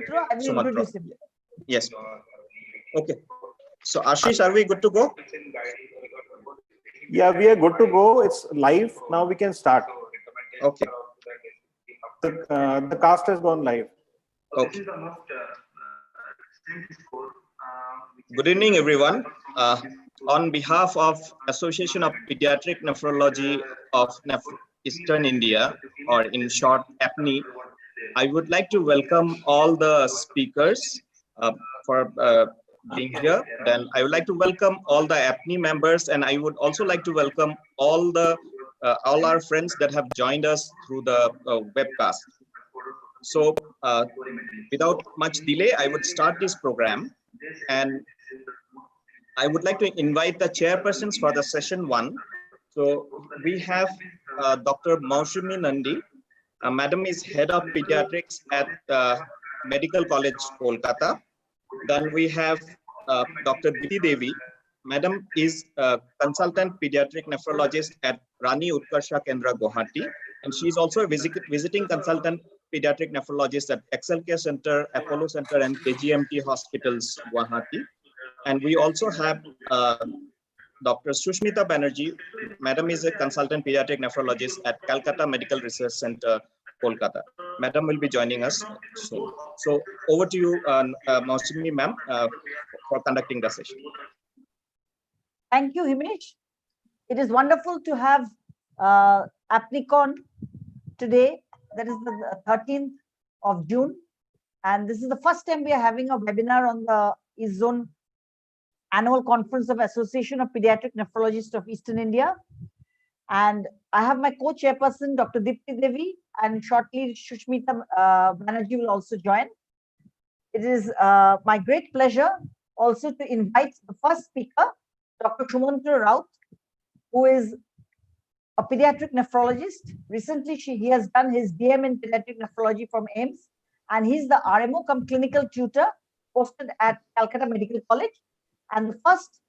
Sumantra. I will introduce him. Yes. Okay. So Ashish, are we good to go? Yeah, we are good to go. It's live. Now we can start. Okay. The cast has gone live. Okay. Good evening, everyone. On behalf of Association of Pediatric Nephrology of Eastern India, or in short, APNI, I would like to welcome all the speakers for being here. Then I would like to welcome all the APNI members, and I would also like to welcome all our friends that have joined us through the webcast. So without much delay, I would start this program, and I would like to invite the chairpersons for the session 1. So we have Dr. Maushumi Nandi. Madam is head of pediatrics at Medical College, Kolkata. Then we have Dr. Diti Devi. Madam is a consultant pediatric nephrologist at Rani Utkarsha Kendra, Guwahati. And she is also a visiting consultant pediatric nephrologist at XLK Center, Apollo Center, and KGMT Hospitals, Guwahati. And we also have Dr. Sushmita Banerjee. Madam is a consultant pediatric nephrologist at Calcutta Medical Research Center, Kolkata. Madam will be joining us soon. So over to you, Maushumi ma'am, for conducting the session. Thank you, Himesh. It is wonderful to have Apneicon today. That is the 13th of June. And this is the first time we are having a webinar on the East Zone Annual Conference of Association of Pediatric Nephrologists of Eastern India. And I have my co-chairperson, Dr. Dipti Devi, and shortly Sushmita Banerjee will also join. It is my great pleasure also to invite the first speaker, Dr. Sumantra Raut, who is a pediatric nephrologist. Recently, he has done his DM in pediatric nephrology from AIMS, and he's the RMO cum clinical tutor posted at Calcutta Medical College. And the first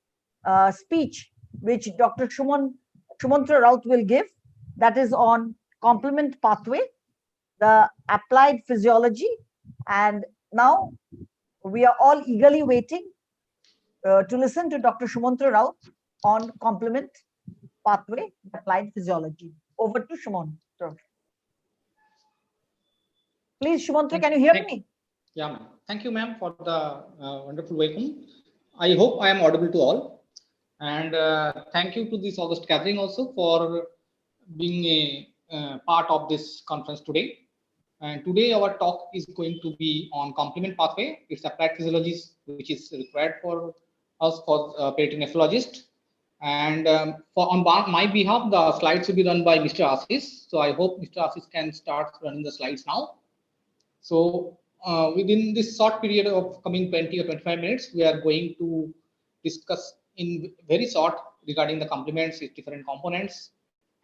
speech, which Dr. Sumantra Raut will give, that is on complement pathway, the applied physiology. And now we are all eagerly waiting to listen to Dr. Sumantra Raut on complement pathway, applied physiology. Over to Sumantra. Please, Sumantra, can you hear me? Yeah, ma'am. Thank you, ma'am, for the wonderful welcome. I hope I am audible to all. And thank you to this August gathering also for being a part of this conference today. And today our talk is going to be on complement pathway. It's applied physiology, which is required for us for pediatric nephrologist. And on my behalf, the slides will be run by Mr. Ashish. So I hope Mr. Ashish can start running the slides now. So within this short period of coming 20 or 25 minutes, we are going to discuss in very short regarding the complements, its different components,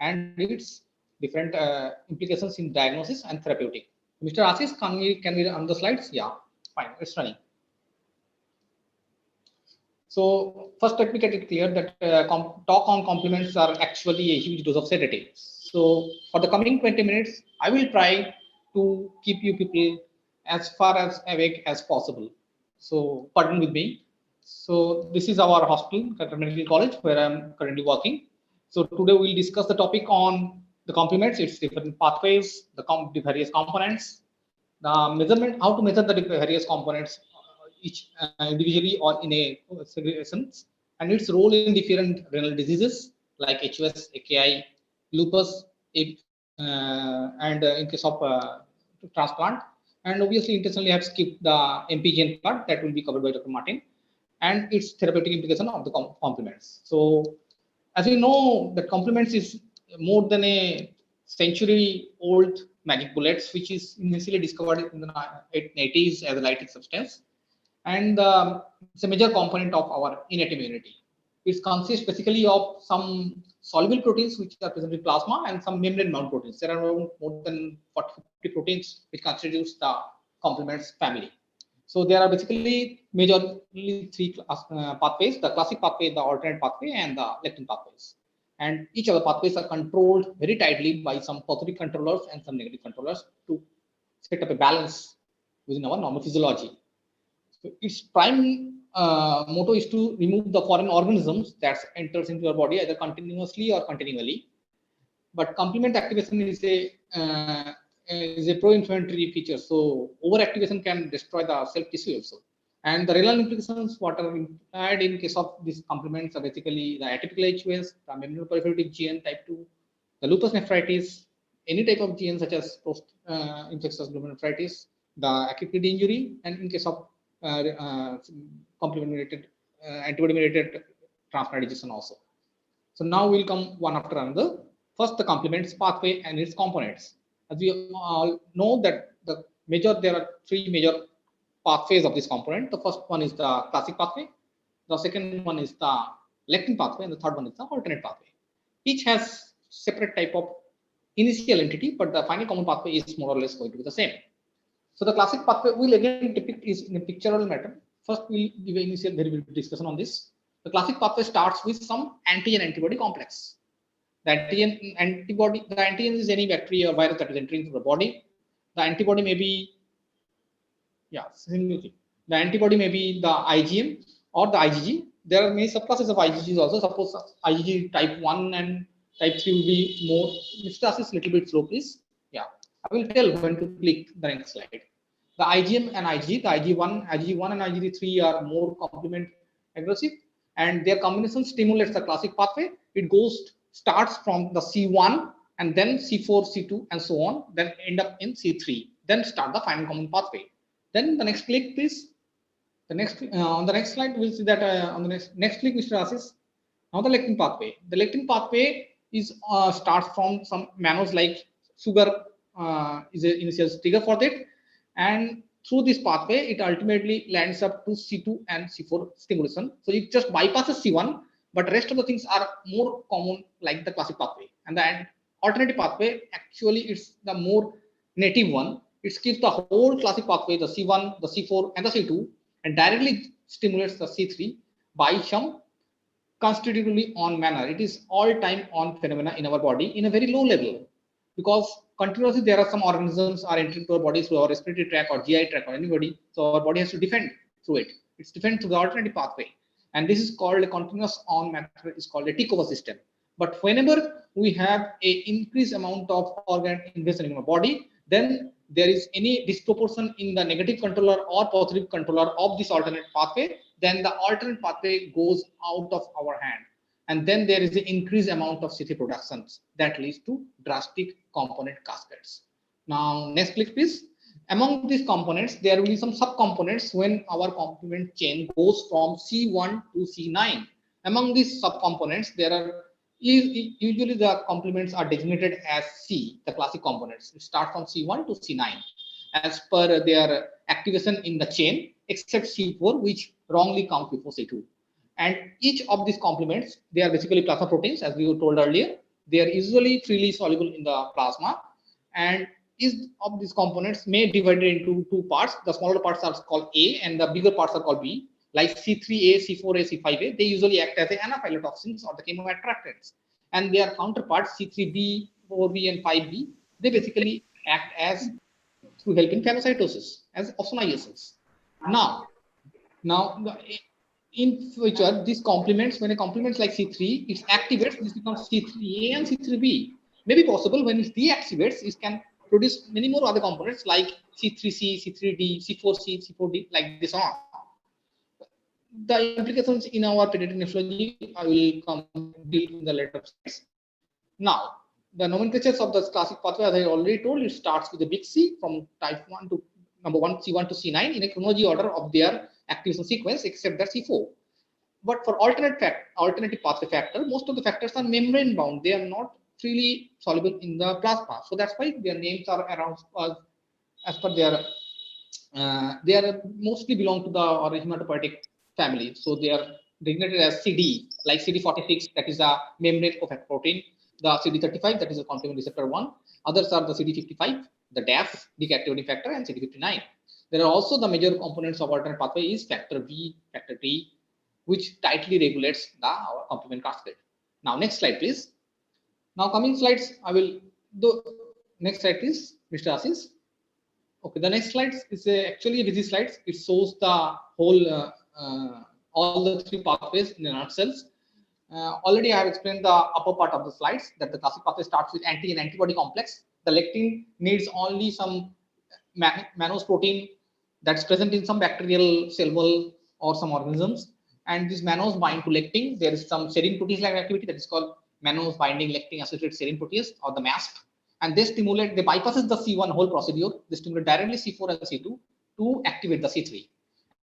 and its different implications in diagnosis and therapeutic. Mr. Ashish, can we run the slides? Yeah, fine, it's running. So first, let me get it clear that talk on complements are actually a huge dose of sedatives. So for the coming 20 minutes, I will try to keep you people as far as awake as possible. So pardon with me. So this is our hospital, Calcutta Medical College, where I'm currently working. So today we'll discuss the topic on the complements, its different pathways, the various components, the measurement, how to measure the various components each individually or in a segregation, and its role in different renal diseases like HUS, AKI, lupus, and in case of transplant. And obviously, intentionally, I have skipped the MPGN part that will be covered by Dr. Martin, and its therapeutic implication of the complements. So, as we know, the complements is more than a century-old magic bullets, which is initially discovered in the 80s as a lytic substance, and it's a major component of our innate immunity. It consists basically of some soluble proteins which are present in plasma and some membrane-bound proteins. There are more than 40-50 proteins which constitutes the complements family. So there are basically majorly three pathways: the classic pathway, the alternate pathway, and the lectin pathways. And each of the pathways are controlled very tightly by some positive controllers and some negative controllers to set up a balance within our normal physiology. So its prime motto is to remove the foreign organisms that enters into your body either continuously or continually. But complement activation is a pro-inflammatory feature. So overactivation can destroy the cell tissue also. And the renal implications, what are implied in case of these complements are basically the atypical HUS, the membranoproliferative GN type 2, the lupus nephritis, any type of GN such as post-infectious glomerulonephritis, the acute kidney injury, and in case of complement-mediated, antibody-mediated transplant digestion also. So now we'll come one after another. First, the complements pathway and its components. As we all know that there are three major pathways of this component. The first one is the classic pathway. The second one is the lectin pathway, and the third one is the alternate pathway. Each has separate type of initial entity, but the final common pathway is more or less going to be the same. So the classic pathway will again depict is in a pictorial matter. First, we'll give an initial very brief discussion on this. The classic pathway starts with some antigen-antibody complex. The antigen is any bacteria or virus that is entering into the body. The antibody may be, the antibody may be the IgM or the IgG. There are many subclasses of IgGs also. Suppose IgG type 1 and type 3 will be more. Mr. Assis, little bit slow, please. Yeah, I will tell when to click the next slide. The IgM and IgG, the IgG1 and IgG3 are more complement aggressive, and their combination stimulates the classic pathway. It starts from the C1 and then C4, C2, and so on, then end up in C3, then start the final common pathway. Then the next click, please. The next on the next slide, we'll see that on the next click, Mr. Assis. Now the lectin pathway. The lectin pathway is starts from some mannose like sugar is an initial trigger for that, and through this pathway, it ultimately lands up to C2 and C4 stimulation. So it just bypasses C1, but rest of the things are more common like the classic pathway. And the alternative pathway, actually, it's the more native one. It skips the whole classic pathway, the C1, the C4, and the C2, and directly stimulates the C3 by some constitutively on manner. It is all time on phenomena in our body in a very low level, because continuously there are some organisms are entering to our body through our respiratory tract or GI tract or anybody. So our body has to defend through it. It's defend through the alternative pathway. And this is called a continuous on matter, is called a takeover system. But whenever we have a increased amount of organ invasion in our body, then there is any disproportion in the negative controller or positive controller of this alternate pathway, then the alternate pathway goes out of our hand. And then there is an increased amount of C3 productions that leads to drastic component cascades. Now, next click, please. Among these components, there will be some subcomponents when our complement chain goes from C1 to C9. Among these subcomponents, there are usually the complements are designated as C, the classic components. It starts from C1 to C9 as per their activation in the chain, except C4, which wrongly counts before C2. And each of these complements, they are basically plasma proteins, as we were told earlier. They are usually freely soluble in the plasma, and each of these components may be divided into two parts. The smaller parts are called A, and the bigger parts are called B. Like C3A, C4A, C5A, they usually act as anaphylotoxins or the chemoattractants. And their counterparts, C3B, 4B, and 5B, they basically act as to help in phagocytosis as opsoniases. Now, in future, these complements, when a complement like C3, it activates, this becomes C3A and C3B. Maybe possible when it deactivates, it can produce many more other components like C3C, C3D, C4C, C4D, like this on. The implications in our pediatric nephrology, I will come deal in the later slides. Now, the nomenclatures of the classic pathway, as I already told, it starts with a big C from type 1 to number 1, C1 to C9 in a chronology order of their activation sequence, except that C4. But for alternative pathway factor, most of the factors are membrane bound. They are not freely soluble in the plasma. So that's why their names are around as per their, they are mostly belong to the hematopoietic family. So they are designated as CD, like CD46, that is a membrane cofactor protein, the CD35, that is a complement receptor 1. Others are the CD55, the DAF, deactivating factor, and CD59. There are also the major components of alternate pathway is factor B, factor T, which tightly regulates our complement cascade. Now, next slide, please. Now, coming slides, I will do next slide, please, Mr. Assis. Okay, the next slide is actually a busy slides. It shows the whole all the three pathways in a nutshell. Already I have explained the upper part of the slides that the classic pathway starts with anti and antibody complex. The lectin needs only some mannose protein that's present in some bacterial cell wall or some organisms, and this mannose bind to lectin. There is some serine protease like activity that is called mannose binding lectin associated serine protease, or the MASP, and they stimulate, they bypasses the C1 whole procedure. They stimulate directly C4 and C2 to activate the C3.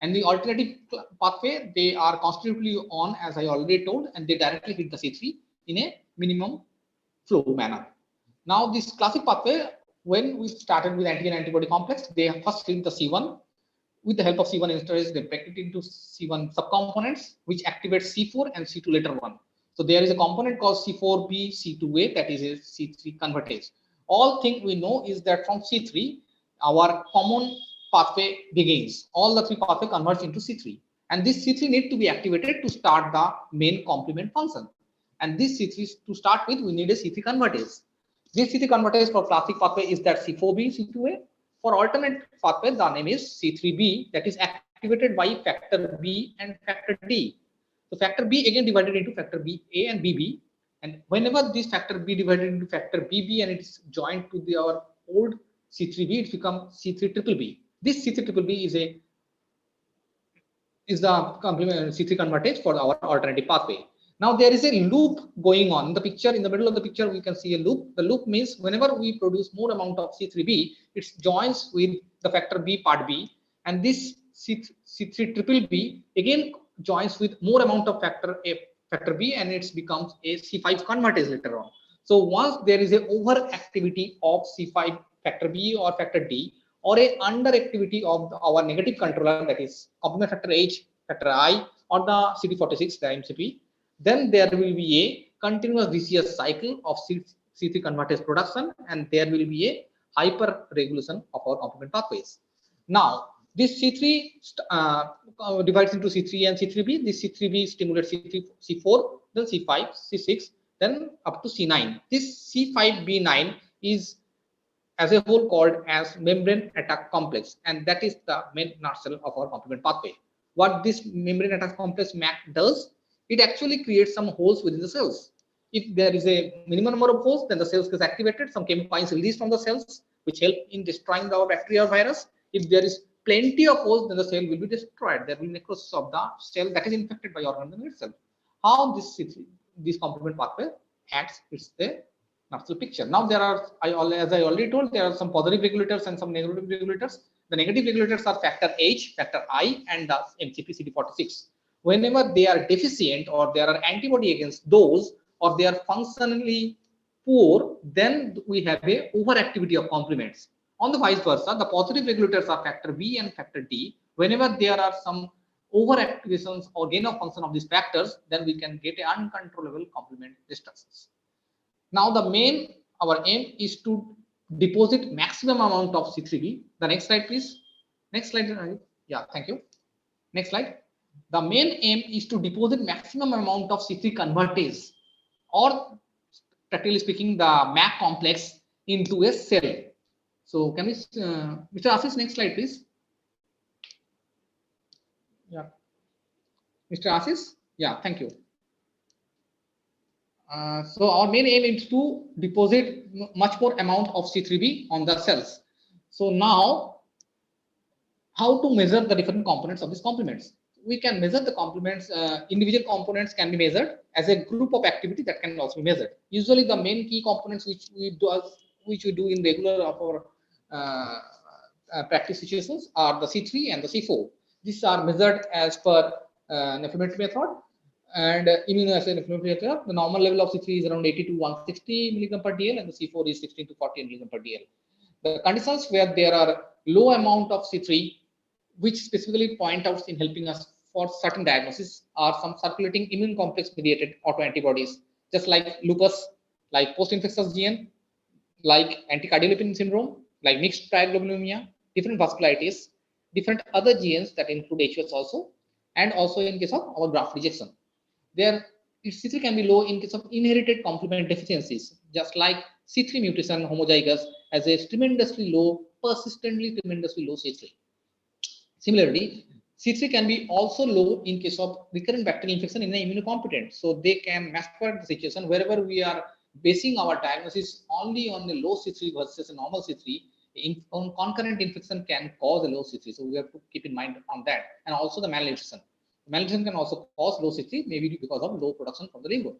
And the alternative pathway, they are constitutively on, as I already told, and they directly hit the C3 in a minimum flow manner. Now, this classic pathway, when we started with antigen antibody complex, they first hit the C1. With the help of C1 esterase, they break it into C1 subcomponents, which activates C4 and C2 later on. So there is a component called C4b, C2a, that is a C3 convertase. All thing we know is that from C3, our common pathway begins. All the three pathway converge into C3. And this C3 need to be activated to start the main complement function. And this C3, to start with, we need a C3 convertase. This C3 convertase for classic pathway is that C4b, C2a. For alternate pathway, the name is C3b, that is activated by factor B and factor D. So factor B again divided into factor BA and BB. And whenever this factor B divided into factor BB and it's joined to our old C3b, it becomes C3 triple B. This C3 triple B is the complement C3 convertase for our alternative pathway. Now there is a loop going on in the picture. In the middle of the picture, we can see a loop. The loop means whenever we produce more amount of C3b, it joins with the factor B part B, and this C3 triple B again joins with more amount of factor B, and it becomes a C5 convertase later on. So once there is a overactivity of C5 factor B or factor D, or a underactivity of our negative controller, that is complement factor H, factor I, or the CD46, the MCP, then there will be a continuous vicious cycle of C3 convertase production, and there will be a hyper regulation of our complement pathways. Now, this C3 divides into C3 and C3b. This C3b stimulates C3, C4, then C5, C6, then up to C9. This C5b9 is as a whole called as membrane attack complex, and that is the main nutshell of our complement pathway. What this membrane attack complex MAC does, it actually creates some holes within the cells. If there is a minimum number of holes, then the cells gets activated, some chemokines released from the cells, which help in destroying the bacteria or virus. If there is plenty of holes, then the cell will be destroyed. There will be necrosis of the cell that is infected by organism itself. How this complement pathway acts, it's the nutshell picture. Now there are, as I already told, there are some positive regulators and some negative regulators. The negative regulators are factor H, factor I, and the MCP CD46. Whenever they are deficient or there are antibody against those, or they are functionally poor, then we have a overactivity of complements. On the vice versa, the positive regulators are factor B and factor D. Whenever there are some overactivations or gain of function of these factors, then we can get an uncontrollable complement destructions. Now our aim is to deposit maximum amount of C3b. The next slide, please. Next slide. Yeah, thank you. Next slide. The main aim is to deposit maximum amount of C3 convertase, or practically speaking, the MAC complex into a cell. So can we, Mr. Ashish, next slide, please. Yeah. Mr. Ashish? Yeah, thank you. So our main aim is to deposit much more amount of C3b on the cells. So now, how to measure the different components of these complements? We can measure the complements. Individual components can be measured as a group of activity that can also be measured. Usually, the main key components which we do in regular of our practice situations are the C3 and the C4. These are measured as per nephrinometry method. And immunoassay method, the normal level of C3 is around 80 to 160 milligram per DL, and the C4 is 16 to 40 milligram per DL. The conditions where there are low amount of C3, which specifically point out in helping us for certain diagnosis, are some circulating immune complex mediated autoantibodies, just like lupus, like post-infectious GN, like anticardiolipin syndrome, like mixed triaglobulinemia, different vasculitis, different other genes that include HUS also, and also in case of our graft rejection. There, C3 can be low in case of inherited complement deficiencies, just like C3 mutation homozygous has a tremendously low persistently tremendously low C3. Similarly, C3 can be also low in case of recurrent bacterial infection in an immunocompetent. So they can masquerade the situation wherever we are basing our diagnosis only on the low C3 versus a normal C3. On concurrent infection can cause a low C3. So we have to keep in mind on that. And also the malnutrition. Malnutrition can also cause low C3, maybe because of low production from the liver.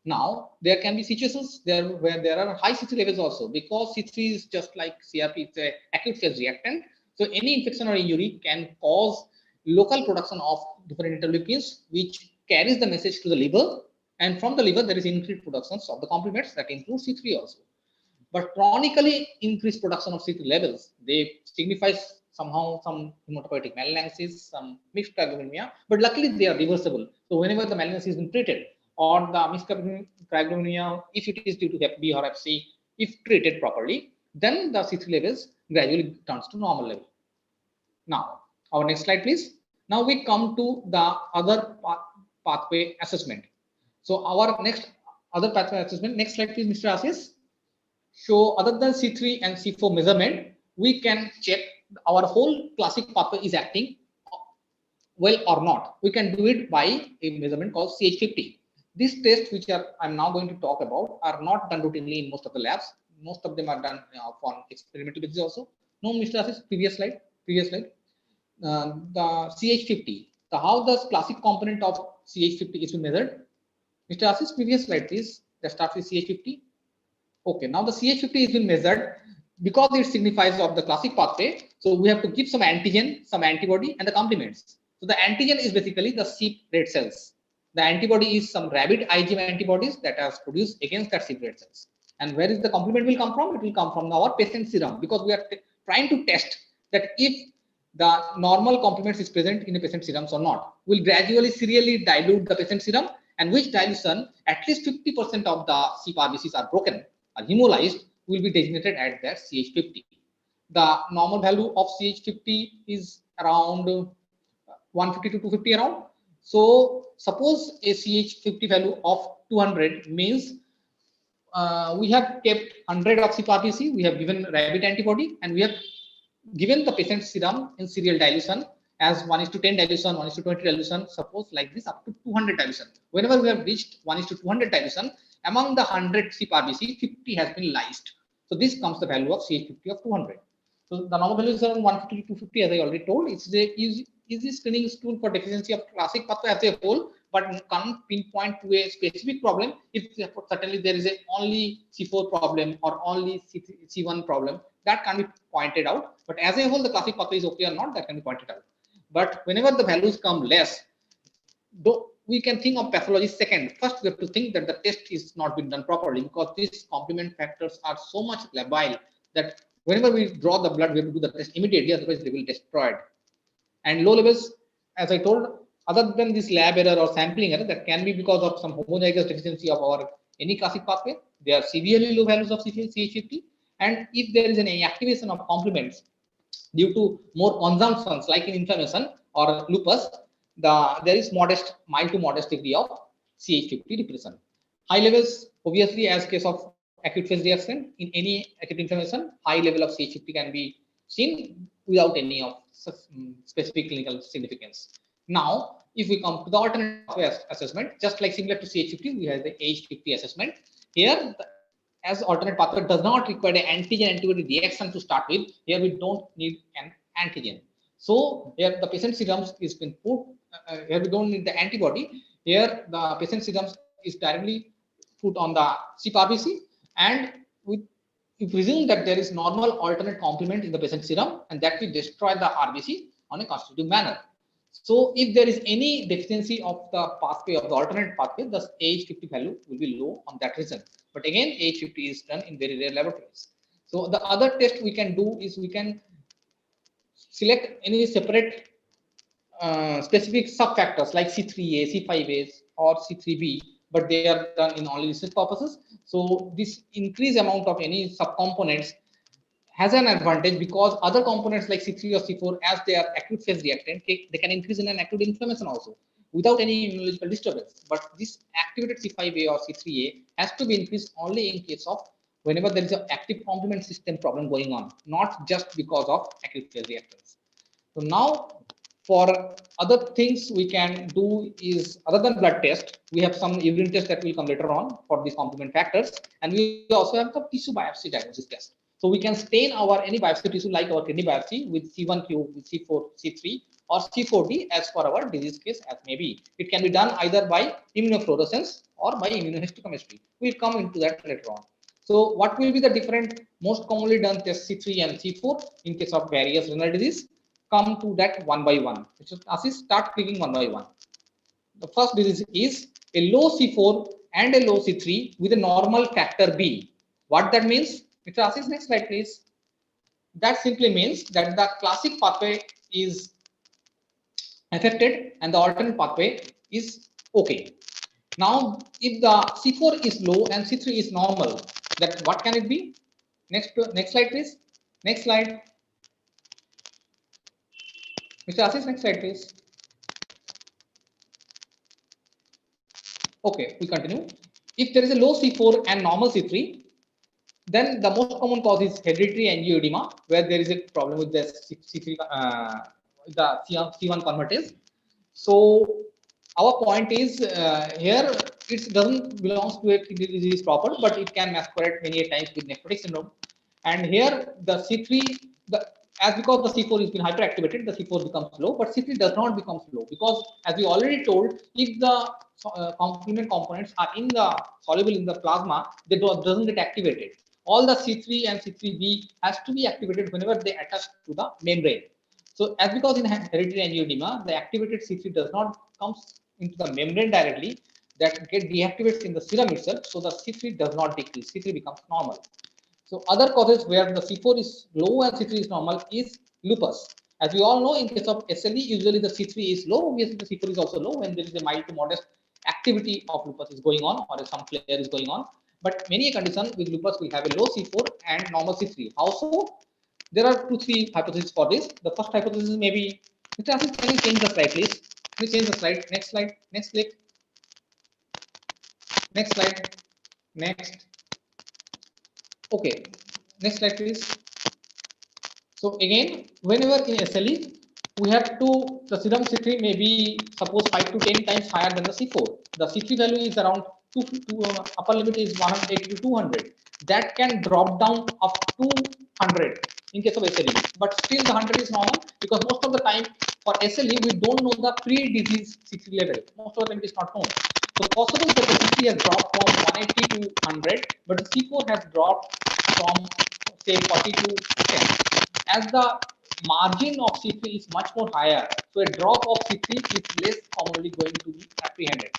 Now, there can be situations there where there are high C3 levels also, because C3 is just like CRP, it's a acute phase reactant. So any infection or injury can cause local production of different interleukins, which carries the message to the liver, and from the liver there is increased productions of the complements that include C3 also. But chronically increased production of C3 levels, they signifies somehow some hematopoietic malignancies, some mixed cryoglobulinemia, but luckily they are reversible. So whenever the malignancy is been treated, or the mixed cryoglobulinemia, if it is due to Hep B or Hep C, if treated properly, then the C3 levels gradually turns to normal level. Now, our next slide, please. Now we come to the other pathway assessment. So our next other pathway assessment, next slide, please, Mr. Assis. So other than C3 and C4 measurement, we can check our whole classic pathway is acting well or not. We can do it by a measurement called CH50. These tests, which I'm now going to talk about, are not done routinely in most of the labs. Most of them are done on experimental basis also. No, Mr. Assis, previous slide. The CH50, how the classic component of CH50 is measured. Mr. Assis, previous slide, please. Let's start with CH50. Okay, now the CH50 has been measured because it signifies of the classic pathway. So we have to give some antigen, some antibody, and the complements. So the antigen is basically the CIP red cells. The antibody is some rabid IgM antibodies that are produced against that CIP red cells. And where is the complement will come from? It will come from our patient serum, because we are trying to test that if the normal complements is present in the patient serums or not. We'll gradually serially dilute the patient serum, and which dilution at least 50% of the CIP RBCs are broken, are hemolyzed, will be designated at their CH50. The normal value of CH50 is around 150 to 250 around. So suppose a CH50 value of 200 means we have kept 100 of CIP RBC, we have given rabbit antibody, and we have given the patient serum in serial dilution as 1:10 dilution, 1:20 dilution, suppose like this up to 200 dilution. Whenever we have reached 1:200 dilution, among the 100 CIP RBC, 50 has been lysed. So this comes the value of CH50 of 200. So the normal value is around 150 to 250, as I already told. It's a easy screening tool for deficiency of classic pathway as a whole, but can't pinpoint to a specific problem. If certainly there is a only C4 problem or only C1 problem, that can be pointed out. But as a whole, the classic pathway is okay or not, that can be pointed out. But whenever the values come less, though we can think of pathology second. First, we have to think that the test is not been done properly, because these complement factors are so much labile that whenever we draw the blood, we have to do the test immediately, otherwise they will destroy it. And low levels, as I told, other than this lab error or sampling error, that can be because of some homozygous deficiency of our any classic pathway. They are severely low values of CH50. And if there is an activation of complements due to more consumptions, like in inflammation or lupus, there is mild to modest degree of CH50 depression. High levels, obviously, as case of acute phase reaction in any acute inflammation, high level of CH50 can be seen without any of specific clinical significance. Now, if we come to the alternate pathway assessment, just like similar to CH50, we have the H50 assessment. Here, as alternate pathway does not require an antigen antibody reaction to start with, here we don't need an antigen. So here the patient serums is been put, here we don't need the antibody. Here the patient serums is directly put on the CIP RBC, and we presume that there is normal alternate complement in the patient serum, and that will destroy the RBC on a constitutive manner. So if there is any deficiency of the pathway of the alternate pathway, the AH50 value will be low on that region. But again, AH50 is done in very rare laboratories. So the other test we can do is we can select any separate specific sub-factors like C3A, C5A, or C3B, but they are done in only research purposes. So this increased amount of any subcomponents has an advantage, because other components like C3 or C4, as they are acute phase reactant, they can increase in an acute inflammation also without any immunological disturbance. But this activated C5A or C3A has to be increased only in case of whenever there is an active complement system problem going on, not just because of acute phase reactance. So now for other things we can do is, other than blood test, we have some urine test that will come later on for these complement factors, and we also have the tissue biopsy diagnosis test. So we can stain our any biopsy tissue like our kidney biopsy with C1q, with C4, C3, or C4d as per our disease case as may be. It can be done either by immunofluorescence or by immunohistochemistry. We'll come into that later on. So what will be the different most commonly done test C3 and C4 in case of various renal disease? Come to that one by one. Start clicking one by one. The first disease is a low C4 and a low C3 with a normal factor B. What that means? Mr. Assis, next slide please. That simply means that the classic pathway is affected and the alternate pathway is okay. Now, if the C4 is low and C3 is normal, that what can it be? Next slide please. Next slide. Mr. Assis, next slide please. Okay, we continue. If there is a low C4 and normal C3, then the most common cause is hereditary angioedema, where there is a problem with the C3, the C1 convertase. So our point is here it doesn't belongs to a kidney disease proper, but it can masquerade many times with nephrotic syndrome. And here the C3, as because the C4 has been hyperactivated, the C4 becomes low, but C3 does not become low, because as we already told, if the complement components are in the soluble in the plasma, they doesn't get activated. All the C3 and C3b has to be activated whenever they attach to the membrane. So as because in hereditary angioedema, the activated C3 does not come into the membrane directly, that get deactivates in the serum itself. So the C3 does not decrease, C3 becomes normal. So other causes where the C4 is low and C3 is normal is lupus. As we all know, in case of SLE, usually the C3 is low, obviously the C4 is also low when there is a mild to modest activity of lupus is going on or some flare is going on. But many conditions with lupus will have a low C4 and normal C3. Also, there are 2-3 hypotheses for this. The first hypothesis may be, Mr. Asif, can you change the slide, please? Can you change the slide? Next slide. Next click. Next slide. Next. Okay. Next slide, please. So again, whenever in SLE, we have to, the serum C3 may be suppose 5 to 10 times higher than the C4. The C3 value is around upper limit is 180 to 200. That can drop down up to 100 in case of SLE, but still the 100 is normal, because most of the time for SLE we don't know the pre-disease C3 level. Most of the time it is not known. So possible that the C3 has dropped from 180 to 100, but the C4 has dropped from say 40 to 10. As the margin of C3 is much more higher, so a drop of C3 is less commonly going to be apprehended.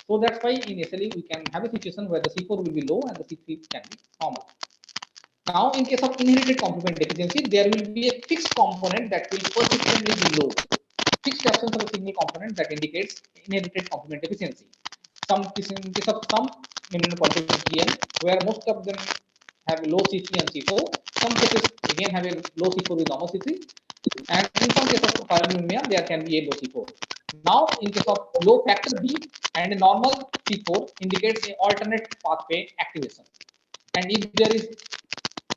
So that's why in SLE we can have a situation where the C4 will be low and the C3 can be normal. Now, in case of inherited complement deficiency, there will be a fixed component that will persistently be low. Fixed absence of a single component that indicates inherited complement deficiency. In case of some immunopolycythemia, where most of them have low C3 and C4, some cases again have a low C4 with normal C3, and in some cases of pyroluminemia, there can be a low C4. Now, in case of low factor B and a normal C4 indicates a alternate pathway activation. And if there is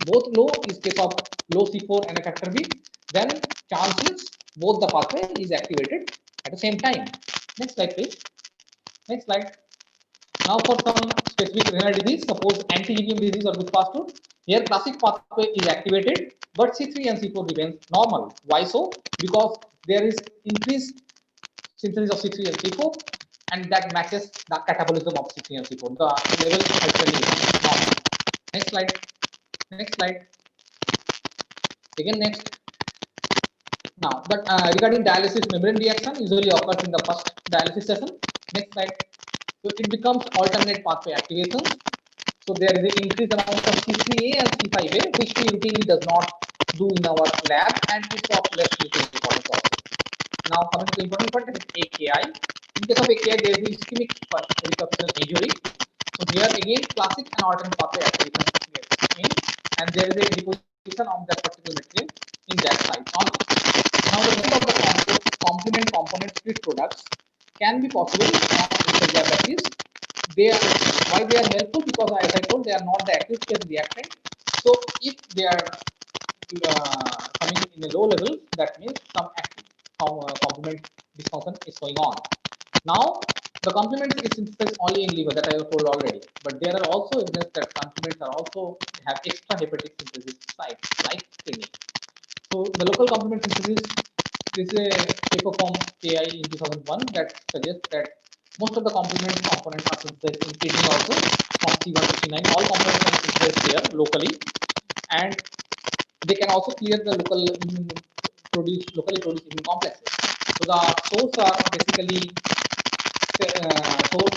both low, in case of low C4 and a factor B, then chances both the pathway is activated at the same time. Next slide, please. Next slide. Now for some specific renal disease, suppose anti-GBM disease or with fast food, here classic pathway is activated, but C3 and C4 remains normal. Why so? Because there is increased synthesis of C3 and C4, and that matches the catabolism of C3 and C4. The level is normal. Next slide. Next slide. Again, next. Now, but regarding dialysis membrane reaction, usually occurs in the first dialysis session. Next slide. So it becomes alternate pathway activation. So there is an increased amount of C3A and C5A, which we routinely does not do in our lab, and it's of less important also. Now coming to the important part, is AKI. In case of AKI, there is ischemic recapitulation injury. So here again, classic and alternate pathway activation, and there is a deposition of that particular material in that site only. Now the rest of the complement component split products can be possible on that is they are why they are helpful, because as I told, they are not the acute phase reactant. So if they are coming in a low level, that means some active complement dysfunction is going on. Now, the complements is synthesized only in liver, that I have told already. But there are also evidence that complements are also have extra hepatic synthesis sites like kidney. So the local complement synthesis, this is a paper from AI in 2001 that suggests that most of the complement components are synthesized in kidney also from C1 to C9. All components are synthesized there locally, and they can also clear the locally produced immune complexes. So the source are basically source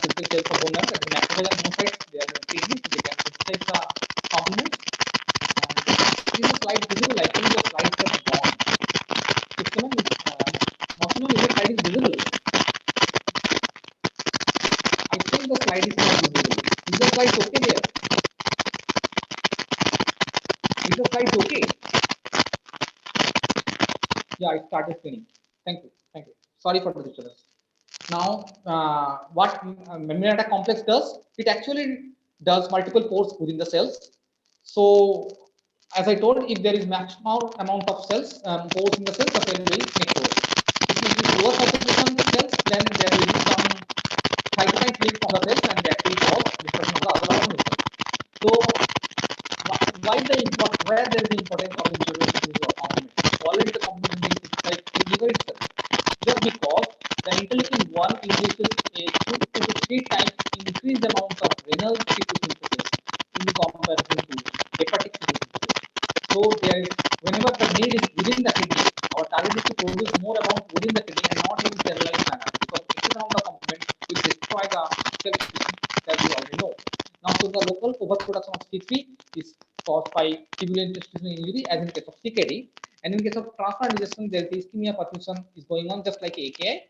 synthetic cell component, that is macrophage and monocytes. They are in kidney, so they can synthesize the complements. And this is slide visible. I think the slides are gone. Maximum is the slide is visible. I think the slide is not visible. Is the slide okay there? Is the slide okay? Yeah, it started spinning. Thank you. Thank you. Sorry for the disturbance. Now, what memory attack complex does? It actually does multiple pores within the cells. So, as I told, if there is maximum amount of cells, pores in the cells, the cell will necrose. If it is lower concentration cells, then there will be some cytokine release from the cells, and that will cause destruction of the other organisms. So, why the important? Where there is the importance of integration of complement? Already the complement is synthesized in liver itself. Just because the interleukin 1 induces a 2 to 3 times increased amount of renal tissue synthesis in comparison to hepatic tissue synthesis. So there is, whenever the need is within the kidney, our target is to produce more amount within the kidney and not in sterilized manner, because excess amount of complement will destroy the cell system, that we already know. Now, so the local overproduction of C3 is caused by tubular intestinal injury, as in case of CKD. And in case of transplant rejection, there is ischemia perfusion is going on, just like AKI.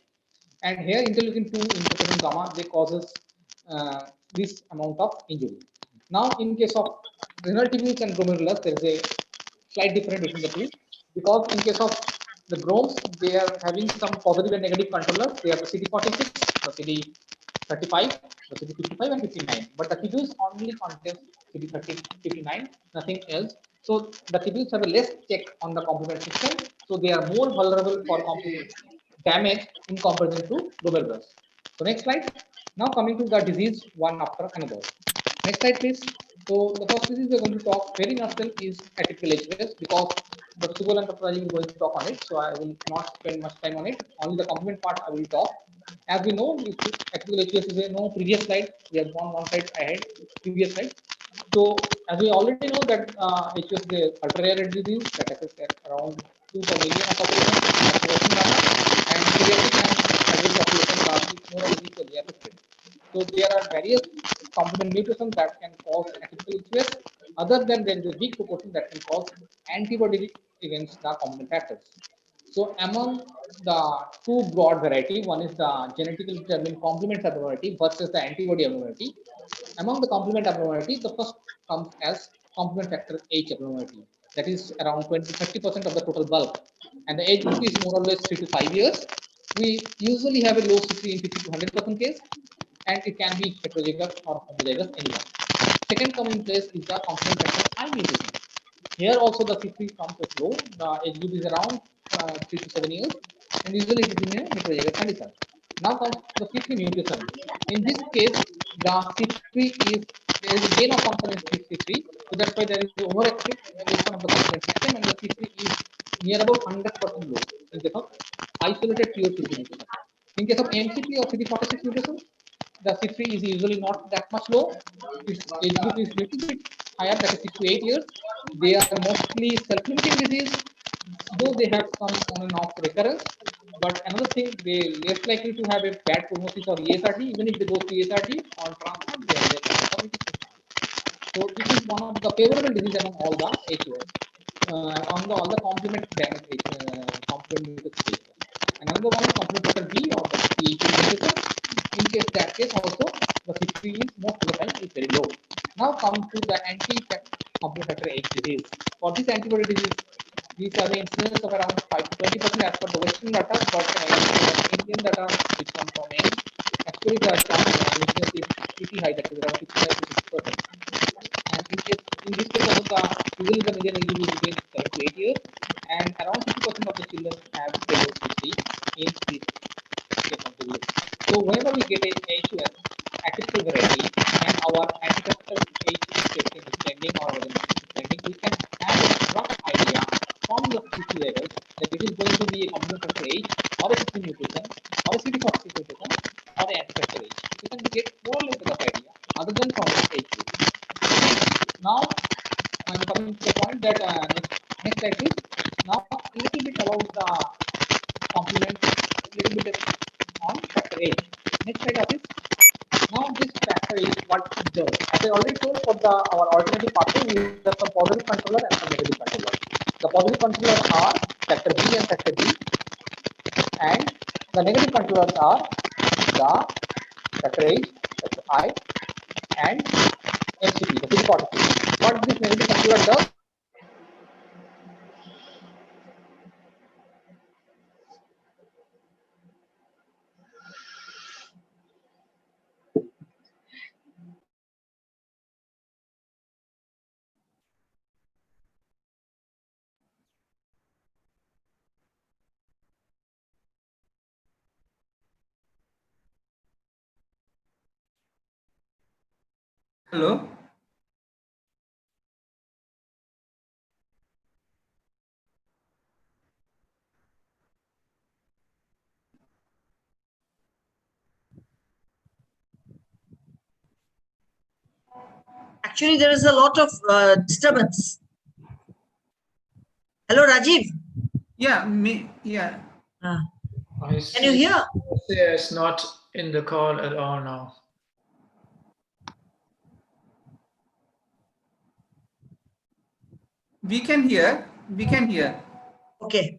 And here interleukin 2, interferon gamma, they causes this amount of injury. Now, in case of renal tubules and glomerulus, there is a slight difference between the two, because in case of the Groms, they are having some positive and negative controllers. They are the CD46, the CD35, the CD55, and 59. But the tubules only contains CD30, 59, nothing else. So the tubules have a less check on the complement system, so they are more vulnerable for complement damage in comparison to glomerulus. So next slide. Now coming to the disease one after another. Next slide, please. So the first disease we're going to talk very much is atypical HUS, because Dr. Subal and Dr. Rajiv will going to talk on it, so I will not spend much time on it. Only the complement part I will talk. As we know, atypical HUS is a no previous slide. We have gone one slide ahead, previous slide. So as we already know that HUS is a ultra rare disease that affects around 2 per million of population, and pediatric and adult population largely more or less equally affected. So there are various complement mutations that can cause atypical HUS. Other than, there is a big proportion that can cause antibody against the complement factors. So among the two broad variety, one is the genetically determined complement abnormality versus the antibody abnormality. Among the complement abnormality, the first comes as complement factor H abnormality. That is around 20-30% of the total bulk. And the age group is more or less 3 to 5 years. We usually have a low C3 in 50 to 100% case, and it can be heterozygous or homozygous anyone. Second common place is the complement factor I mutation. Here also the C3 comes as low. The age group is around 3 to 7 years, and usually it is in a heterozygous condition. Now comes the C3 mutation. In this case, the C3 is, there is a gain of function in C3, so that's why there is overactivation of the complement system, and the C3 is near about 100% low in case of isolated pure C3 mutation. In case of MCP or CD46 mutation, the C3 is usually not that much low. Its age group is little bit higher, that is 6 to 8 years. They are mostly self-limiting disease, though they have some on and off recurrence. But another thing, they less likely to have a bad prognosis of ESRD. Even if they go to ESRD on transplant, they are less likely to survive. So this is one of the favorable disease among all the HUS, on all the complement damage complement mutation. Another one is complement factor B or the PHP mutation. In case that case also, the C3 is most of the time is very low. Now come to the complement factor H disease. For this antibody disease, these are the incidence of around 5 to 20% as per the Western data, but Indian data which come from AIM as there is a chance weakness is pretty high, that is around 55 to 60%. And in this case also usually the median age is between 7 to 8 years, and around 50% of the children have failures to see in this case of disease. So whenever we get a HUS atypical variety and our ancestral age is trending or whether it is trending, we can have a rough idea from the CT levels that it is going to be a complementary age or a CT mutation or a CD40 mutation or an ancestral age. We can get more or less of idea other than from the age. Now I'm coming to the point that next slide please. Now a little bit about the complement, a little bit on factor age. Next slide office. Now this factor is what it does. As I already told, for our alternative pathway, we have some positive controller and some negative controller. The positive controllers are factor B and factor D, and the negative controllers are the factor H, factor I, and MCP, the CD40. What this negative controller does? Hello. Actually, there is a lot of disturbance. Hello, Rajiv. Yeah, me. Yeah. Can you hear? It's not in the call at all now. We can hear. We can hear. Okay.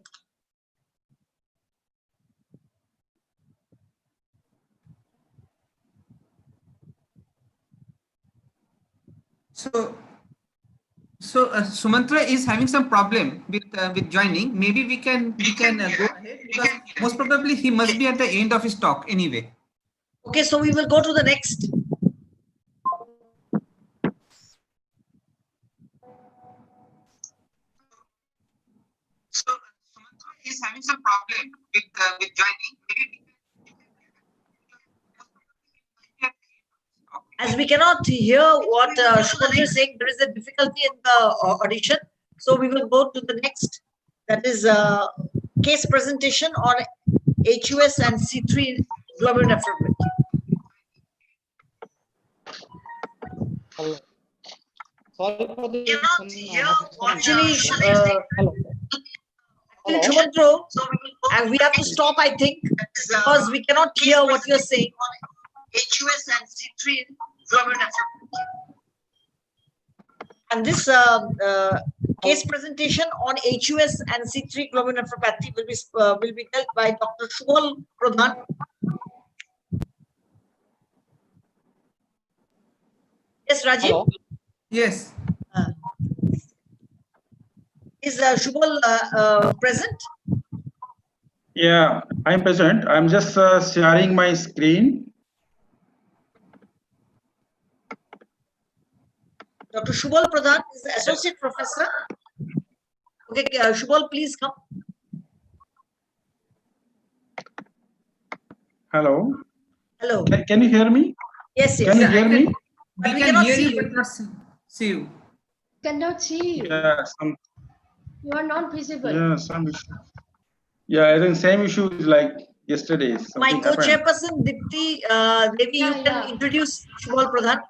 So Sumantra is having some problem with joining. Maybe we can go ahead, because most probably he must be at the end of his talk anyway. Okay, so we will go to the next. So Sumantra is having some problem with joining. Maybe As we cannot hear what Sumantra is saying, there is a difficulty in the audition. So we will go to the next. That is case presentation on HUS and C3 glomerulonephropathy. Hello. Sorry for the Actually, hello. Shumantro, and we have to stop, I think, because we cannot hear what you're saying. HUS and C3 glomerulonephropathy. And this case presentation on HUS and C3 glomerulonephropathy will be dealt by Dr. Shubal Pradhan. Yes, Rajiv. Hello. yes. Is Shubal present? Yeah, I'm present. I'm just sharing my screen. Dr. Shubal Pradhan is the associate professor. Okay, Shubal, please come. Hello. Hello. Can you hear me? Yes, yes. Can you hear me? But we can cannot hear see you, you. but not see you. Cannot see you. Yeah, You are not visible. some issue. Yeah, I think same issue is like yesterday. My Something happened. co-chairperson Dipti Devi, you can introduce Shubal Pradhan.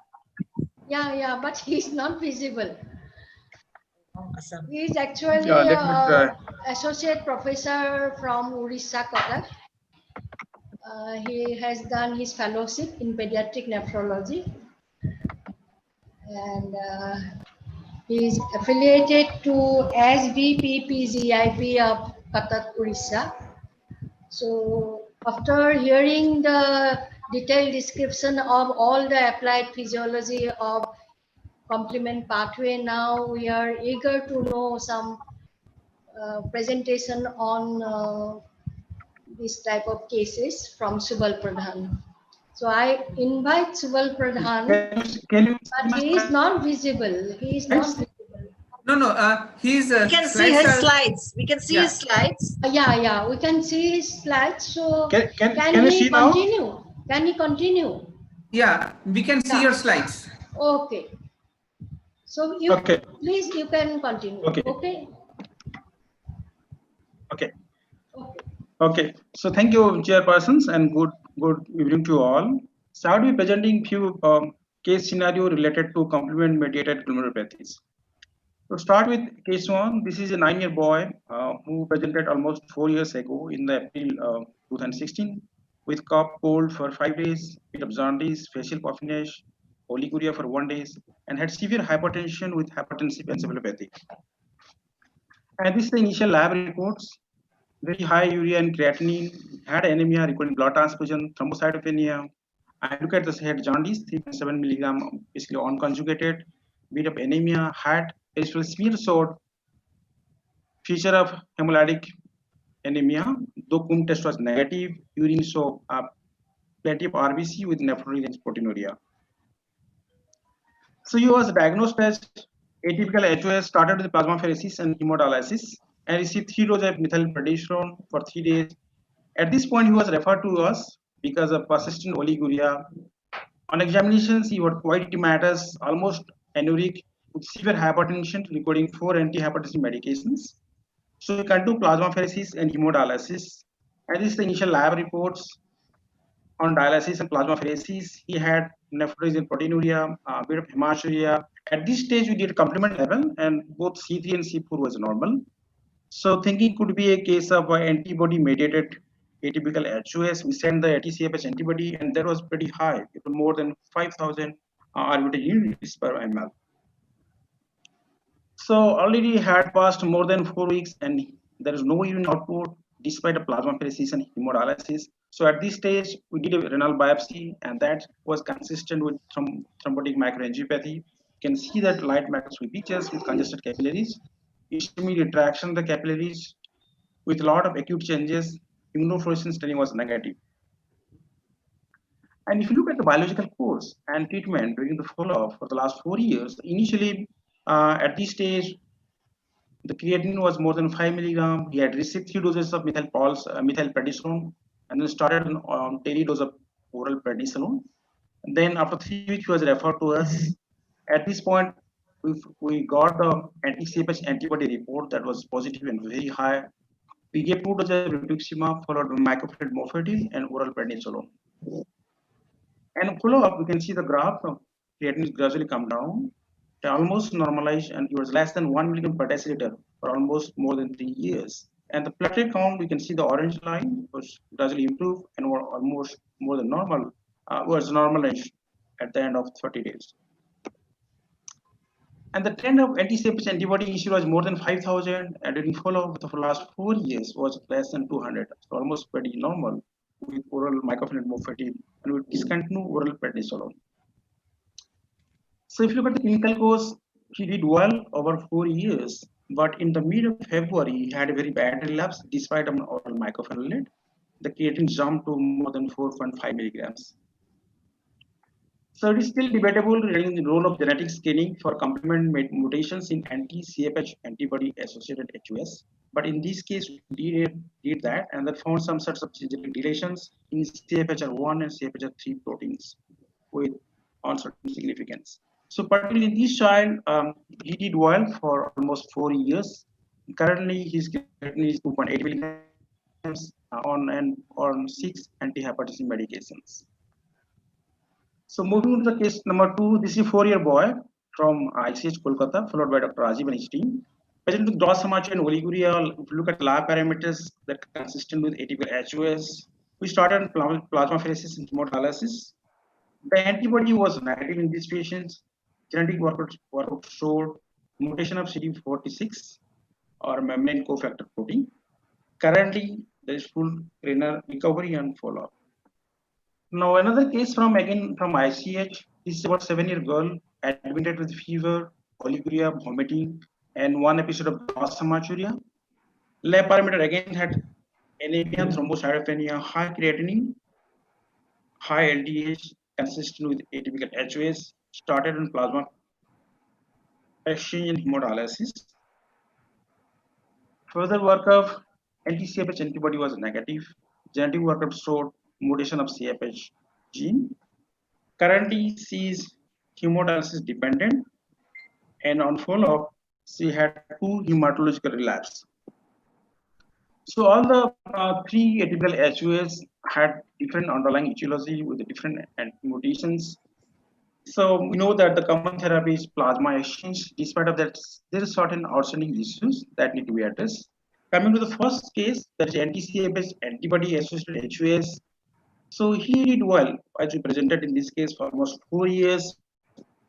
Yeah, but he is not visible. Awesome. He is actually Yeah, let me try. associate professor from Orissa, Cuttack. He has done his fellowship in pediatric nephrology, and he is affiliated to SBPPGIP of Cuttack, Orissa. So after hearing the detailed description of all the applied physiology of complement pathway, now we are eager to know some presentation on this type of cases from Subal Pradhan. So I invite Subal Pradhan, Can you but he is not visible. He is not visible. No. His We can see slides his are. slides. We can see Yeah. his slides. Yeah, we can see his slides. So can you he see now? continue? Can he continue? Yeah, we can see Yeah. your slides. Okay. So you Okay. please you can continue. Okay. Okay. Okay. Okay. Okay. So thank you, chairpersons, and good evening to all. So I'll be presenting few case scenario related to complement mediated glomerulopathies. To start with case one, this is a 9-year boy who presented almost 4 years ago in the April 2016 with cough, cold for 5 days, bit of jaundice, facial puffiness, oliguria for 1 day, and had severe hypertension with hypertensive encephalopathy. And this is the initial lab reports. Very high urea and creatinine, had anemia requiring blood transfusion, thrombocytopenia. I look at this, had jaundice, 3.7 milligram, basically unconjugated, bit of anemia, had a smear sore, feature of hemolytic anemia, though cum test was negative, urine saw plenty of RBC with nephrotic and proteinuria. So he was diagnosed as atypical HOS, started with plasmapheresis and hemodialysis, and received 3 doses of methylprednisolone for 3 days. At this point, he was referred to us because of persistent oliguria. On examinations, he was quite edematous, almost anuric, with severe hypertension, requiring 4 antihypertensive medications. So we can do plasmapheresis and hemodialysis. And this is the initial lab reports on dialysis and plasmapheresis. He had nephrotic and proteinuria, a bit of hematuria. At this stage, we did complement level, and both C3 and C4 was normal. So thinking could be a case of antibody-mediated atypical HOS. We sent the ATCFH antibody, and that was pretty high, it was more than 5,000 orbital units per ml. So already had passed more than 4 weeks, and there is no urine output despite a plasmapheresis and hemodialysis. So at this stage, we did a renal biopsy, and that was consistent with thrombotic microangiopathy. You can see that light microscopy pictures with congested capillaries, ischemic retraction of the capillaries with a lot of acute changes. Immunofluorescence staining was negative. And if you look at the biological course and treatment during the follow-up for the last 4 years, initially at this stage, the creatinine was more than 5 milligram. He had received 3 doses of methylprednisolone, and then started on daily dose of oral prednisolone. And then after 3 weeks, he was referred to us. At this point, we got the anti-CFH antibody report that was positive and very high. We gave 2 doses of rituximab followed by mycophenolate mofetil and oral prednisolone. And follow up, we can see the graph of creatinine gradually come down, to almost normalized, and it was less than 1 milligram per deciliter for almost more than 3 years. And the platelet count, we can see the orange line was gradually improved and were almost more than normal, was normalized at the end of 30 days. And the trend of anti-CFH antibody issue was more than 5,000, and during follow-up for the last 4 years was less than 200, so almost pretty normal with oral mycophenolate mofetil, and we discontinue oral prednisolone. So if you look at the clinical course, he did well over 4 years, but in the mid of February, he had a very bad relapse despite an oral mycophenolate. The creatinine jumped to more than 4.5 milligrams. So it is still debatable regarding the role of genetic screening for complement mutations in anti-CFH antibody associated HOS. But in this case, we did that and that found some sorts of genetic deletions in CFHR1 and CFHR3 proteins with uncertain significance. So particularly in this child, he did well for almost 4 years. Currently, his creatinine is 2.8 milligrams on 6 antihypertensive medications. So moving to the case number 2, this is a 4-year boy from ICH Kolkata, followed by Dr. Rajiv and his team. Patient with gross hematuria and oliguria. If you look at lab parameters that are consistent with atypical HOS, we started plasmapheresis and hemodialysis. The antibody was negative in these patients. Genetic workup showed mutation of CD46 or main cofactor protein. Currently, there is full renal recovery and follow-up. Now another case from ICH. This is about 7-year girl admitted with fever, oliguria, vomiting, and 1 episode of gross hematuria. Lab parameter again had anemia, thrombocytopenia, high creatinine. high LDH consistent with atypical HOS, started on plasma exchange and hemodialysis. Further work of anti-CFH antibody was negative. Genetic workup showed mutation of CFH gene. Currently, she is hemodialysis dependent, and on follow-up, she had 2 hematological relapse. So all the 3 atypical HUS had different underlying etiology with different mutations. So we know that the common therapy is plasma exchange. Despite of that, there are certain outstanding issues that need to be addressed. Coming to the first case, that is anti-CFS antibody associated HUS. So he did well, as we presented in this case for almost 4 years.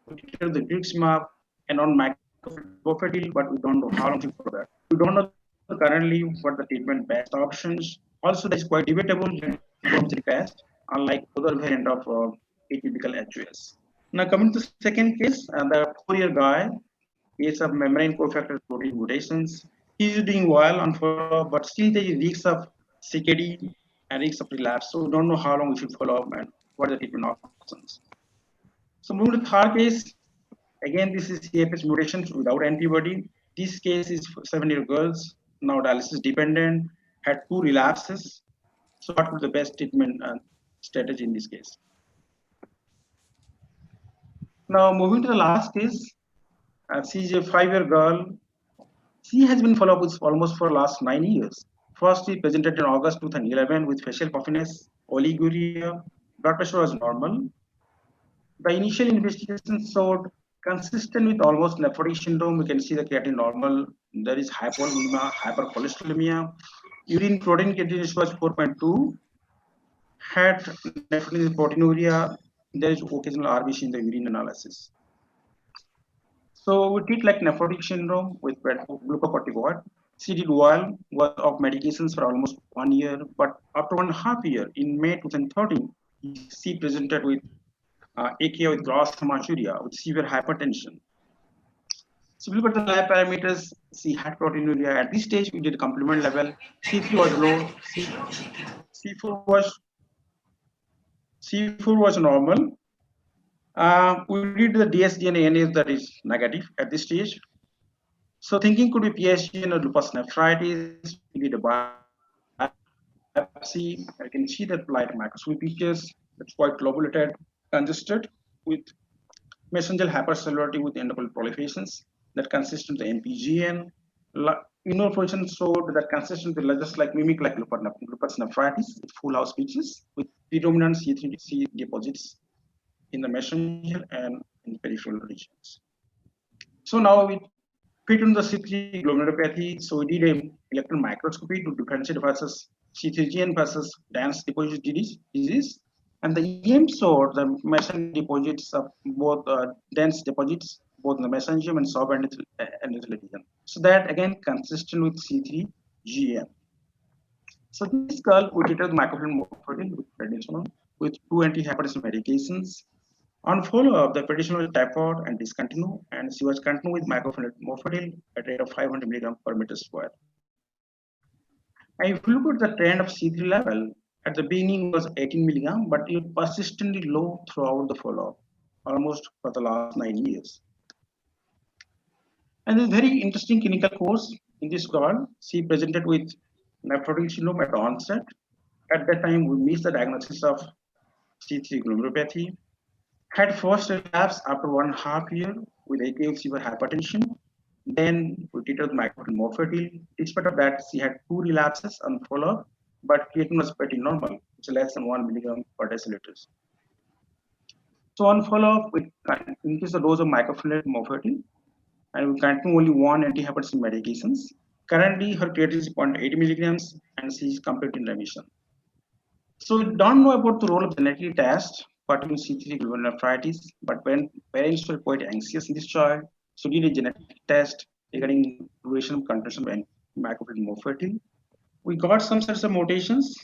We treated the Brixmap and on microfertil, but we don't know how long to follow that. We don't know currently what the treatment best options. Also, that is quite debatable from the past, unlike other variant of atypical HUS. Now coming to the second case, the 4-year guy, case of membrane cofactor protein mutations. He's doing well on follow, but still there is risks of CKD and risks of relapse. So we don't know how long we should follow up and what are the treatment options. So moving to the third case, again this is CFS mutations without antibody. This case is 7-year girls, now dialysis dependent, had 2 relapses. So what would the best treatment strategy in this case? Now moving to the last case, she is a 5-year girl. She has been followed up with almost for last 9 years. First, she presented in August 2011 with facial puffiness, oliguria, blood pressure was normal. The initial investigation showed consistent with almost nephrotic syndrome. We can see the creatinine normal. There is hypovolemia, hypercholesterolemia. Urine protein creatinine was 4.2. Had nephrotic proteinuria. There is occasional RBC in the urine analysis. So we treat like nephrotic syndrome with glucocorticoid. She did well, was of medications for almost 1 year, but after 1.5 years, in May 2013, she presented with AKI with gross hematuria with severe hypertension. So if you look at the lab parameters, she had proteinuria. At this stage, we did complement level. C3 was low. C4 was normal. We did the DSD and ANAs that is negative at this stage. So thinking could be PSGN or lupus nephritis. We did a biopsy. I can see that light microscopic pictures. That's quite globulated, congested with mesangial hypercellularity with endothelial proliferations that consistent of the MPGN. Immunoprojection showed that consistent with just like mimic like lupus nephritis with full house pitches with predominant C3C deposits in the mesangial and in the peripheral regions. So now we fit on the C3 glomerulopathy. So we did an electron microscopy to differentiate versus C3GN versus dense deposit disease. And the EM showed the mesangial deposits of both dense deposits, both in the mesangium and subendothelial region. So that again consistent with C3GN. So this girl we treated with microfilm morphine with prednisone with 2 antihypertensive medications. On follow-up, the prednisone was typhoid and discontinued, and she was continued with microfilm at a rate of 500 mg per meter square. And if you look at the trend of C3 level, at the beginning was 18 mg, but it persistently low throughout the follow-up, almost for the last 9 years. And a very interesting clinical course in this girl. She presented with nephrotic syndrome at onset. At that time, we missed the diagnosis of C3 glomerulopathy. Had first relapse after 1.5 years with AKI severe hypertension. Then we treated with microfilm. Despite of that, she had 2 relapses on follow-up, but creatinine was pretty normal, it's less than 1 milligram per deciliter. So on follow-up, we increase the dose of microfilm and we continue only 1 antihypertensive medications. Currently, her creatinine is 0.8 milligrams and she is completely in remission. So we don't know about the role of genetic test, particularly C3 glomerulonephritis, but when parents were quite anxious in this child, so did a genetic test regarding duration of contraction by microfilm. We got some sorts of mutations,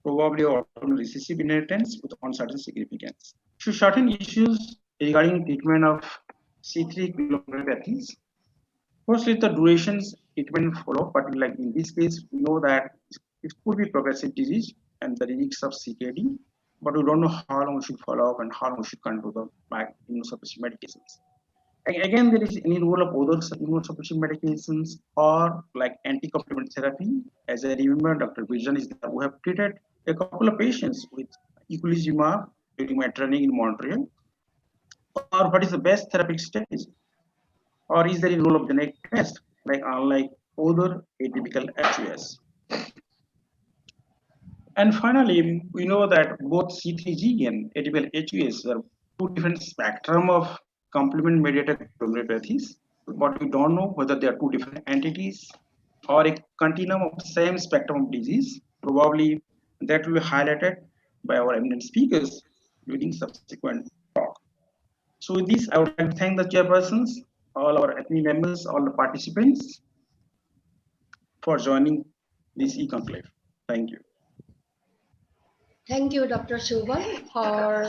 probably autosomal recessive inheritance with uncertain significance. So certain issues regarding treatment of C3 glomerulopathies. Firstly, the durations treatment follow, but like in this case, we know that it could be progressive disease and the risks of CKD. but we don't know how long we should follow up and how long we should continue the immunosuppressive medications. Again, there is any role of other immunosuppressive medications or like anti-complement therapy. As I remember, Dr. Vision is that we have treated a couple of patients with eculizumab during my training in Montreal. Or what is the best therapeutic strategy? Or is there a role of genetic test, like unlike other atypical HUS? And finally, we know that both C3G and atypical HUS are two different spectrum of complement-mediated glomerulopathies, but we don't know whether they are two different entities or a continuum of the same spectrum of disease. Probably that will be highlighted by our eminent speakers during subsequent talk. So with this, I would like to thank the chairpersons, all our APNI members, all the participants for joining this e-conclave. Thank you. Thank you, Dr. Subal, for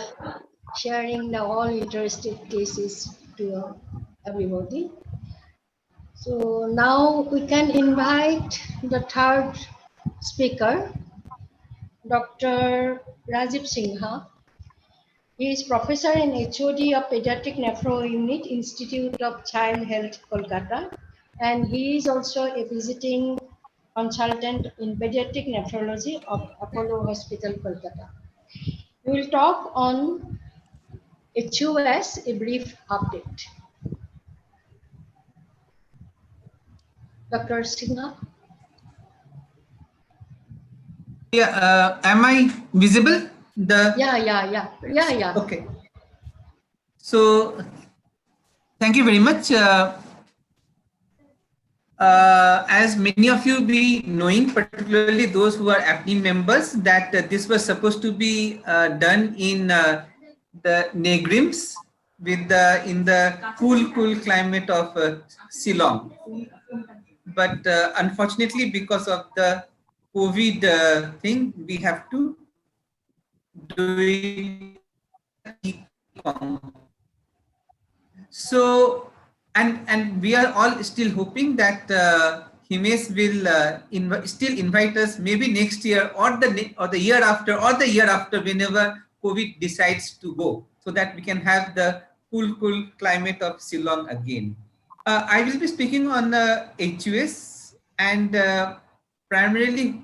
sharing the all interesting cases to everybody. So now we can invite the third speaker, Dr. Rajiv Sinha. He is professor and HOD of Pediatric Nephro Unit, Institute of Child Health, Kolkata, and he is also a visiting consultant in pediatric nephrology of Apollo Hospital, Kolkata. We will talk on HUS, a brief update. Dr. Sinha. Yeah, am I visible? Yeah. Okay. So, thank you very much. As many of you be knowing, particularly those who are APNI members, that this was supposed to be done in the Negrims with in the cool climate of Shillong. But unfortunately, because of the COVID thing, we have to do it. So, and we are all still hoping that Himesh will still invite us maybe next year or the year after whenever COVID decides to go, so that we can have the cool climate of Shillong again. I will be speaking on the HUS, and primarily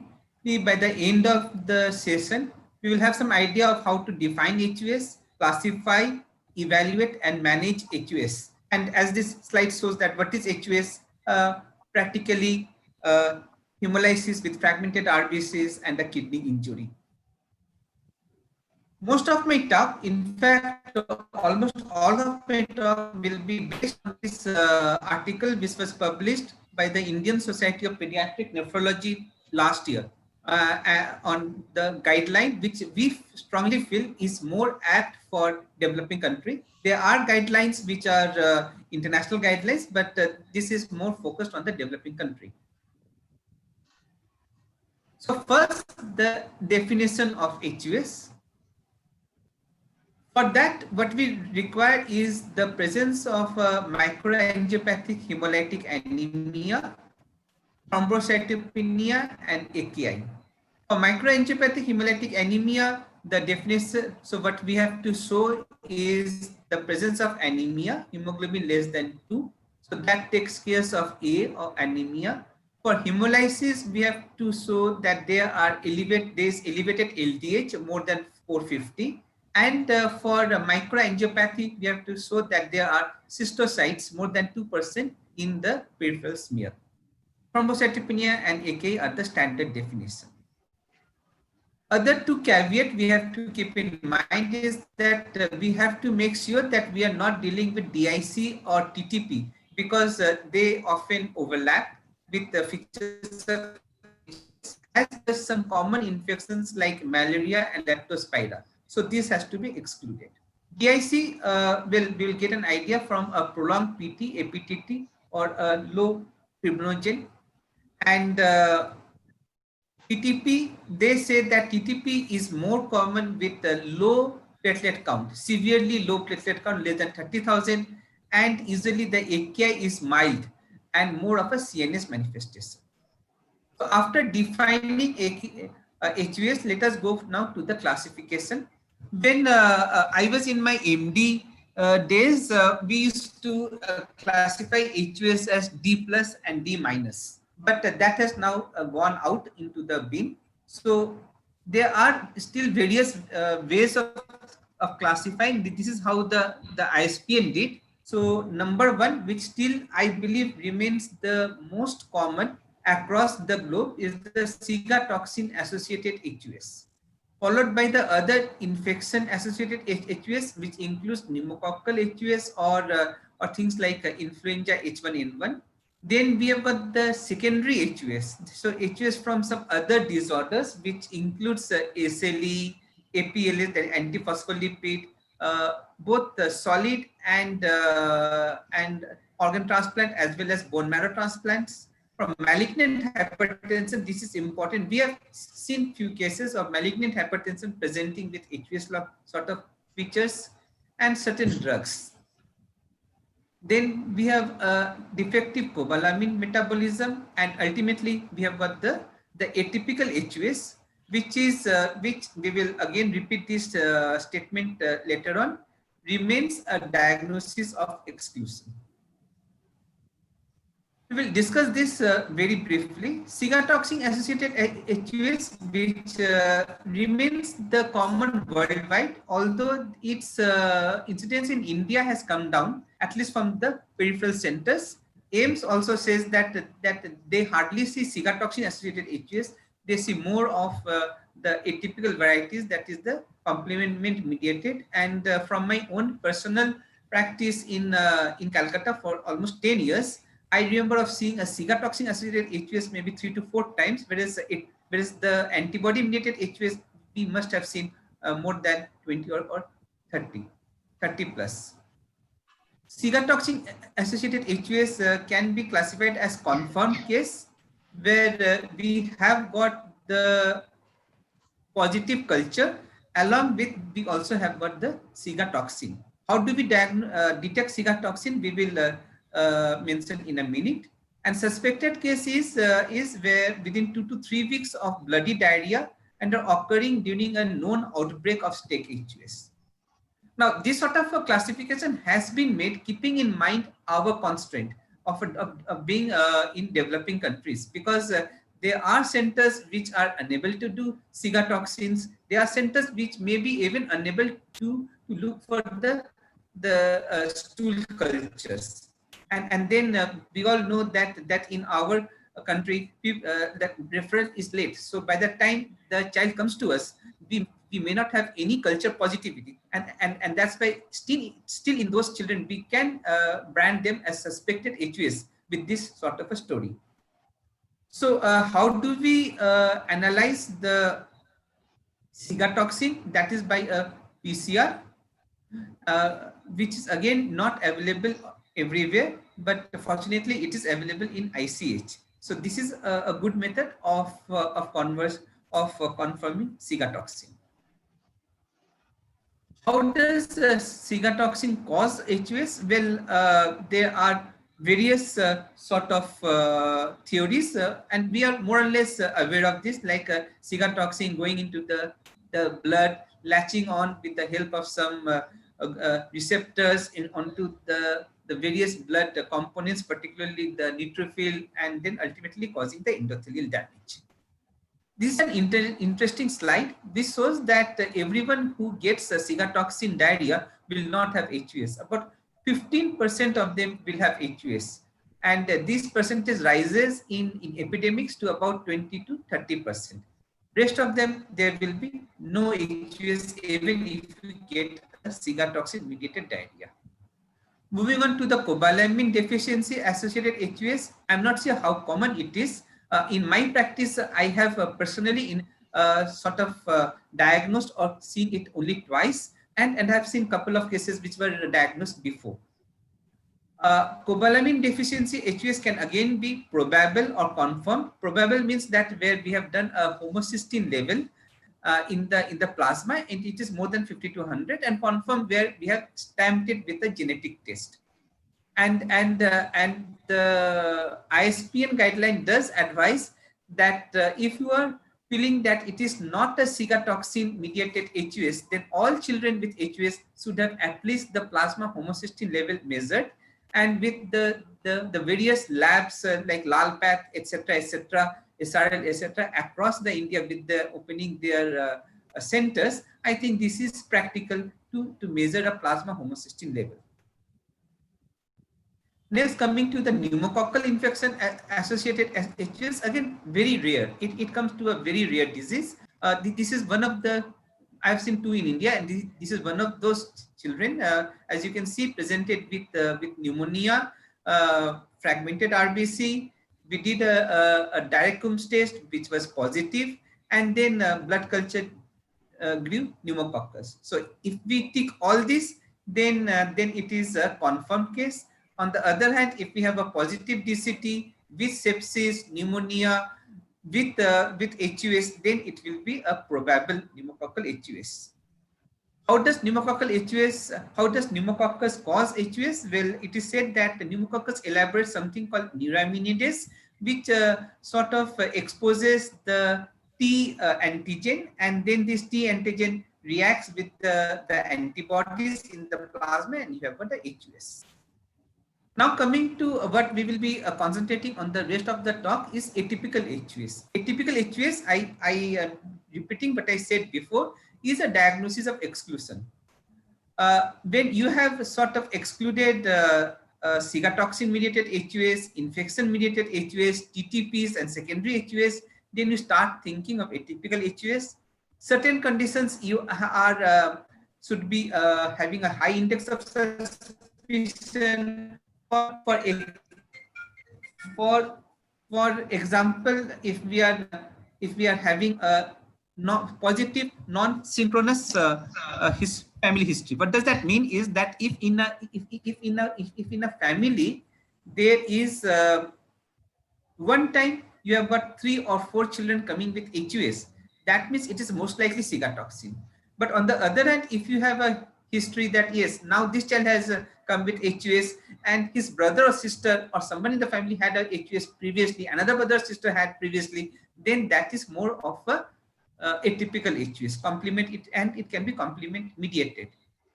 by the end of the session, we will have some idea of how to define HUS, classify, evaluate, and manage HUS. And as this slide shows that what is HUS, practically hemolysis with fragmented RBCs and a kidney injury. Most of my talk, in fact, almost all of my talk will be based on this article which was published by the Indian Society of Pediatric Nephrology last year on the guideline, which we strongly feel is more apt for developing country. There are guidelines which are international guidelines, but this is more focused on the developing country. So first, the definition of HUS. For that, what we require is the presence of microangiopathic hemolytic anemia, thrombocytopenia, and AKI. For microangiopathic hemolytic anemia, the definition, so what we have to show is the presence of anemia, hemoglobin less than 2. So that takes care of A, or anemia. For hemolysis, we have to show that there is elevated LDH more than 450. And for microangiopathy, we have to show that there are cystocytes more than 2% in the peripheral smear. Thrombocytopenia and AKI are the standard definition. Other two caveat we have to keep in mind is that we have to make sure that we are not dealing with DIC or TTP, because they often overlap with the features of as some common infections like malaria and leptospira. So this has to be excluded. DIC will get an idea from a prolonged PT, APTT, or a low fibrinogen. And TTP, they say that TTP is more common with the low platelet count, severely low platelet count, less than 30,000, and usually the AKI is mild and more of a CNS manifestation. So after defining HUS, let us go now to the classification. when I was in my MD days, we used to classify HUS as D plus and D minus, but that has now gone out into the bin. So there are still various ways of classifying. This is how the ISPN did. So number one, which still I believe remains the most common across the globe, is the Siga toxin associated HUS, followed by the other infection associated HUS, which includes pneumococcal HUS or things like influenza H1N1. Then we have got the secondary HUS. So HUS from some other disorders, which includes SLE, APLS, the antiphospholipid, both the solid and organ transplant as well as bone marrow transplants. From malignant hypertension, this is important. We have seen few cases of malignant hypertension presenting with HUS sort of features and certain drugs. Then we have defective cobalamin metabolism, and ultimately we have got the atypical HUS, which is which we will again repeat this statement later on, remains a diagnosis of exclusion. We will discuss this very briefly. Cigatoxin associated HUS, which remains the common worldwide, although its incidence in India has come down, at least from the peripheral centers. AIMS also says that they hardly see cigatoxin associated HUS. They see more of the atypical varieties, that is the complement mediated. And from my own personal practice in Calcutta for almost 10 years, I remember of seeing a cigatoxin associated HUS maybe 3 to 4 times, whereas the antibody mediated HUS we must have seen more than 20 or 30 plus. Cigatoxin associated HUS can be classified as confirmed case, where we have got the positive culture, along with we also have got the cigatoxin. How do we detect cigatoxin? We will mention in a minute. And suspected case is where within 2 to 3 weeks of bloody diarrhea and are occurring during a known outbreak of stake HUS. Now, this sort of a classification has been made keeping in mind our constraint of being in developing countries, because there are centers which are unable to do cigatoxins. There are centers which may be even unable to look for the stool cultures. And then we all know that in our country, that referral is late. So by the time the child comes to us, we may not have any culture positivity, and that's why still in those children we can brand them as suspected HUS with this sort of a story. So how do we analyze the cigatoxin? That is by a PCR, which is again not available everywhere, but fortunately it is available in ICH. So this is a good method of confirming cigatoxin. How does cigatoxin cause HUS? Well, there are various sort of theories, and we are more or less aware of this, like cigatoxin going into the blood, latching on with the help of some receptors onto the various blood components, particularly the neutrophil, and then ultimately causing the endothelial damage. This is an interesting slide. This shows that everyone who gets a cigatoxin diarrhea will not have HUS. About 15% of them will have HUS. And this percentage rises in epidemics to about 20 to 30%. Rest of them, there will be no HUS even if you get a cigatoxin mediated diarrhea. Moving on to the cobalamin deficiency associated HUS, I'm not sure how common it is. In my practice, I have personally sort of diagnosed or seen it only twice, and have seen a couple of cases which were diagnosed before. Cobalamin deficiency HUS can again be probable or confirmed. Probable means that where we have done a homocysteine level in the plasma and it is more than 50 to 100, and confirmed where we have stamped it with a genetic test. And the ISPN guideline does advise that if you are feeling that it is not a cigatoxin mediated HUS, then all children with HUS should have at least the plasma homocysteine level measured, and with the various labs like Lalpath, etc., SRL, etc., across the India with the opening their centers, I think this is practical to measure a plasma homocysteine level. Next, coming to the pneumococcal infection associated HUS, again, very rare. It comes to a very rare disease. This is one of the, I've seen two in India, and this is one of those children, as you can see, presented with pneumonia, fragmented RBC. We did a direct Coombs test, which was positive, and then blood culture grew pneumococcus. So if we tick all this, then it is a confirmed case. On the other hand, if we have a positive DCT with sepsis, pneumonia, with HUS, then it will be a probable pneumococcal HUS. How does pneumococcus cause HUS? Well, it is said that the pneumococcus elaborates something called neuraminidase, which sort of exposes the T antigen, and then this T antigen reacts with the antibodies in the plasma, and you have got the HUS. Now coming to what we will be concentrating on the rest of the talk is atypical HUS. Atypical HUS, I am repeating what I said before, is a diagnosis of exclusion. When you have sort of excluded cigatoxin mediated HUS, infection mediated HUS, TTPs and secondary HUS, then you start thinking of atypical HUS. Certain conditions you are should be having a high index of suspicion. For example, if we are having a positive non-synchronous family history, what does that mean? Is that if in a family there is one time you have got 3 or 4 children coming with HUS, that means it is most likely cigatoxin. But on the other hand, if you have a history that yes, now this child has come with HUS, and his brother or sister or someone in the family had a HUS previously, another brother or sister had previously, then that is more of a atypical HUS, complement it, and it can be complement mediated.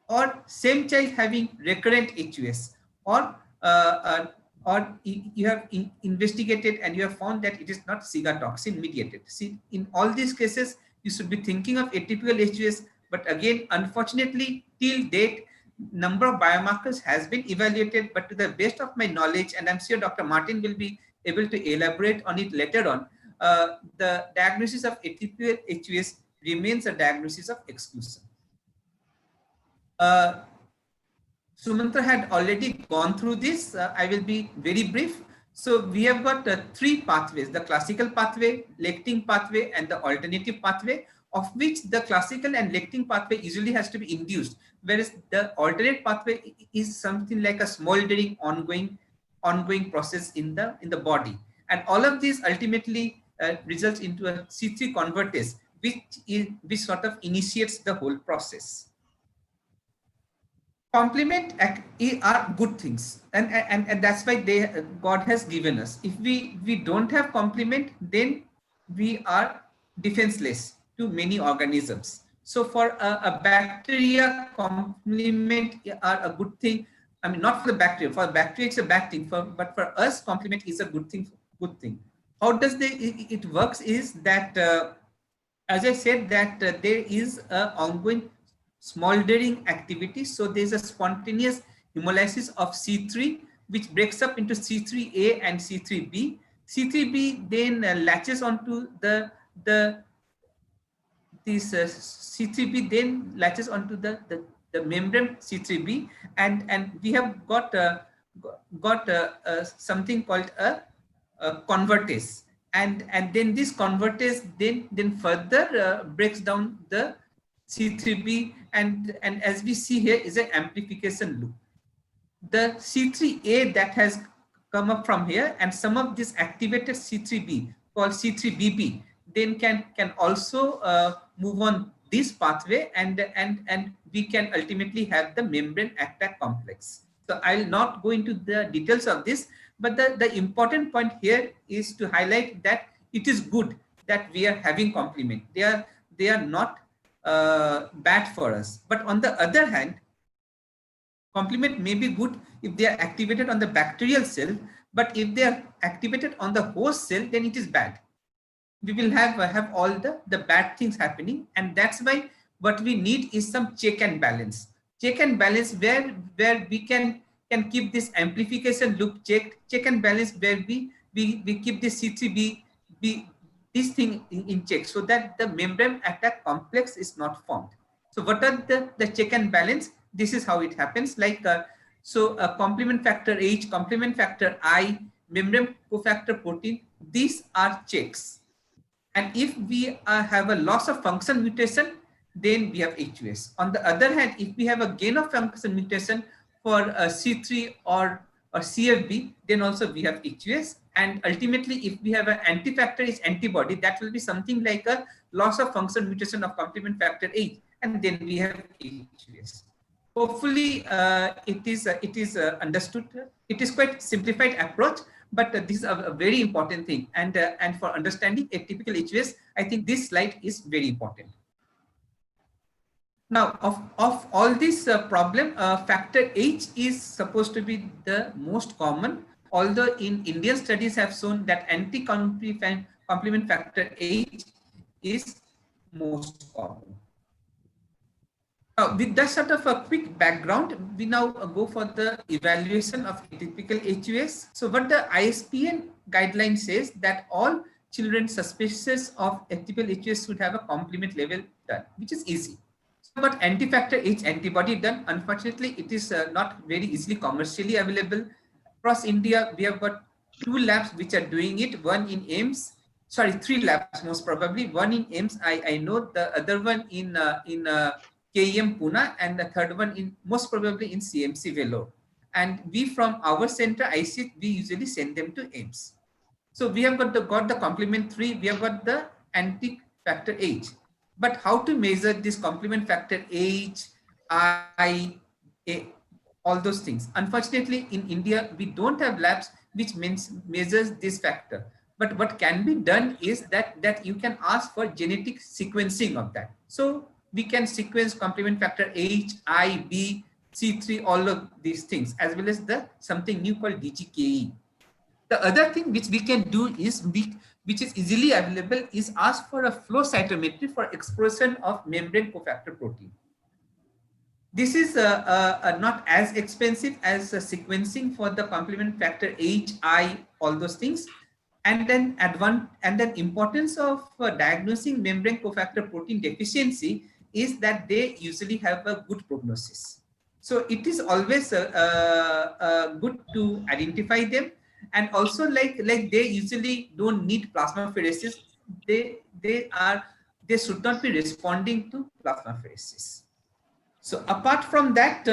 Or same child having recurrent HUS, or you have investigated and you have found that it is not cigatoxin mediated. See, in all these cases, you should be thinking of atypical HUS, but again, unfortunately, till date, number of biomarkers has been evaluated, but to the best of my knowledge, and I'm sure Dr. Martin will be able to elaborate on it later on, the diagnosis of atypical HUS remains a diagnosis of exclusion. Sumantra had already gone through this. I will be very brief. So we have got 3 pathways: the classical pathway, lectin pathway, and the alternative pathway, of which the classical and lectin pathway usually has to be induced, whereas the alternate pathway is something like a smoldering ongoing process in the body. And all of these ultimately results into a C3 convertase, which sort of initiates the whole process. Complement are good things, and that's why God has given us. If we don't have complement, then we are defenseless to many organisms. So for a bacteria, complement are a good thing. I mean, not for the bacteria. For bacteria, it's a bad thing. But for us, complement is a good thing. How does it works is that, as I said, that there is an ongoing smoldering activity. So there's a spontaneous hemolysis of C3, which breaks up into C3A and C3B. C3B then latches onto this C3B then latches onto the membrane C3B, and we have got something called a convertase, and then this convertase then further breaks down the C3B, and as we see here is an amplification loop. The C3A that has come up from here, and some of this activated C3B called C3BP then can also move on this pathway, and we can ultimately have the membrane attack complex. So I'll not go into the details of this, but the important point here is to highlight that it is good that we are having complement. They are not bad for us. But on the other hand, complement may be good if they are activated on the bacterial cell, but if they are activated on the host cell, then it is bad. We will have all the bad things happening, and that's why what we need is some check and balance. Check and balance where we can keep this amplification loop check and balance, where we keep this C3b this thing in check, so that the membrane attack complex is not formed. So what are the check and balance? This is how it happens. Like complement factor H, complement factor I, membrane cofactor protein, these are checks. And if we have a loss of function mutation, then we have HUS. On the other hand, if we have a gain of function mutation for C3 or CFB, then also we have HUS. And ultimately, if we have an anti-factor H antibody, that will be something like a loss of function mutation of complement factor H, and then we have HUS. Hopefully, it is understood. It is quite simplified approach, but this is a very important thing. And for understanding a typical HUS, I think this slide is very important. Now, of all this problem, factor H is supposed to be the most common, although in Indian studies have shown that anti-complement factor H is most common. With that sort of a quick background, we now go for the evaluation of a typical HUS. So what the ISPN guideline says, that all children suspicious of a typical HUS should have a complement level done, which is easy. So but anti-factor H antibody done, unfortunately, it is not very easily commercially available. Across India, we have got 2 labs which are doing it, one in AIIMS, sorry, 3 labs most probably, one in AIIMS, I know, the other one in KEM Pune, and the third one in most probably in CMC Vellore. And we from our center, IC, we usually send them to AIIMS. So we have got the complement 3, we have got the anti-factor H. But how to measure this complement factor H, I, A, all those things? Unfortunately, in India, we don't have labs which measures this factor. But what can be done is that you can ask for genetic sequencing of that. So we can sequence complement factor H, I, B, C3, all of these things, as well as something new called DGKE. The other thing which we can do is, which is easily available, is ask for a flow cytometry for expression of membrane cofactor protein. This is not as expensive as sequencing for the complement factor H, I, all those things. And then importance of diagnosing membrane cofactor protein deficiency is that they usually have a good prognosis. So it is always good to identify them. And also, like they usually don't need plasmapheresis. They should not be responding to plasmapheresis. So apart from that,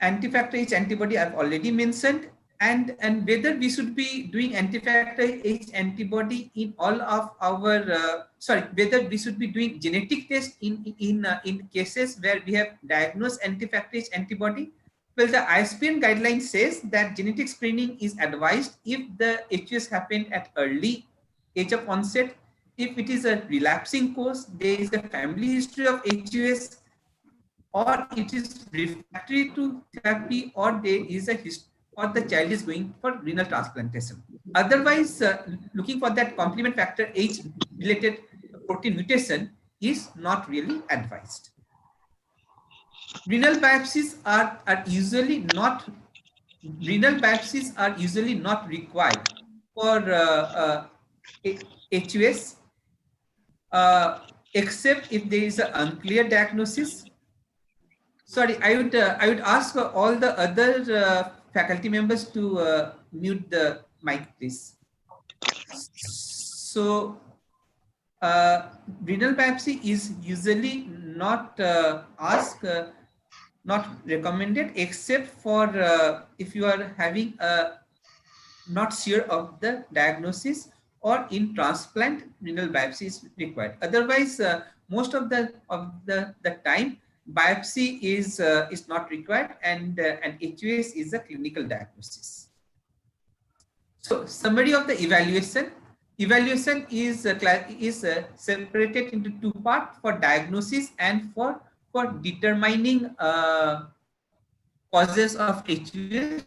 anti-factor H antibody I've already mentioned, and whether we should be doing anti-factor H antibody in all of our whether we should be doing genetic test in cases where we have diagnosed anti-factor H antibody. Well, the ISPN guideline says that genetic screening is advised if the HUS happened at early age of onset, if it is a relapsing course, there is a family history of HUS, or it is refractory to therapy, or there is a history, or the child is going for renal transplantation. Otherwise, looking for that complement factor H related protein mutation is not really advised. Renal biopsies are usually not required for HUS, except if there is an unclear diagnosis. Sorry, I would ask all the other faculty members to mute the mic, please. So renal biopsy is usually not not recommended, except for if you are having not sure of the diagnosis, or in transplant renal biopsy is required. Otherwise, most of the time biopsy is not required, and HUS is a clinical diagnosis. So summary of the evaluation. evaluation is separated into two parts, for diagnosis and for determining causes of HUS.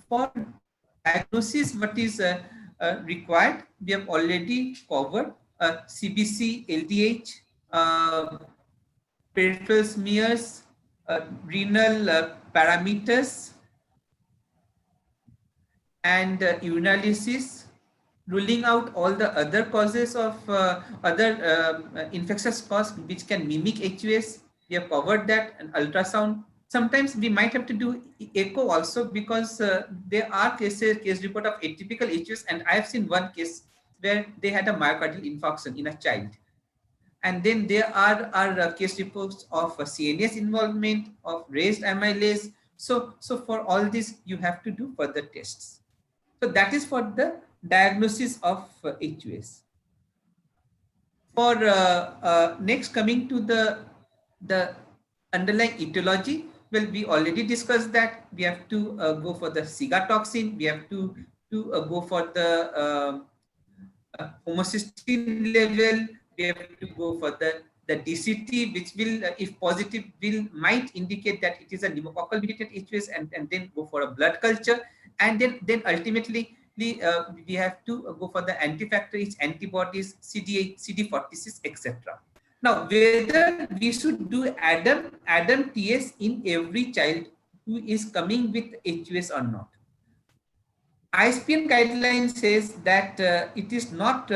For diagnosis, what is required, we have already covered CBC, LDH, peripheral smears, renal parameters, and urinalysis, ruling out all the other causes of other infectious cause which can mimic HUS. We have covered that, and ultrasound. Sometimes we might have to do echo also, because there are case report of atypical HUS, and I have seen one case where they had a myocardial infarction in a child. And then there are case reports of CNS involvement, of raised amylase. So for all this, you have to do further tests. So that is for the diagnosis of HUS. For next, coming to the underlying etiology, well, we already discussed that. We have to go for the cigatoxin. We have to go for the homocysteine level. We have to go for the DCT, which will, if positive, might indicate that it is a pneumococcal mediated HUS, and then go for a blood culture, and then ultimately we have to go for the antifactor antibodies, CD8, CD46, etc. Now, whether we should do ADAM TS in every child who is coming with HUS or not. ISPN guideline says that it is not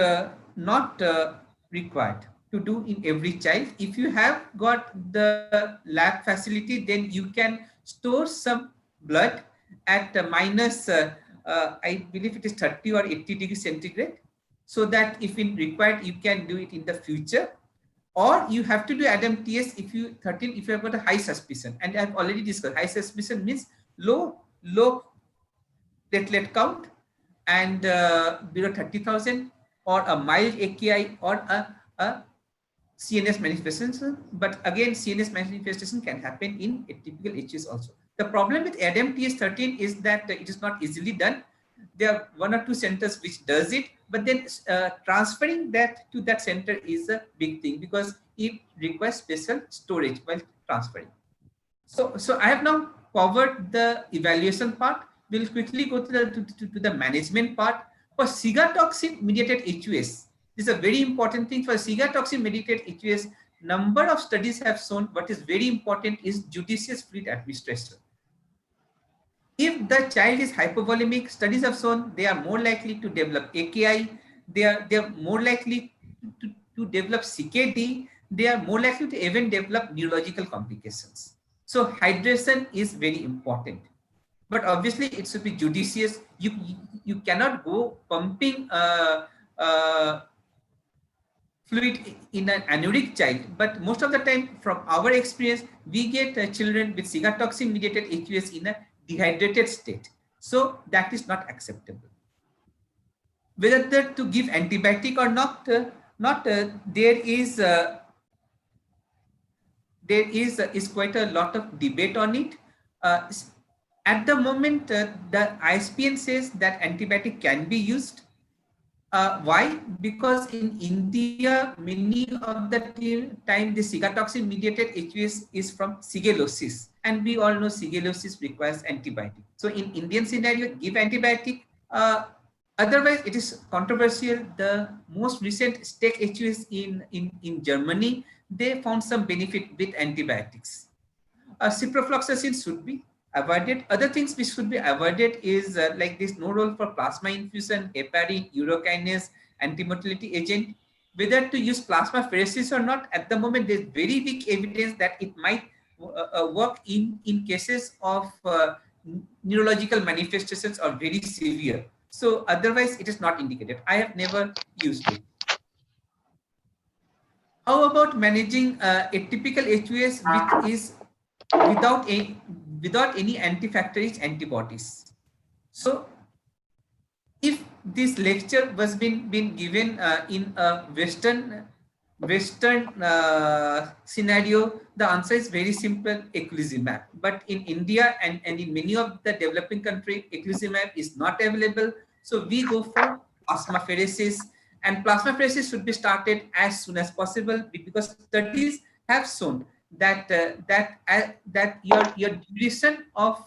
required to do in every child. If you have got the lab facility, then you can store some blood at minus, I believe it is 30 or 80 degrees centigrade, so that if required, you can do it in the future. Or you have to do ADAM TS if you have got a high suspicion. And I have already discussed, high suspicion means low platelet count and below 30,000, or a mild AKI, or a CNS manifestation. But again, CNS manifestation can happen in atypical HUS also. The problem with ADAM TS13 is that it is not easily done. There are 1 or 2 centers which does it, but then transferring that to that center is a big thing, because it requires special storage while transferring. So I have now covered the evaluation part. We'll quickly go to the management part. For cigatoxin mediated HUS, this is a very important thing. For cigatoxin mediated HUS, number of studies have shown what is very important is judicious fluid administration. If the child is hypovolemic, studies have shown they are more likely to develop AKI, they are more likely to develop CKD, they are more likely to even develop neurological complications. So hydration is very important, but obviously it should be judicious. You cannot go pumping fluid in an anuric child, but most of the time, from our experience, we get children with cigatoxin mediated HUS in a dehydrated state. So that is not acceptable. Whether to give antibiotic or not, there is quite a lot of debate on it. At the moment, the ISPN says that antibiotic can be used. Why? Because in India, many of the time the cigatoxin mediated HUS is from shigellosis, and we all know shigellosis requires antibiotic. So in Indian scenario, give antibiotic. Otherwise, it is controversial. The most recent STEC HUS in Germany, they found some benefit with antibiotics. Ciprofloxacin should be avoided. Other things which should be avoided is like this, no role for plasma infusion, heparin, urokinase, antimotility agent. Whether to use plasmapheresis or not, at the moment there's very weak evidence that it might work in cases of neurological manifestations or very severe. So otherwise it is not indicated. I have never used it. How about managing atypical HUS, which is without any antifactor antibodies? So if this lecture was been given in a Western scenario, the answer is very simple: eculizumab. But in India and in many of the developing countries, eculizumab is not available. So we go for plasmapheresis, and plasmapheresis should be started as soon as possible, because studies have shown that that your duration of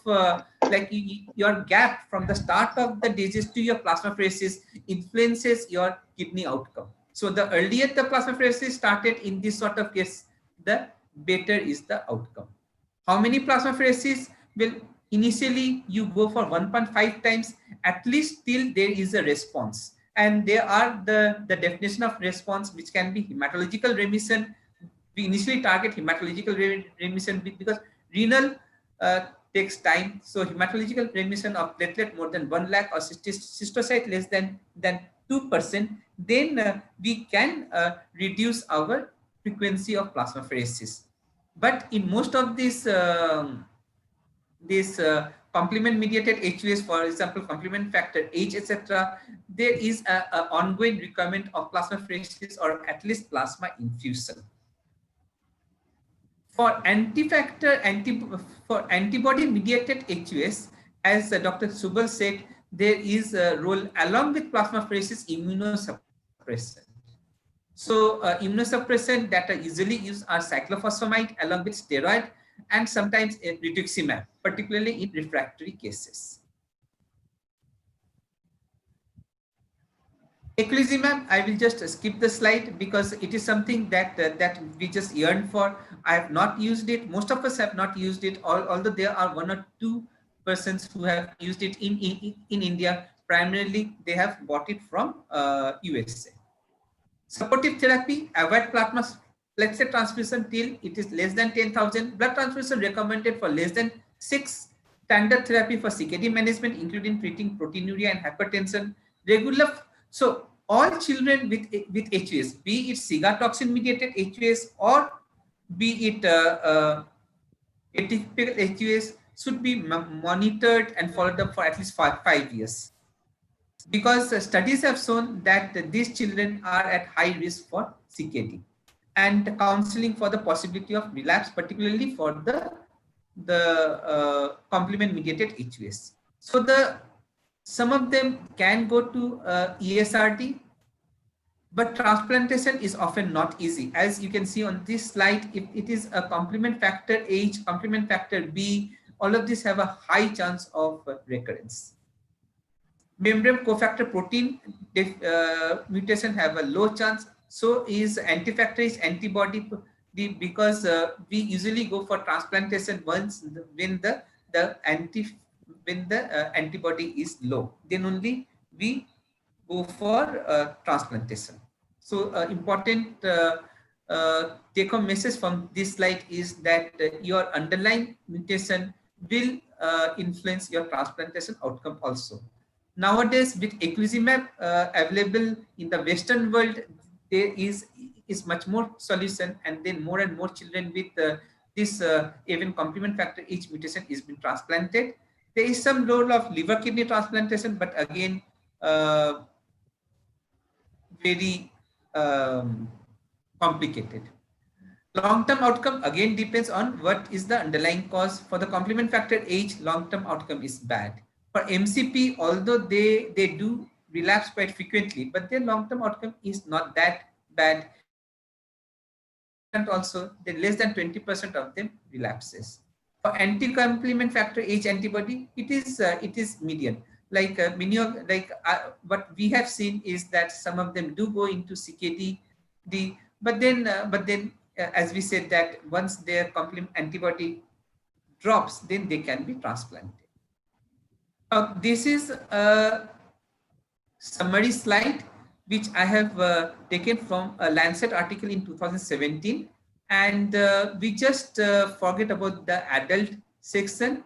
your gap from the start of the disease to your plasmapheresis influences your kidney outcome. So the earlier the plasmapheresis started in this sort of case, the better is the outcome. How many plasmapheresis? Will initially you go for 1.5 times, at least till there is a response. And there are the definition of response, which can be hematological remission. We initially target hematological remission because renal takes time. So hematological remission of platelet more than 1 lakh or cystocyte less than 2%, then we can reduce our frequency of plasmapheresis. But in most of these complement mediated HUS, for example, complement factor H, etc., there is a ongoing requirement of plasmapheresis or at least plasma infusion. For antibody mediated HUS, as Dr. Subal said, there is a role along with plasmapheresis immunosuppression. So immunosuppressant that are usually used are cyclophosphamide along with steroid and sometimes rituximab, particularly in refractory cases. Eculizumab, I will just skip the slide because it is something that that we just yearn for. I have not used it. Most of us have not used it, although there are 1 or 2 persons who have used it in India. Primarily, they have bought it from USA. Supportive therapy, avoid plasma platelet transfusion till it is less than 10,000. Blood transfusion recommended for less than 6. Standard therapy for CKD management, including treating proteinuria and hypertension. Regular. So all children with HUS, be it cigatoxin mediated HUS or be it atypical HUS, should be monitored and followed up for at least 5 years. Because studies have shown that these children are at high risk for CKD, and counseling for the possibility of relapse, particularly for the complement mediated HUS. So some of them can go to ESRD, but transplantation is often not easy. As you can see on this slide, if it is a complement factor H, complement factor B, all of these have a high chance of recurrence. Membrane cofactor protein mutation have a low chance. So is antifactor H antibody, because we usually go for transplantation once when the antibody is low, then only we go for transplantation. So important take home message from this slide is that your underlying mutation will influence your transplantation outcome also. Nowadays, with eculizumab available in the Western world, there is much more solution, and then more and more children with this even complement factor H mutation is being transplanted. There is some role of liver kidney transplantation, but again, very complicated. Long-term outcome again depends on what is the underlying cause. For the complement factor H, long-term outcome is bad. For MCP, although they do relapse quite frequently, but their long-term outcome is not that bad. And also, less than 20% of them relapses. For anti-complement factor H antibody, it is median. Like many of what we have seen is that some of them do go into CKD, but then as we said that once their complement antibody drops, then they can be transplanted. This is a summary slide which I have taken from a Lancet article in 2017, and we just forget about the adult section,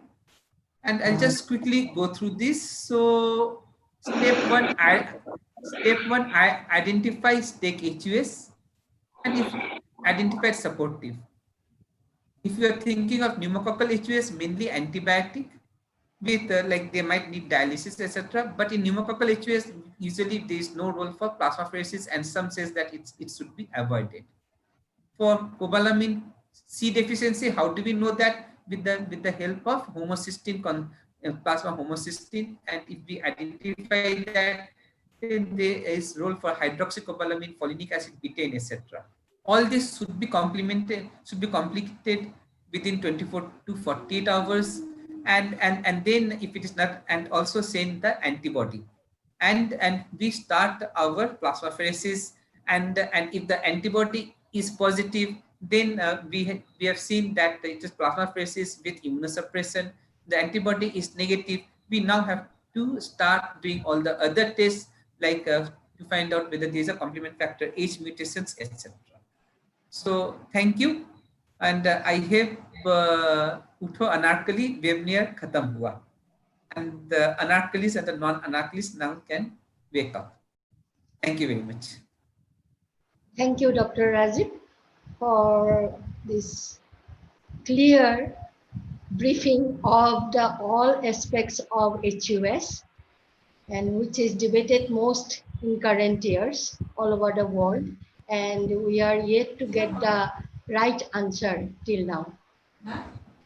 and I'll just quickly go through this. So step one, I identify stake HUS, and if identified supportive. If you are thinking of pneumococcal HUS, mainly antibiotic, with like they might need dialysis, etc. But in pneumococcal HUS, usually there is no role for plasmapheresis, and some says that it should be avoided. For cobalamin C deficiency, how do we know that? With the help of homocysteine, plasma homocysteine, and if we identify that then there is role for hydroxycobalamin, folinic acid, betaine, etc. All this should be completed within 24 to 48 hours, and then if it is not, and also send the antibody, and we start our plasmapheresis, and if the antibody is positive, then we have seen that it is plasmapheresis with immunosuppression. The antibody is negative. We now have to start doing all the other tests, like to find out whether there is a complement factor H mutations, etc. So thank you, and I have Utho Anarkali Vemnier Khatam Hua, and the Anarkalis and the non-Anarkalis now can wake up. Thank you very much. Thank you, Dr. Rajiv, for this clear briefing of the all aspects of HUS, and which is debated most in current years all over the world, and we are yet to get the right answer till now.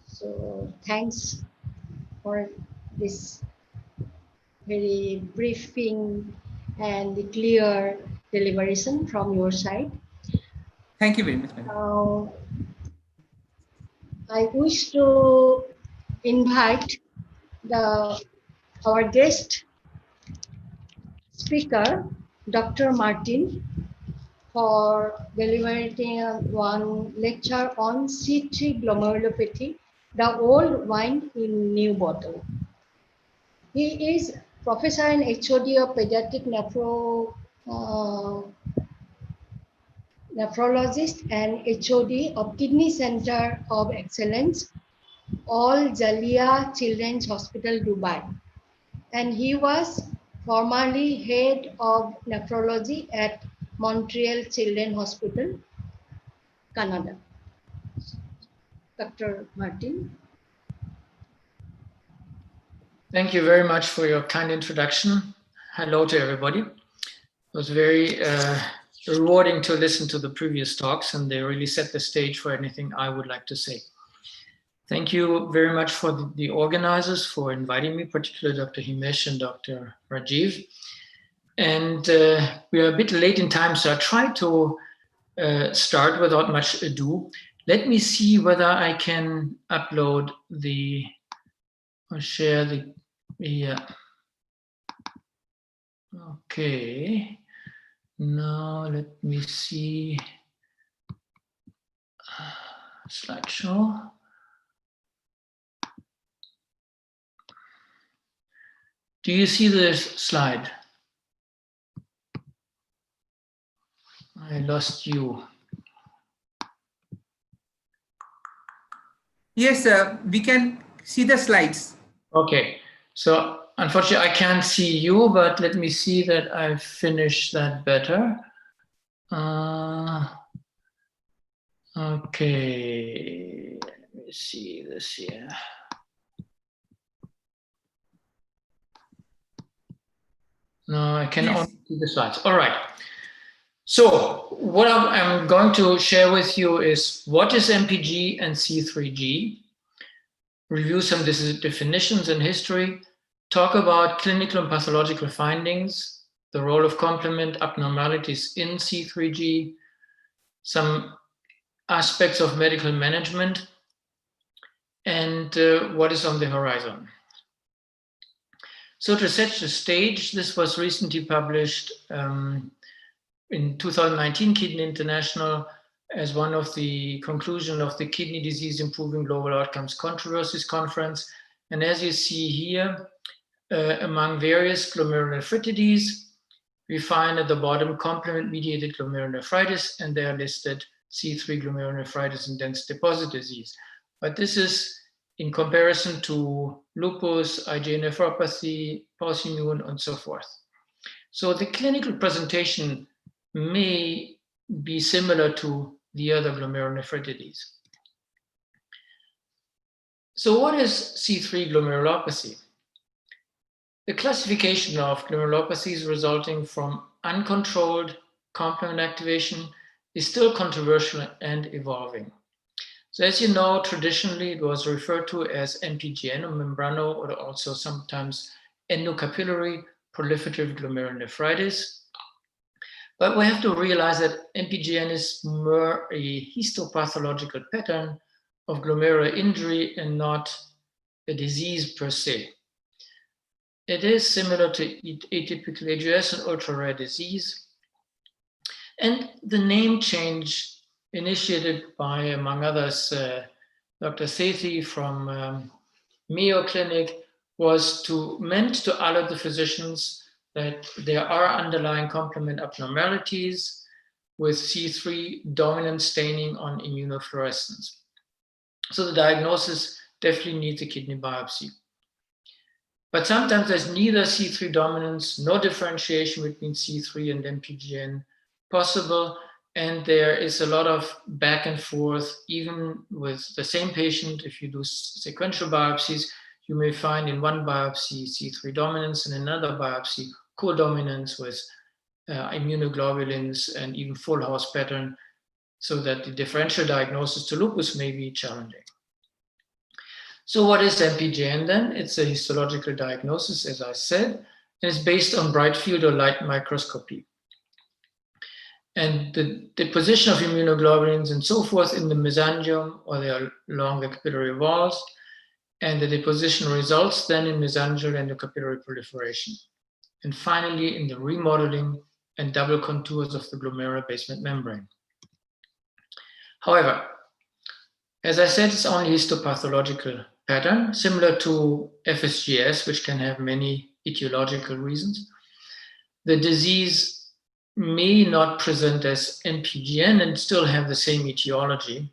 So thanks for this very briefing and clear deliberation from your side. Thank you very much, madam. Now, I wish to invite our guest speaker, Dr. Martin, for delivering one lecture on C3 glomerulopathy, the old wine in new bottle. He is professor and HOD of pediatric nephrologist and HOD of Kidney Center of Excellence, Al Jalila Children's Hospital, Dubai. And he was formerly head of nephrology at Montreal Children's Hospital, Canada. Dr. Martin. Thank you very much for your kind introduction. Hello to everybody. It was very rewarding to listen to the previous talks, and they really set the stage for anything I would like to say. Thank you very much for the organizers for inviting me, particularly Dr. Himesh and Dr. Rajiv. And we are a bit late in time, so I try to start without much ado. Let me see whether I can upload the, or share the, okay. Now let me see, slideshow. Do you see this slide? I lost you. Yes, we can see the slides. Okay, so unfortunately I can't see you, but let me see that I've finished that better. Okay, let me see this here. No, I can only see the slides. All right. So what I'm going to share with you is what is MPG and C3G, review some definitions and history, talk about clinical and pathological findings, the role of complement abnormalities in C3G, some aspects of medical management, and what is on the horizon. So to set the stage, this was recently published in 2019, Kidney International, as one of the conclusion of the Kidney Disease Improving Global Outcomes Controversies Conference. And as you see here, among various glomerulonephritides, we find at the bottom complement-mediated glomerulonephritis, and they are listed C3 glomerulonephritis and dense deposit disease. But this is in comparison to lupus, IgA nephropathy, pauciimmune, and so forth. So the clinical presentation may be similar to the other glomerulonephritides. So what is C3 glomerulopathy? The classification of glomerulopathies resulting from uncontrolled complement activation is still controversial and evolving. So as you know, traditionally it was referred to as MPGN or membrano, or also sometimes endocapillary proliferative glomerulonephritis. But we have to realize that MPGN is more a histopathological pattern of glomerular injury and not a disease per se. It is similar to atypical AGS and ultra-rare disease. And the name change initiated by, among others, Dr. Sethi from Mayo Clinic was meant to alert the physicians that there are underlying complement abnormalities with C3 dominant staining on immunofluorescence. So the diagnosis definitely needs a kidney biopsy. But sometimes there's neither C3 dominance, no differentiation between C3 and MPGN possible, and there is a lot of back and forth, even with the same patient. If you do sequential biopsies, you may find in one biopsy C3 dominance and another biopsy co-dominance with immunoglobulins and even full house pattern, so that the differential diagnosis to lupus may be challenging. So what is MPGN then? It's a histological diagnosis, as I said, and it's based on bright field or light microscopy. And the deposition of immunoglobulins and so forth in the mesangium or along the capillary walls, and the deposition results then in mesangial endocapillary proliferation. And finally, in the remodeling and double contours of the glomerular basement membrane. However, as I said, it's only histopathological pattern, similar to FSGS, which can have many etiological reasons. The disease may not present as MPGN and still have the same etiology.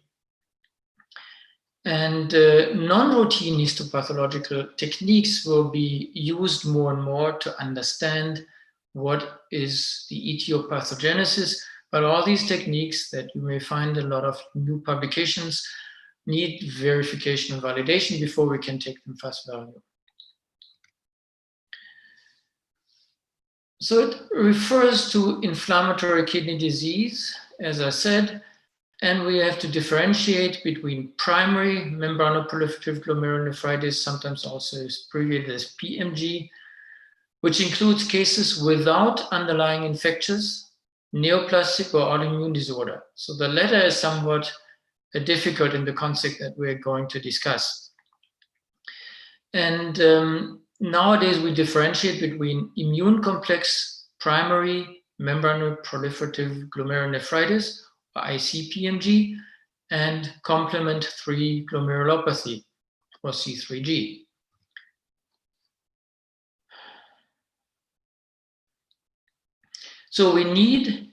And non-routine histopathological techniques will be used more and more to understand what is the etiopathogenesis. But all these techniques that you may find a lot of new publications need verification and validation before we can take them face value. So it refers to inflammatory kidney disease, as I said, and we have to differentiate between primary membranoproliferative glomerulonephritis, sometimes also abbreviated as PMG, which includes cases without underlying infectious, neoplastic, or autoimmune disorder. So the latter is somewhat difficult in the concept that we're going to discuss. And nowadays we differentiate between immune complex primary membranoproliferative glomerulonephritis, or ICPMG, and complement 3 glomerulopathy, or C3G. So we need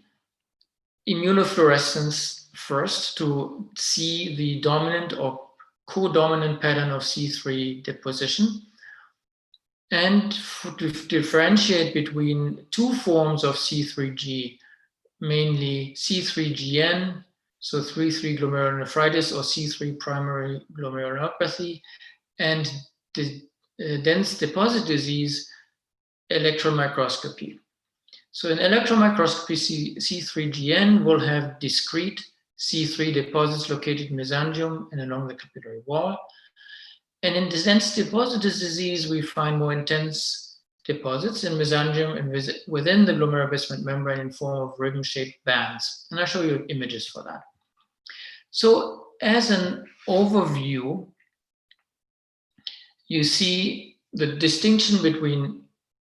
immunofluorescence first to see the dominant or co-dominant pattern of C3 deposition, and to differentiate between two forms of C3G, mainly C3GN, so 3-3 glomerulonephritis or C3 primary glomerulopathy, and the dense deposit disease electron microscopy. So in electron microscopy, C3GN will have discrete C3 deposits located in mesangium and along the capillary wall. And in dense deposit disease, we find more intense deposits in mesangium and within the glomerular basement membrane in form of ribbon-shaped bands. And I'll show you images for that. So as an overview, you see the distinction between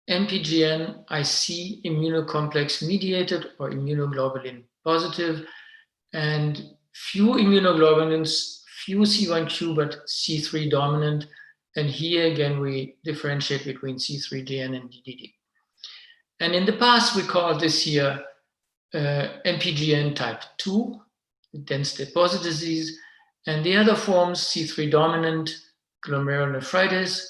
MPGN, IC, immunocomplex mediated or immunoglobulin positive, and few immunoglobulins, few C1q, but C3 dominant. And here again, we differentiate between C3GN and DDD. And in the past, we called this here MPGN type 2, dense deposit disease, and the other forms, C3 dominant glomerulonephritis,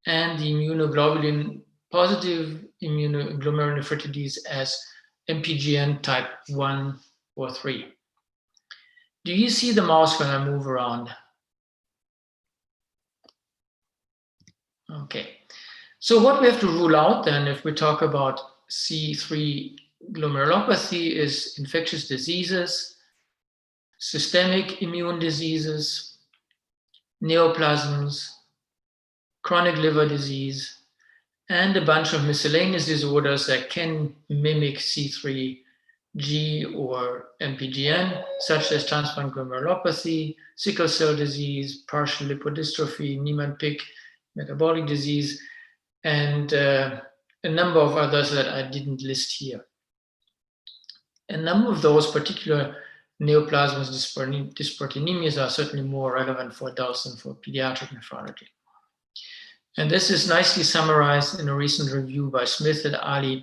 and the immunoglobulin positive glomerulonephritis as MPGN type 1 or 3. Do you see the mouse when I move around? Okay. So what we have to rule out then, if we talk about C3 glomerulopathy, is infectious diseases, systemic immune diseases, neoplasms, chronic liver disease, and a bunch of miscellaneous disorders that can mimic C3G or MPGN, such as transplant glomerulopathy, sickle cell disease, partial lipodystrophy, Niemann-Pick, metabolic disease, and a number of others that I didn't list here. A number of those particular neoplasms dysproteinemias are certainly more relevant for adults than for pediatric nephrology. And this is nicely summarized in a recent review by Smith et al.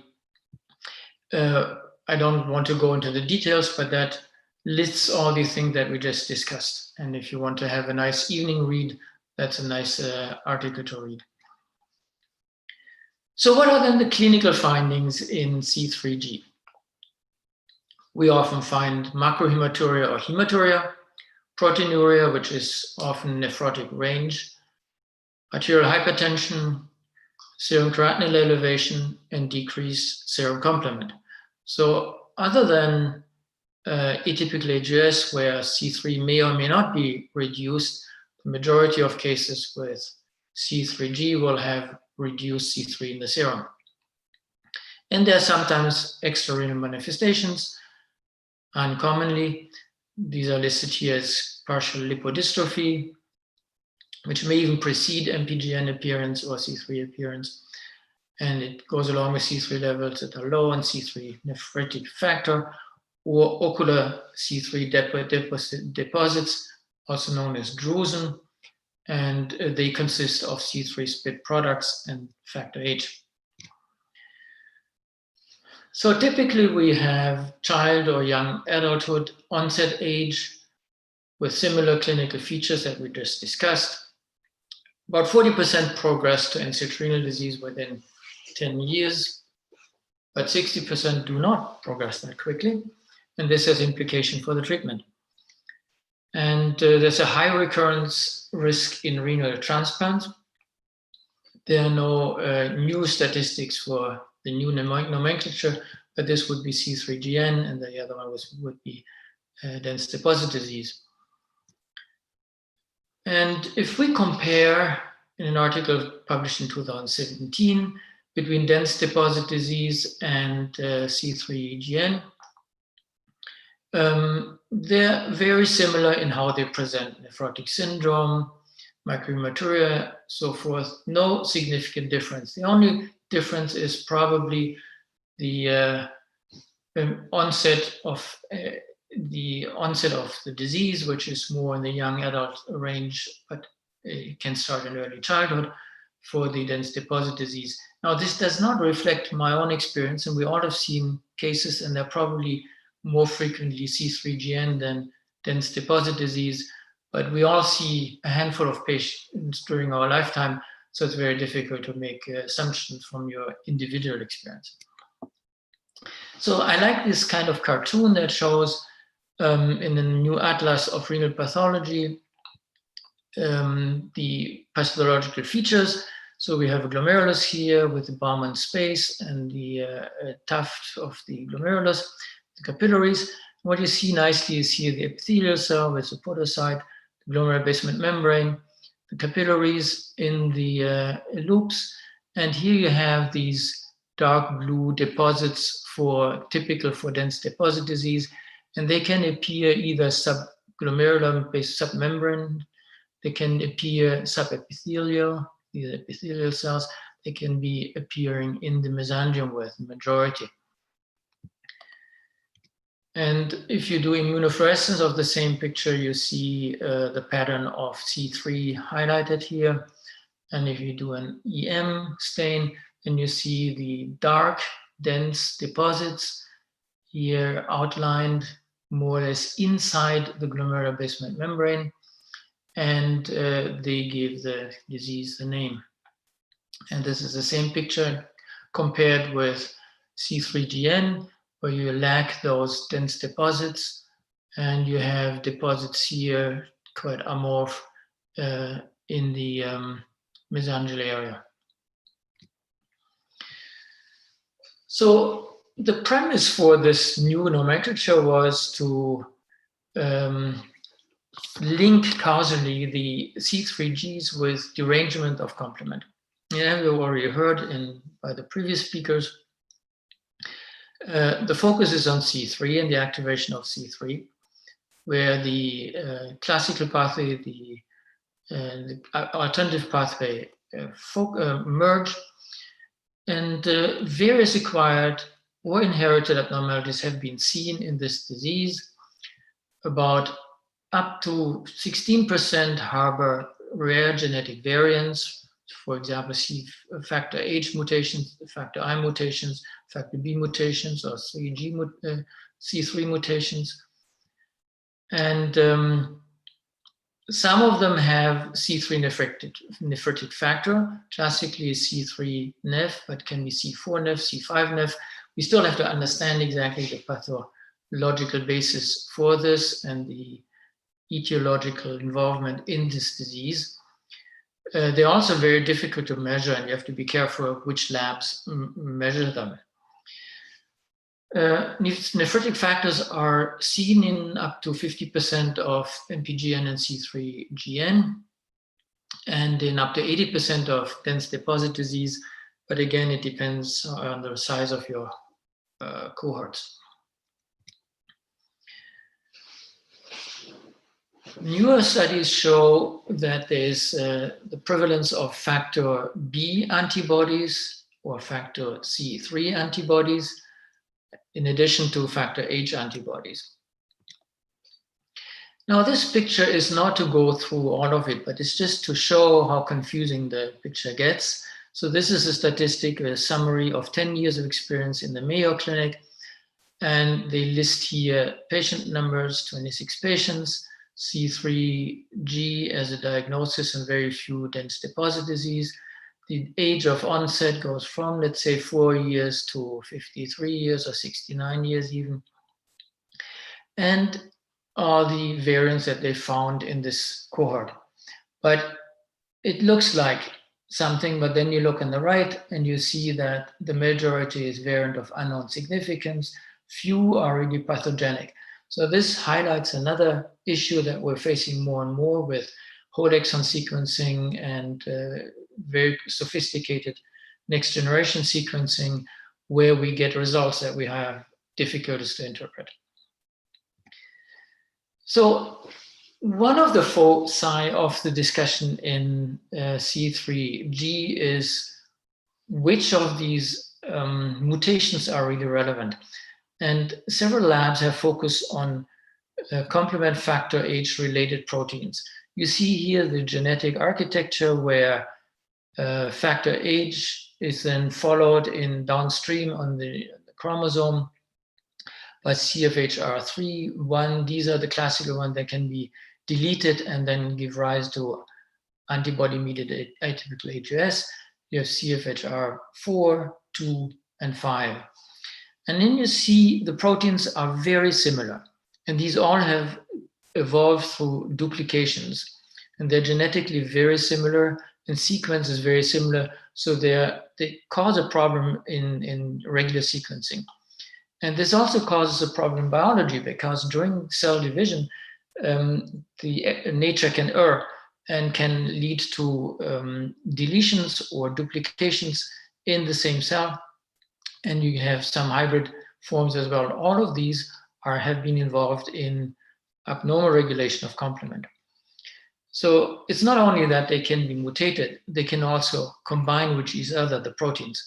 I don't want to go into the details, but that lists all the things that we just discussed. And if you want to have a nice evening read, that's a nice article to read. So what are then the clinical findings in C3G? We often find macrohematuria or hematuria, proteinuria, which is often nephrotic range, arterial hypertension, serum creatinine elevation, and decreased serum complement. So other than atypical AGS, where C3 may or may not be reduced, the majority of cases with C3G will have reduced C3 in the serum. And there are sometimes extrarenal manifestations. Uncommonly, these are listed here as partial lipodystrophy, which may even precede MPGN appearance or C3 appearance. And it goes along with C3 levels that are low and C3 nephritic factor, or ocular C3 deposits, also known as drusen, and they consist of C3 split products and factor H. So typically we have child or young adulthood onset age with similar clinical features that we just discussed. About 40% progress to end-stage renal disease within 10 years, but 60% do not progress that quickly, and this has implication for the treatment. And there's a high recurrence risk in renal transplant. There are no new statistics for the new nomenclature, but this would be C3GN, and the other one would be dense deposit disease. And if we compare in an article published in 2017 between dense deposit disease and C3GN, they're very similar in how they present: nephrotic syndrome, microhematuria, so forth. No significant difference. The only difference is probably the onset of the disease, which is more in the young adult range, but it can start in early childhood for the dense deposit disease. Now, this does not reflect my own experience, and we all have seen cases, and they're probably more frequently C3GN than dense deposit disease, but we all see a handful of patients during our lifetime, so it's very difficult to make assumptions from your individual experience. So I like this kind of cartoon that shows in the new Atlas of Renal Pathology the pathological features. So we have a glomerulus here with the Bowman space and the tuft of the glomerulus, the capillaries. What you see nicely is here the epithelial cell with the podocyte, the glomerular basement membrane, the capillaries in the loops, and here you have these dark blue deposits typical for dense deposit disease, and they can appear either subglomerular-based submembrane, they can appear subepithelial, these are epithelial cells, they can be appearing in the mesangium with the majority. And if you do immunofluorescence of the same picture, you see the pattern of C3 highlighted here. And if you do an EM stain, then you see the dark, dense deposits here outlined more or less inside the glomerular basement membrane. And they give the disease the name. And this is the same picture compared with C3GN, where you lack those dense deposits, and you have deposits here, quite amorph, in the mesangial area. So the premise for this new nomenclature was to link causally the C3Gs with derangement of complement. Yeah, we already heard by the previous speakers. The focus is on C3 and the activation of C3, where the classical pathway, the alternative pathway merge, and various acquired or inherited abnormalities have been seen in this disease. About up to 16% harbor rare genetic variants, for example, factor H mutations, factor I mutations, factor B mutations, or C3 mutations. And some of them have C3 nephritic factor, classically C3-neph, but can be C4-neph, C5-neph. We still have to understand exactly the pathological basis for this and the etiological involvement in this disease. They're also very difficult to measure, and you have to be careful which labs measure them. Nephritic factors are seen in up to 50% of MPGN and C3GN, and in up to 80% of dense deposit disease. But again, it depends on the size of your cohorts. Newer studies show that there is the prevalence of factor B antibodies or factor C3 antibodies, in addition to factor H antibodies. Now, this picture is not to go through all of it, but it's just to show how confusing the picture gets. So this is a statistic, a summary of 10 years of experience in the Mayo Clinic. And they list here patient numbers, 26 patients, C3G as a diagnosis, and very few dense deposit disease. The age of onset goes from, let's say, 4 years to 53 years or 69 years even. And all the variants that they found in this cohort. But it looks like something, but then you look on the right and you see that the majority is variant of unknown significance. Few are really pathogenic. So this highlights another issue that we're facing more and more with whole exon sequencing and very sophisticated next generation sequencing, where we get results that we have difficulties to interpret. So one of the foci of the discussion in C3G is which of these mutations are really relevant. And several labs have focused on complement factor H related proteins. You see here the genetic architecture where factor H is then followed in downstream on the chromosome by CFHR3, 1. These are the classical ones that can be deleted and then give rise to antibody-mediated atypical AGS. You have CFHR4, 2, and 5. And then you see the proteins are very similar. And these all have evolved through duplications. And they're genetically very similar, and sequence is very similar. So they cause a problem in regular sequencing. And this also causes a problem in biology, because during cell division, the nature can err and can lead to deletions or duplications in the same cell. And you have some hybrid forms as well. All of these have been involved in abnormal regulation of complement. So it's not only that they can be mutated, they can also combine with each other, the proteins.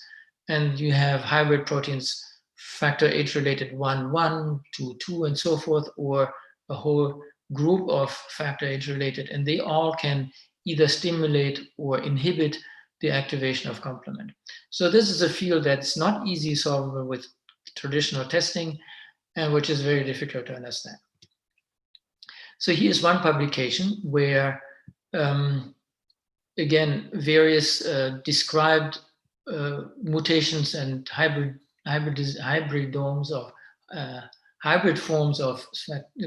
And you have hybrid proteins, factor H related 1, 1, 2, 2, and so forth, or a whole group of factor H related, and they all can either stimulate or inhibit the activation of complement. So this is a field that's not easy solvable with traditional testing, and which is very difficult to understand. So here's one publication where, again, various described mutations and hybrid forms of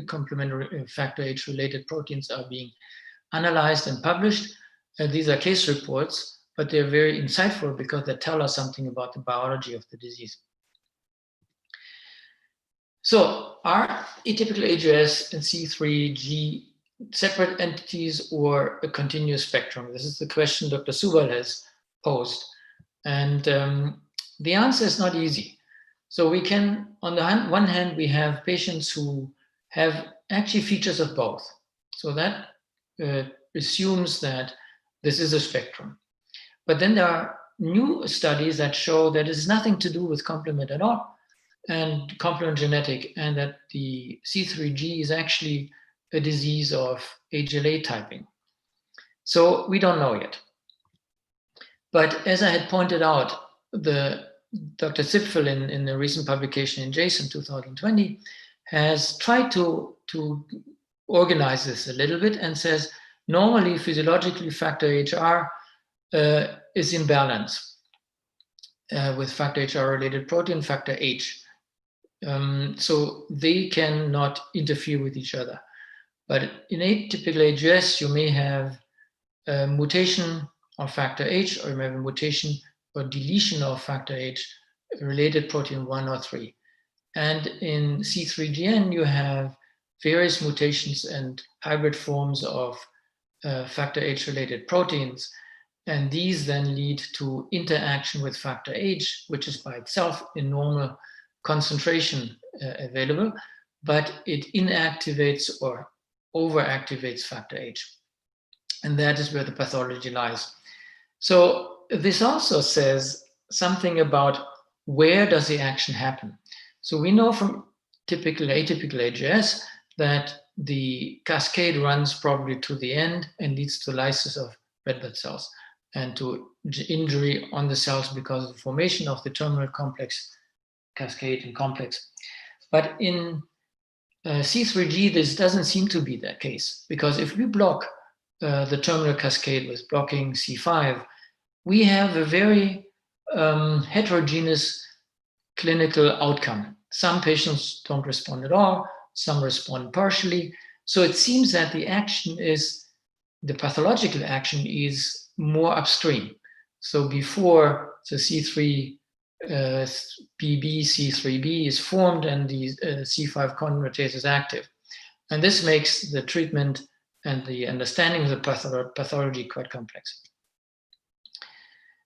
complementary factor H related proteins are being analyzed and published. These are case reports, but they're very insightful because they tell us something about the biology of the disease. So are atypical AGS and C3G separate entities or a continuous spectrum? This is the question Dr. Subal has posed. And the answer is not easy. So we can, on the one hand, we have patients who have actually features of both. So that assumes that this is a spectrum. But then there are new studies that show that it has nothing to do with complement at all, and complement genetic, and that the C3G is actually a disease of HLA typing. So we don't know yet. But as I had pointed out, Dr. Zipfel in a recent publication in JASN 2020 has tried to organize this a little bit and says, normally physiologically factor HR is in balance with factor HR related protein, factor H. So they cannot interfere with each other. But in atypical AGS, you may have a mutation of factor H, or you may have a mutation or deletion of factor H related protein 1 or 3. And in C3GN, you have various mutations and hybrid forms of factor H related proteins. And these then lead to interaction with factor H, which is by itself in normal concentration available, but it inactivates or overactivates factor H. And that is where the pathology lies. So this also says something about where does the action happen. So we know from typical atypical AGS that the cascade runs probably to the end and leads to lysis of red blood cells and to injury on the cells because of the formation of the terminal complex cascade and complex. But in C3G, this doesn't seem to be the case, because if we block the terminal cascade with blocking C5, we have a very heterogeneous clinical outcome. Some patients don't respond at all, some respond partially. So it seems that the action is, the pathological action is more upstream. So before the C3 PB, C3b is formed and the C5 convertase is active. And this makes the treatment and the understanding of the pathology quite complex.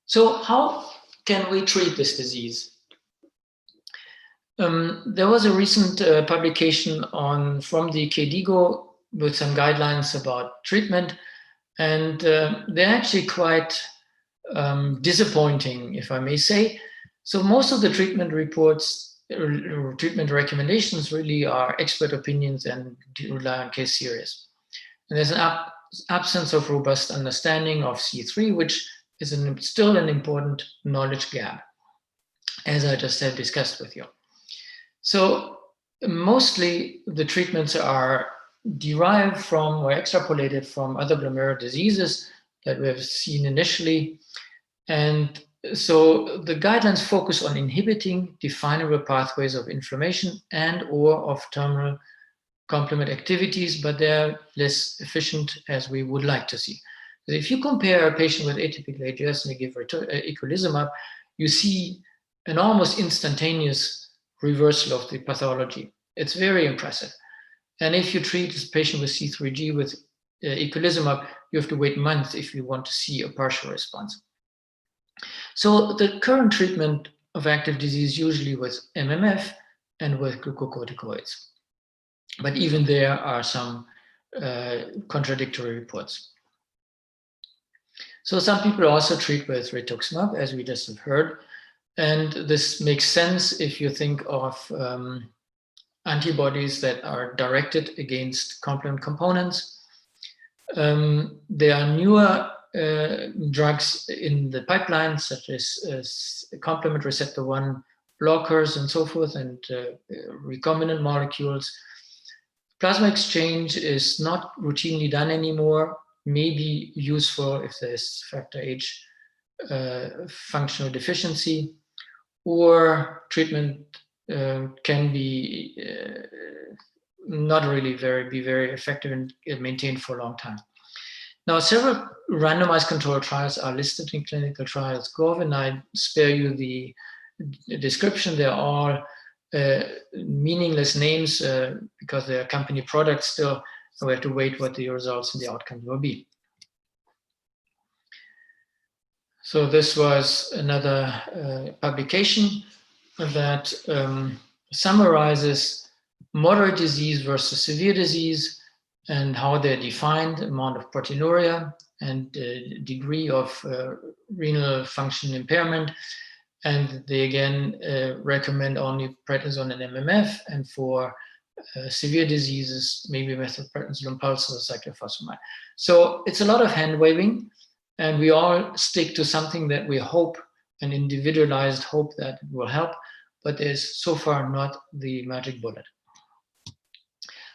So how can we treat this disease? There was a recent publication from the KDIGO with some guidelines about treatment, and they're actually quite disappointing, if I may say. So most of the treatment reports, treatment recommendations really are expert opinions and rely on case series. And there's an absence of robust understanding of C3, which is still an important knowledge gap, as I just have discussed with you. So mostly the treatments are derived from or extrapolated from other glomerular diseases that we have seen initially. And so the guidelines focus on inhibiting definable pathways of inflammation and or of terminal complement activities, but they're less efficient as we would like to see. So if you compare a patient with atypical AGS and you give eculizumab, you see an almost instantaneous reversal of the pathology. It's very impressive. And if you treat this patient with C3G with eculizumab, you have to wait months if you want to see a partial response. So the current treatment of active disease usually with MMF and with glucocorticoids. But even there are some contradictory reports. So some people also treat with rituximab, as we just have heard. And this makes sense if you think of antibodies that are directed against complement components. There are newer drugs in the pipeline, such as complement receptor 1 blockers and so forth, and recombinant molecules. Plasma exchange is not routinely done anymore, may be useful if there's factor H functional deficiency, or treatment can be not really be very effective and maintained for a long time. Now, several randomized controlled trials are listed in clinicaltrials.gov, and I spare you the description. They're all meaningless names because they're company products still. So we have to wait what the results and the outcomes will be. So this was another publication that summarizes moderate disease versus severe disease and how they're defined, amount of proteinuria and degree of renal function impairment. And they again recommend only prednisone and MMF, and for severe diseases, maybe methylprednisolone pulses or cyclophosphamide. So it's a lot of hand waving, and we all stick to something that we hope, an individualized hope that it will help, but there's so far not the magic bullet.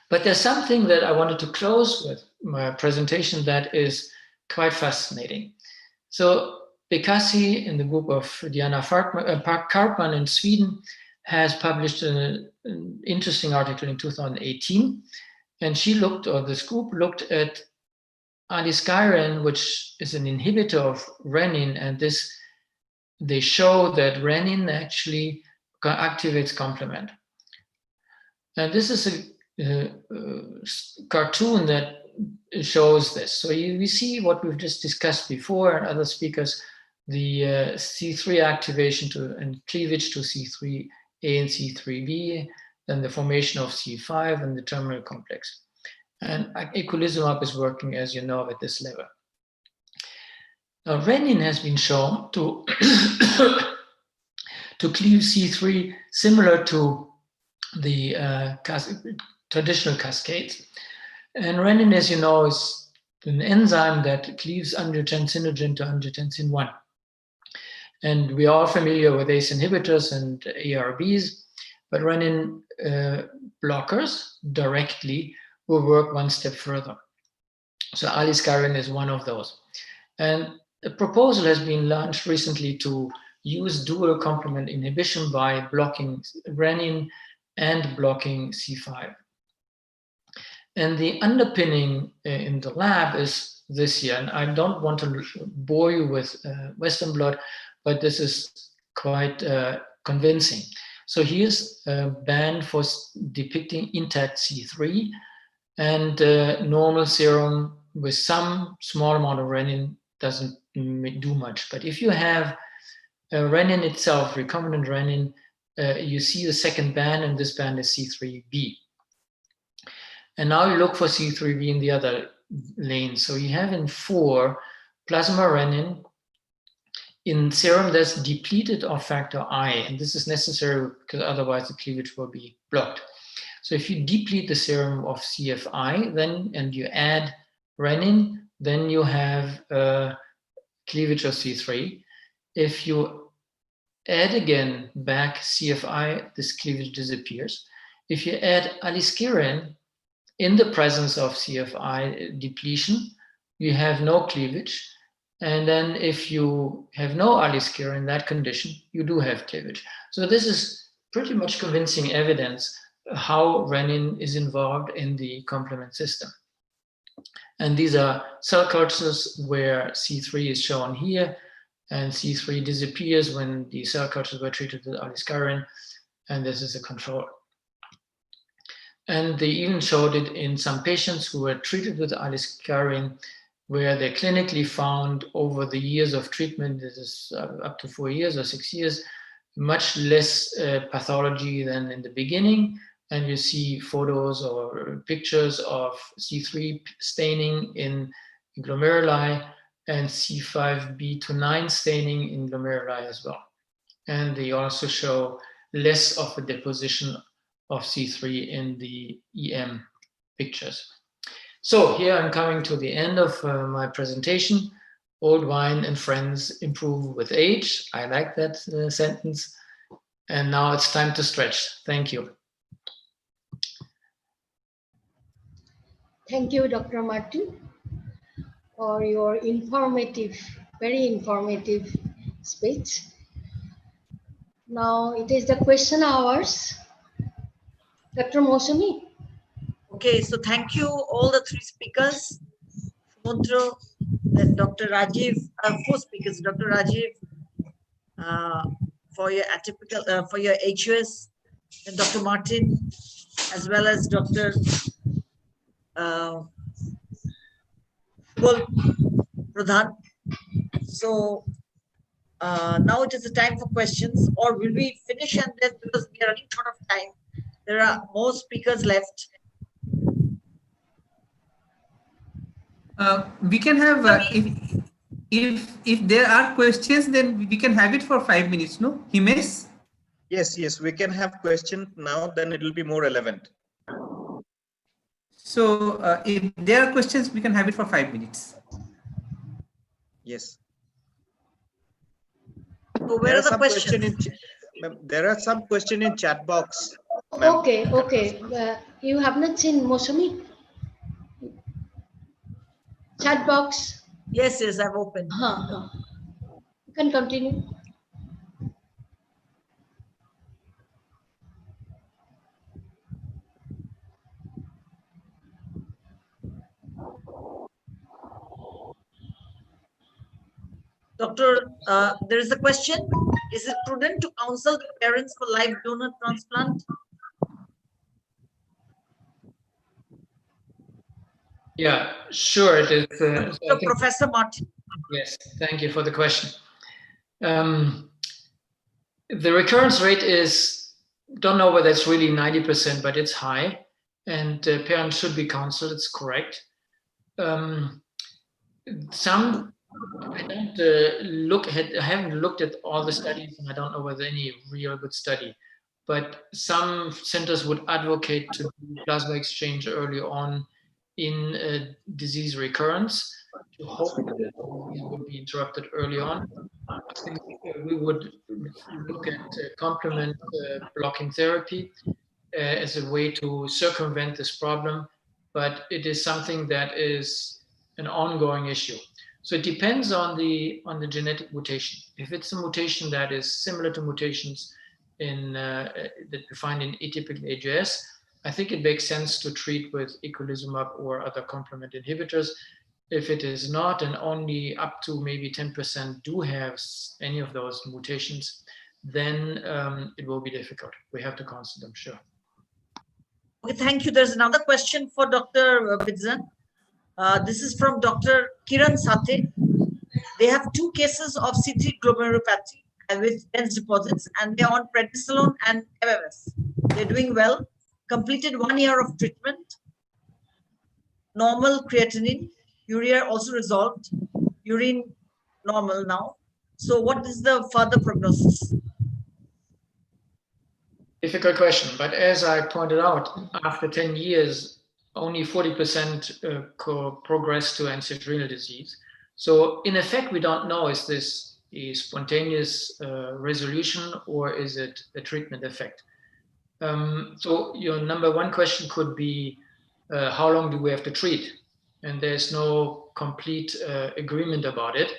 But there's something that I wanted to close with my presentation that is quite fascinating. So Bekasi, in the group of Diana Karpman in Sweden, has published an interesting article in 2018. And she looked, or this group looked at aliskiren, which is an inhibitor of renin, and this, they show that renin actually activates complement. And this is a cartoon that shows this. So we see what we've just discussed before, and other speakers, the C3 activation and cleavage to C3A and C3B, then the formation of C5 and the terminal complex. And eculizumab is working, as you know, at this level. Now, renin has been shown to to cleave C3 similar to the traditional cascades. And renin, as you know, is an enzyme that cleaves angiotensinogen to angiotensin 1. And we are all familiar with ACE inhibitors and ARBs, but renin blockers directly will work one step further. So aliskiren is one of those. And a proposal has been launched recently to use dual complement inhibition by blocking renin and blocking C5. And the underpinning in the lab is this here, and I don't want to bore you with Western blot, but this is quite convincing. So here's a band for depicting intact C3 and normal serum with some small amount of renin doesn't do much. But if you have renin itself, recombinant renin, you see the second band, and this band is C3b. And now you look for C3b in the other lane. So you have in 4 plasma renin in serum that's depleted of factor I, and this is necessary because otherwise the cleavage will be blocked. So if you deplete the serum of CFI, then and you add renin, then you have cleavage of C3. If you add again back CFI, this cleavage disappears. If you add aliskiren in the presence of CFI depletion, you have no cleavage. And then if you have no aliskiren in that condition, you do have cleavage. So this is pretty much convincing evidence how renin is involved in the complement system. And these are cell cultures where C3 is shown here, and C3 disappears when the cell cultures were treated with aliskiren, and this is a control. And they even showed it in some patients who were treated with aliskiren, where they clinically found over the years of treatment, this is up to 4 years or 6 years, much less pathology than in the beginning. And you see photos or pictures of C3 staining in glomeruli and C5b to 9 staining in glomeruli as well. And they also show less of a deposition of C3 in the EM pictures. So here I'm coming to the end of my presentation. Old wine and friends improve with age. I like that sentence. And now it's time to stretch. Thank you. Thank you, Dr. Martin, for your informative, very informative speech. Now it is the question hours. Dr. Mosami. Okay, so thank you all the 3 speakers, Mundro, then Dr. Rajiv, 4 speakers, Dr. Rajiv, for your atypical, for your HUS, and Dr. Martin, as well as Dr. Pradhan. So now it is the time for questions, or will we finish and then, because we are running short of time, there are more speakers left. We can have if there are questions, then we can have it for 5 minutes. No, Himesh. Yes, we can have questions now, then it will be more relevant. So if there are questions, we can have it for 5 minutes. Yes. So where are the questions? There are some question in chat box. Okay, okay. You have not seen Mosami? Chat box? Yes, I've opened. You can continue. Doctor, there is a question. Is it prudent to counsel the parents for live donor transplant? Yeah, sure. It is. So Professor Martin. Yes, thank you for the question. The recurrence rate is, don't know whether it's really 90%, but it's high, and parents should be counseled. It's correct. I haven't looked at all the studies, and I don't know whether any real good study, but some centers would advocate to do plasma exchange early on in disease recurrence to hope that the disease would be interrupted early on. I think we would look at complement blocking therapy as a way to circumvent this problem, but it is something that is an ongoing issue. So it depends on the genetic mutation. If it's a mutation that is similar to mutations that we find in atypical AGS, I think it makes sense to treat with eculizumab or other complement inhibitors. If it is not, and only up to maybe 10% do have any of those mutations, then it will be difficult. We have to counsel them, sure. Okay, thank you. There's another question for Dr. Bidzan. This is from Dr. Kiran Sathe. They have 2 cases of C3 glomerulopathy with dense deposits, and they're on prednisolone and MMS. They're doing well. Completed 1 year of treatment. Normal creatinine, urea also resolved. Urine normal now. So what is the further prognosis? Difficult question, but as I pointed out, after 10 years, only 40% progress to end-stage renal disease. So in effect, we don't know, is this a spontaneous resolution or is it a treatment effect? So your number 1 question could be, how long do we have to treat? And there's no complete agreement about it,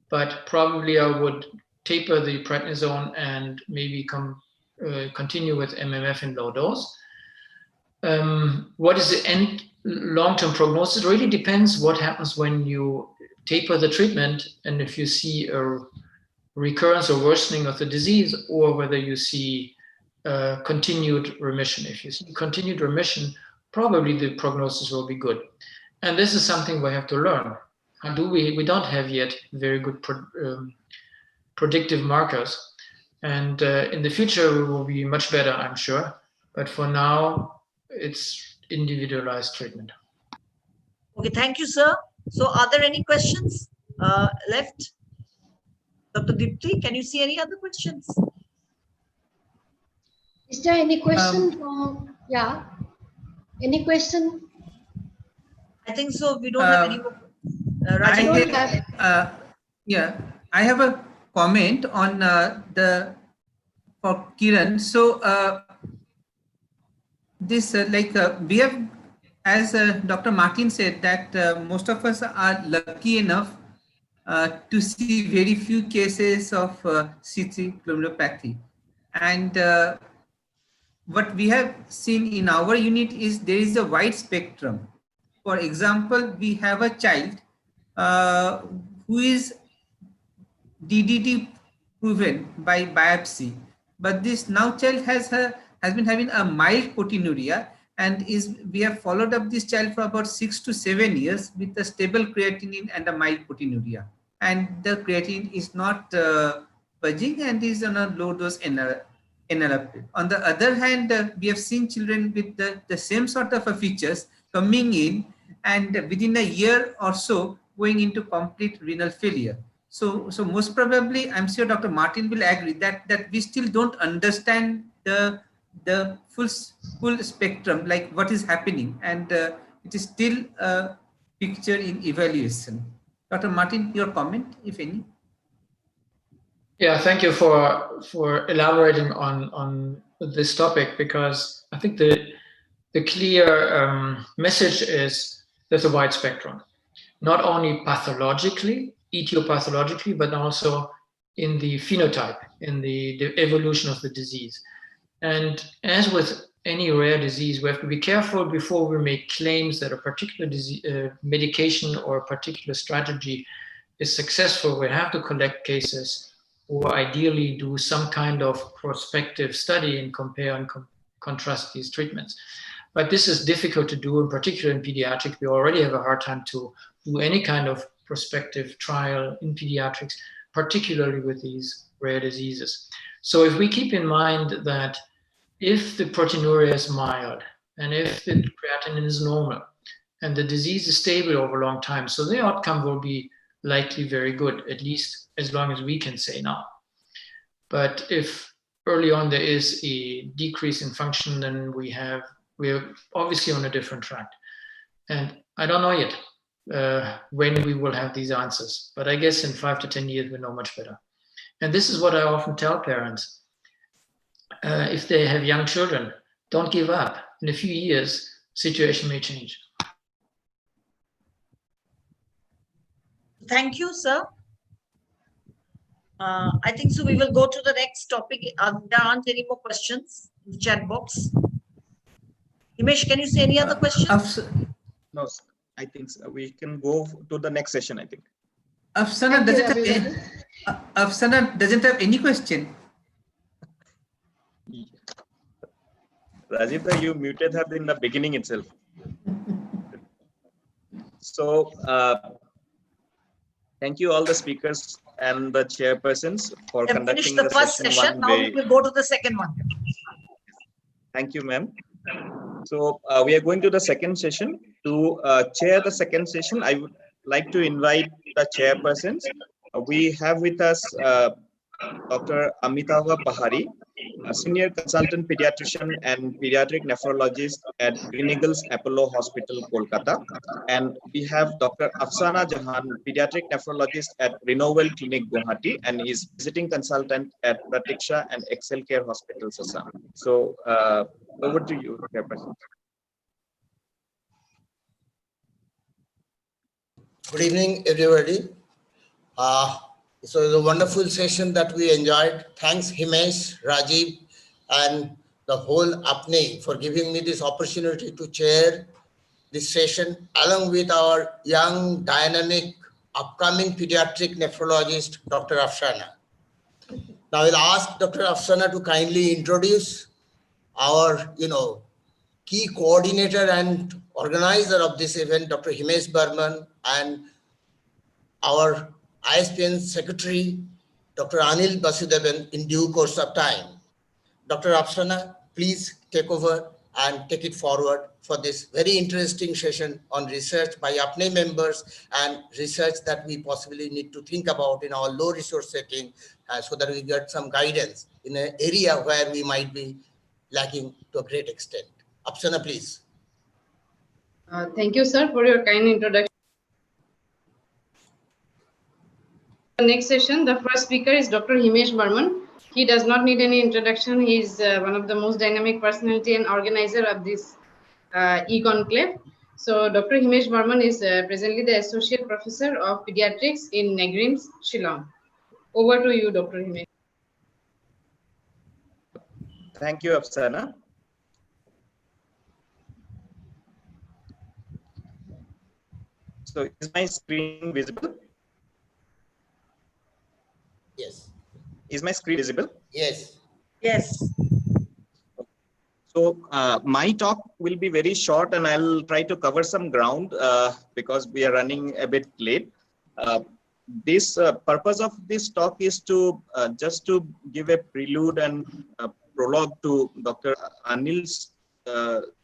but probably I would taper the prednisone and maybe continue with MMF in low dose. What is the end long-term prognosis? It really depends what happens when you taper the treatment and if you see a recurrence or worsening of the disease, or whether you see continued remission. If you see continued remission, probably the prognosis will be good. And this is something we have to learn. How do we don't have yet very good predictive markers. And in the future, we will be much better, I'm sure. But for now, it's individualized treatment. Okay, thank you, sir. So are there any questions left? Dr. Dipti, can you see any other questions? Is there any question from, yeah, any question? I think so. We don't have any more. Yeah, I have a comment on for Kiran. So this we have, as Dr. Martin said, that most of us are lucky enough to see very few cases of C3 glomerulopathy, and what we have seen in our unit is there is a wide spectrum. For example, we have a child who is DDT proven by biopsy, but this now child has been having a mild proteinuria, and we have followed up this child for about 6 to 7 years with a stable creatinine and a mild proteinuria. and the creatine is not purging and is on a low dose enalapril. On the other hand, we have seen children with the same sort of features coming in and within a year or so going into complete renal failure. So most probably, I'm sure Dr. Martin will agree that we still don't understand the full spectrum, like what is happening, and it is still a picture in evaluation. Dr. Martin, your comment, if any? Yeah, thank you for elaborating on this topic, because I think the clear message is there's a wide spectrum, not only pathologically, etiopathologically, but also in the phenotype, in the evolution of the disease. And as with any rare disease, we have to be careful before we make claims that a particular disease, medication or a particular strategy is successful. We have to collect cases, or ideally do some kind of prospective study and compare and contrast these treatments. But this is difficult to do, in particular in pediatrics. We already have a hard time to do any kind of prospective trial in pediatrics, particularly with these rare diseases. So if we keep in mind that if the proteinuria is mild and if the creatinine is normal and the disease is stable over a long time, so the outcome will be likely very good, at least as long as we can say now. But if early on there is a decrease in function, then we're obviously on a different track. And I don't know yet when we will have these answers, but I guess in 5 to 10 years we know much better. And this is what I often tell parents. If they have young children, don't give up. In a few years, situation may change. Thank you, sir. I think so. We will go to the next topic. There aren't any more questions in the chat box. Himesh, can you say any other questions? No, sir. I think so. We can go to the next session, I think. Afsana doesn't have any question. Rajita, you muted her in the beginning itself. So, thank you all the speakers and the chairpersons for conducting the first session. Now we will go to the second one. Thank you, ma'am. So we are going to the second session. To chair the second session, I would like to invite the chairpersons. We have with us Dr. Amitava Pahari, a senior consultant pediatrician and pediatric nephrologist at Green Eagles Apollo Hospital, Kolkata. And we have Dr. Afsana Jahan, pediatric nephrologist at Renewal Clinic, Guwahati, and is visiting consultant at Pratiksha and Excel Care Hospitals, Assam. So over to you, Chairperson. Good evening, everybody. So it was a wonderful session that we enjoyed. Thanks, Himesh, Rajiv, and the whole Apnei for giving me this opportunity to chair this session along with our young, dynamic, upcoming pediatric nephrologist, Dr. Afsana. Now I'll ask Dr. Afsana to kindly introduce our, key coordinator and organizer of this event, Dr. Himesh Burman, and our ISPN secretary, Dr. Anil Basudevan, in due course of time. Dr. Afsana, please take over and take it forward for this very interesting session on research by Apnei members and research that we possibly need to think about in our low resource setting so that we get some guidance in an area where we might be lacking to a great extent. Afsana, please. Thank you, sir, for your kind introduction. The next session, the first speaker is Dr. Himesh Burman. He does not need any introduction. He is one of the most dynamic personality and organizer of this e-conclave. So Dr. Himesh Burman is presently the Associate Professor of Pediatrics in Negrims, Shillong. Over to you, Dr. Himesh. Thank you, Afsana. So is my screen visible? Yes. Is my screen visible? Yes. Yes. So my talk will be very short and I'll try to cover some ground because we are running a bit late. this purpose of this talk is to just to give a prelude and prologue to Dr. Anil's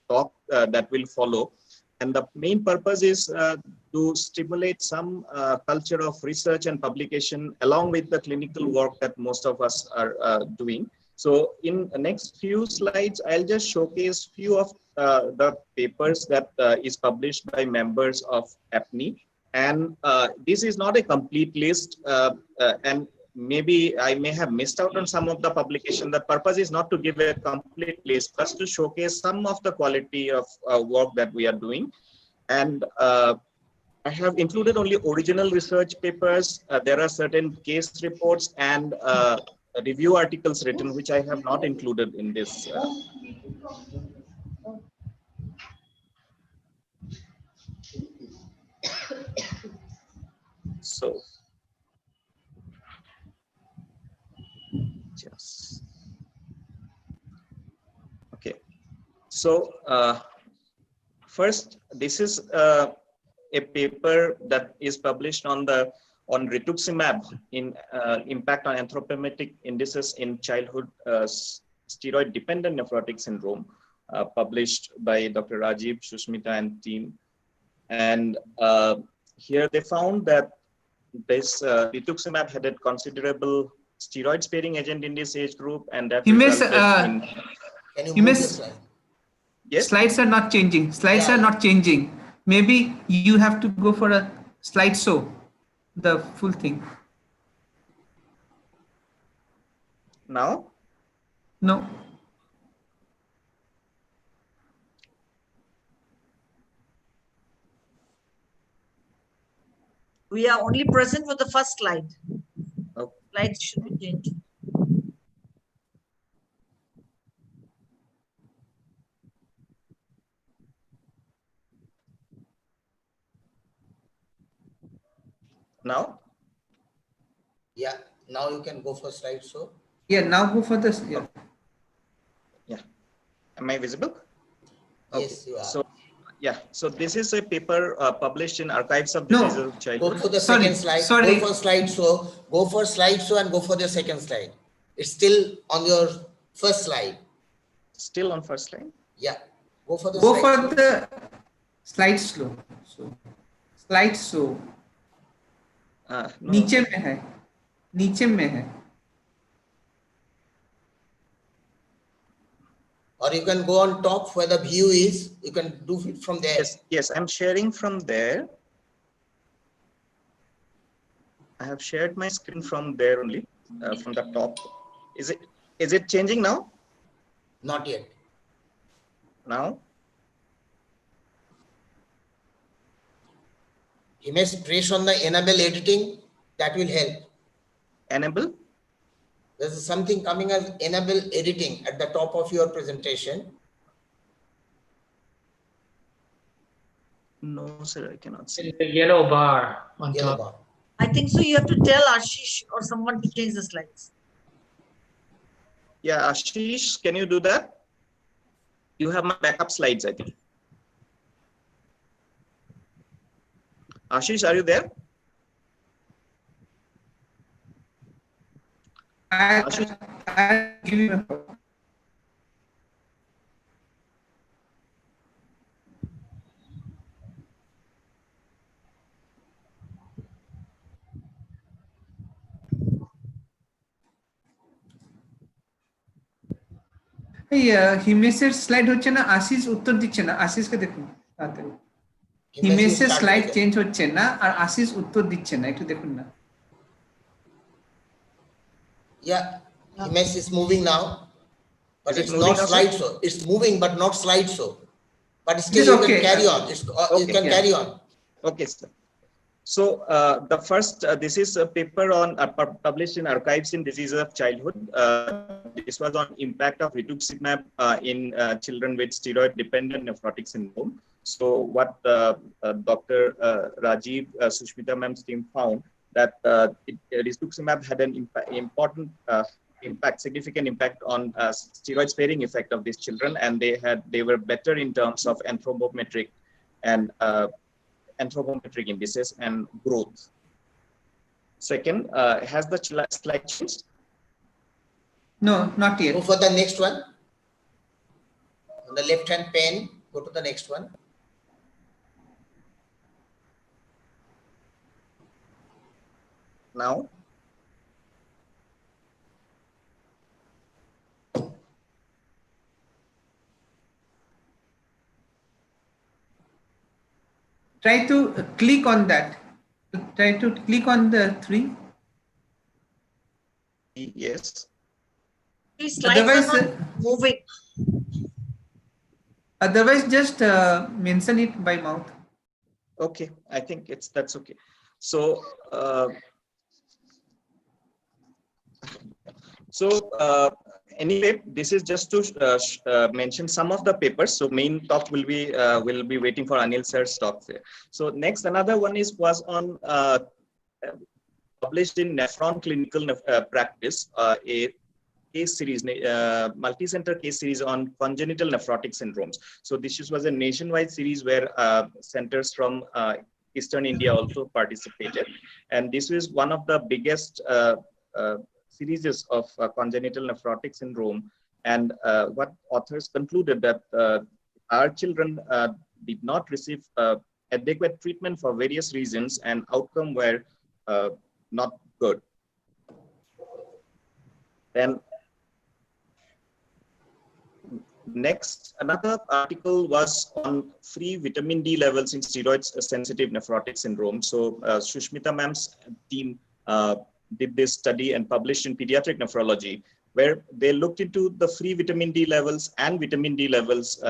talk that will follow. And the main purpose is to stimulate some culture of research and publication along with the clinical work that most of us are doing. So in the next few slides, I'll just showcase few of the papers that is published by members of APNI. And this is not a complete list, and maybe I may have missed out on some of the publication. The purpose is not to give a complete list, but to showcase some of the quality of work that we are doing. And I have included only original research papers. There are certain case reports and review articles written, which I have not included in this. So, just okay. So first, this is a paper that is published on rituximab in impact on anthropometric indices in childhood steroid-dependent nephrotic syndrome, published by Dr. Rajiv, Sushmita, and team. And here they found that this rituximab had a considerable steroid-sparing agent in this age group, and that resulted in. Can you move the slide? Yes. Slides are not changing. Slides are not changing. Maybe you have to go for a slideshow, the full thing. Now? No. We are only present for the first slide. Okay. Slides should be changed. Now? Yeah, now you can go for slideshow. Yeah, now go for this. Yeah. Yeah. Am I visible? Yes, you are. So, yeah. So this is a paper published in Archives of Diseases of Childhood. Go for the second slide. Go for slideshow. Go for slideshow and go for the second slide. It's still on your first slide. Still on first slide? Yeah. Go for the slideshow. Slideshow. No. नीचे में है. नीचे में है. Or you can go on top where the view is. You can do it from there. Yes, I'm sharing from there. I have shared my screen from there only, from the top. Is it changing now? Not yet. Now? You must press on the enable editing. That will help. Enable? There's something coming as enable editing at the top of your presentation. No, sir, I cannot see. The yellow bar on Yellow top. bar. I think so. You have to tell Ashish or someone to change the slides. Yeah, Ashish, can you do that? You have my backup slides, I think. Ashish, are you there? I'll give you a হিমেশের slide হচ্ছে না, আশিস উত্তর দিচ্ছে না। আশিসকে দেখুন তাড়াতাড়ি। হিমেশের slide change হচ্ছে না আর আশিস উত্তর দিচ্ছে না, একটু দেখুন না। Yeah, Himesh is moving now, but it's not slideshow. It's moving, but not slideshow. But still, you can carry on. You can carry on. Okay, sir. So the first, this is a paper on published in Archives in Diseases of Childhood. This was on impact of rituximab in children with steroid-dependent nephrotic syndrome. So what Dr. Rajiv, Sushmita ma'am's team found that rituximab had an important significant impact on steroid-sparing effect of these children, and they were better in terms of anthropometric and anthropometric indices and growth. Second, has the slide changed? No, not yet. Go for the next one. On the left hand pane, go to the next one. Now, Try to click on that. Try to click on the 3. yes. These slides Otherwise, are not moving. Otherwise, just mention it by mouth. Okay, I think that's okay. So, anyway, this is just to mention some of the papers. So main talk will be waiting for Anil sir's talk there. So next, another one was on published in Nephron Clinical Practice, a case series, multi-center case series on congenital nephrotic syndromes. So this was a nationwide series where centers from Eastern India also participated. And this is one of the biggest series of congenital nephrotic syndrome. And what authors concluded that our children did not receive adequate treatment for various reasons, and outcome were not good. Then next, another article was on free vitamin D levels in steroid-sensitive nephrotic syndrome. So Shushmita ma'am's team did this study and published in Pediatric Nephrology, where they looked into the free vitamin D levels and vitamin D levels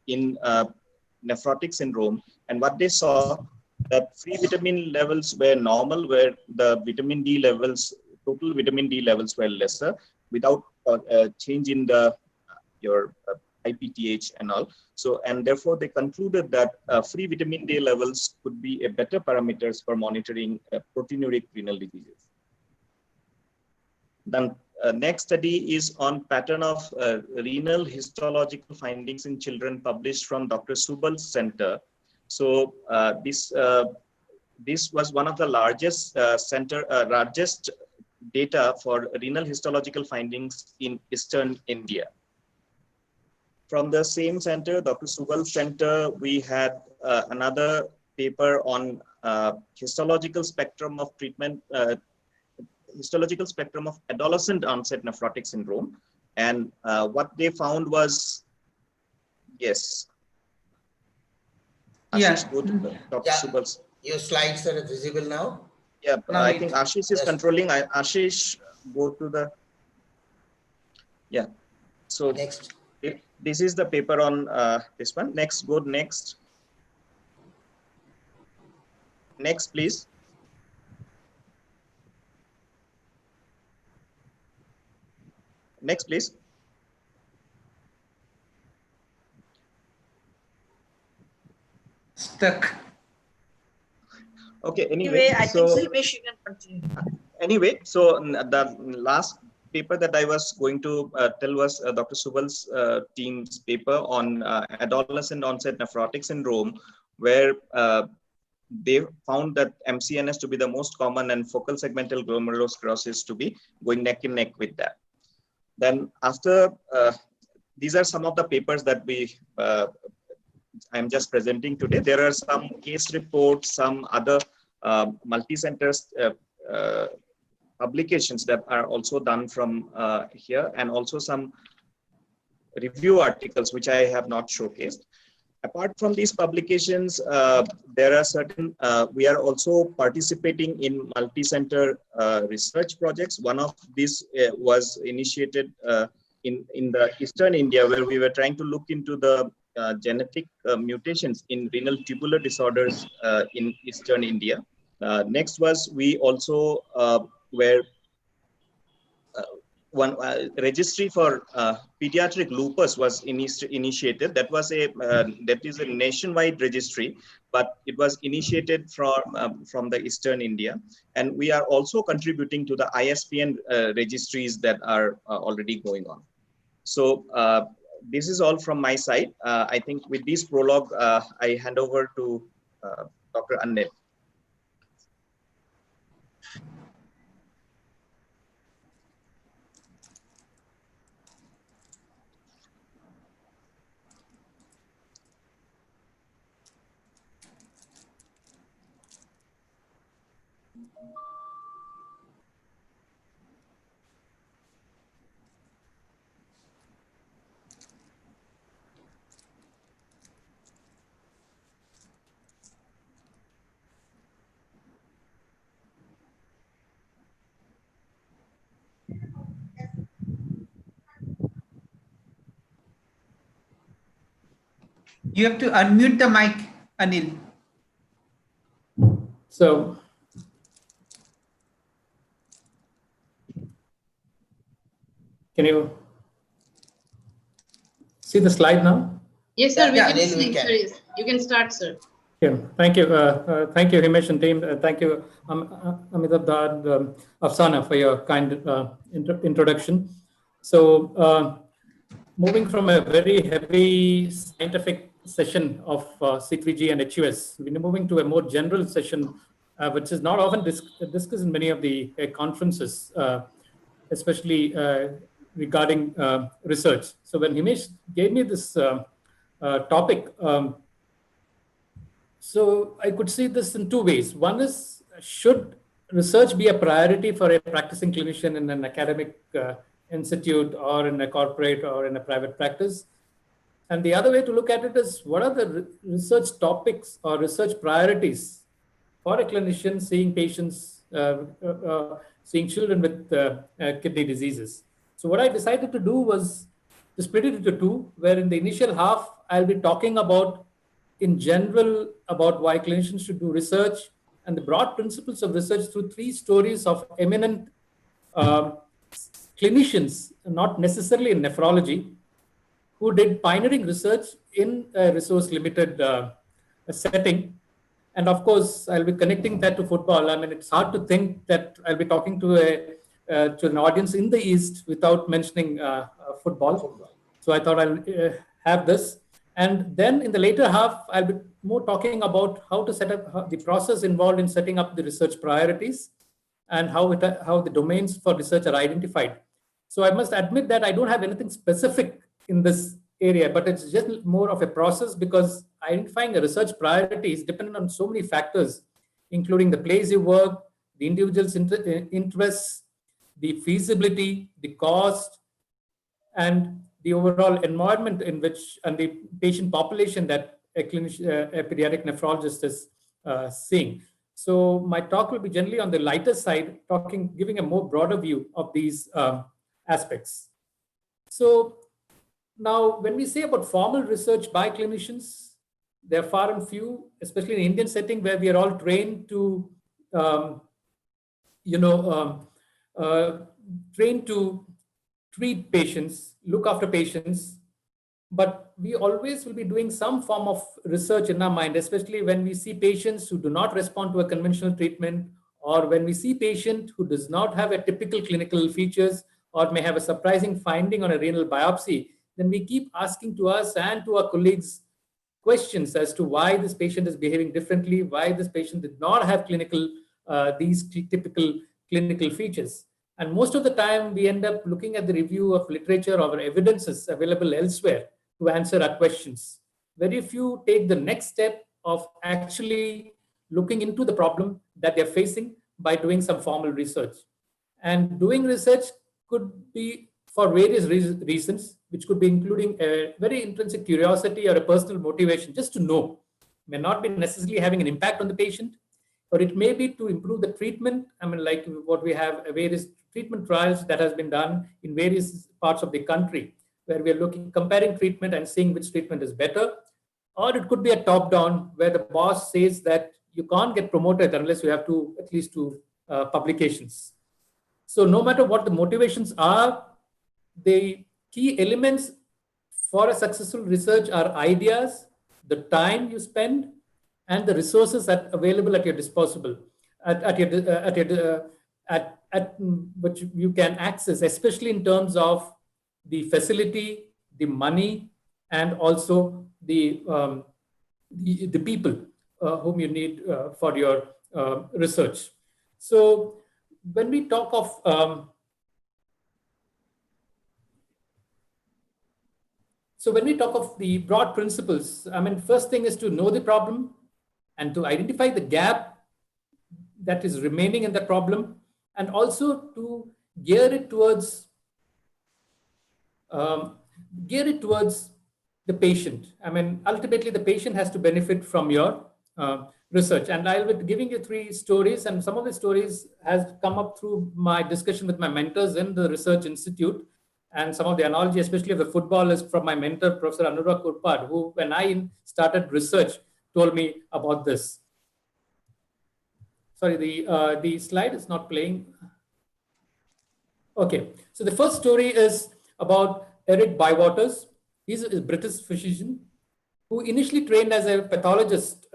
in nephrotic syndrome. And what they saw, that free vitamin levels were normal, where the vitamin D levels, total vitamin D levels were lesser without change in the your IPTH and all. So, and therefore they concluded that free vitamin D levels could be a better parameters for monitoring proteinuria renal diseases. Then next study is on pattern of renal histological findings in children, published from Dr. Subal's center. So this was one of the largest largest data for renal histological findings in Eastern India. From the same center, Dr. Subal Center, we had another paper on histological spectrum of treatment, histological spectrum of adolescent onset nephrotic syndrome. And what they found was, yes. Yes. Ashish, go to Dr. Subal's. Your slides are visible now. Yeah, I think Ashish is controlling. Ashish, go to the, yeah. So next. This is the paper on this one. Next, go next. Next, please. Next, please. Stuck. Okay, anyway, I so, think Himesh, you can continue. Anyway, so the last paper that I was going to tell was Dr. Subal's team's paper on adolescent onset nephrotic syndrome, where they found that MCNS to be the most common and focal segmental glomerulosclerosis to be going neck and neck with that. Then after, these are some of the papers that I'm just presenting today. There are some case reports, some other multi-center publications that are also done from here, and also some review articles which I have not showcased. Apart from these publications, there are certain, we are also participating in multi-center research projects. One of these was initiated in the Eastern India, where we were trying to look into the genetic mutations in renal tubular disorders in Eastern India. Next was, we also were one registry for pediatric lupus was initiated. That was that is a nationwide registry, but it was initiated from the Eastern India, and we are also contributing to the ISPN registries that are already going on. So this is all from my side. I think with this prologue, I hand over to Dr. Anil. You have to unmute the mic, Anil. So, can you see the slide now? Yes, sir. We Yeah, can Anil, we see. can. Sir, yes. You can start, sir. Yeah, thank you. Thank you, Himesh and team. Thank you, Amitabh Dad, Afsana, for your kind introduction. So, moving from a very heavy scientific session of C3G and HUS, we're moving to a more general session, which is not often discussed in many of the conferences, especially regarding research. So when Himesh gave me this topic, so I could see this in two ways. One is, should research be a priority for a practicing clinician in an academic institute or in a corporate or in a private practice? And the other way to look at it is, what are the research topics or research priorities for a clinician seeing patients, seeing children with kidney diseases? So what I decided to do was to split it into two, where in the initial half, I'll be talking about, in general, about why clinicians should do research and the broad principles of research through three stories of eminent um, clinicians, not necessarily in nephrology, who did pioneering research in a resource limited setting. And of course, I'll be connecting that to football. I mean, it's hard to think that I'll be talking to an audience in the East without mentioning football. So I thought I'll have this. And then in the later half, I'll be more talking about how to set up the process involved in setting up the research priorities and how the domains for research are identified. So I must admit that I don't have anything specific in this area, but it's just more of a process, because identifying a research priority is dependent on so many factors, including the place you work, the individual's interests, the feasibility, the cost, and the overall environment in which, and the patient population that a pediatric nephrologist is seeing. So my talk will be generally on the lighter side, giving a more broader view of these aspects. So now, when we say about formal research by clinicians, they're far and few, especially in the Indian setting, where we are all trained to, you know, trained to treat patients, look after patients, but we always will be doing some form of research in our mind, especially when we see patients who do not respond to a conventional treatment, or when we see patient who does not have a typical clinical features or may have a surprising finding on a renal biopsy. Then we keep asking to us and to our colleagues questions as to why this patient is behaving differently, why this patient did not have these typical clinical features. And most of the time, we end up looking at the review of literature or evidences available elsewhere to answer our questions. Very few take the next step of actually looking into the problem that they're facing by doing some formal research. And doing research could be for various reasons, which could be including a very intrinsic curiosity or a personal motivation just to know. May not be necessarily having an impact on the patient, or it may be to improve the treatment. I mean, like what we have various treatment trials that has been done in various parts of the country, where we are comparing treatment and seeing which treatment is better. Or it could be a top-down, where the boss says that you can't get promoted unless you have at least two publications. So no matter what the motivations are, the key elements for a successful research are ideas, the time you spend, and the resources available at your disposal, which you can access, especially in terms of the facility, the money, and also the people whom you need for your research. So when we talk of the broad principles, I mean, first thing is to know the problem and to identify the gap that is remaining in the problem, and also to gear it towards um, the patient. I mean, ultimately, the patient has to benefit from your research. And I'll be giving you 3 stories, and some of the stories has come up through my discussion with my mentors in the research institute. And some of the analogy, especially of the football, is from my mentor, Professor Anurag Kurpad, who, when I started research, told me about this. Sorry, the slide is not playing. Okay, so the first story is about Eric Bywaters. He's a British physician who initially trained as a pathologist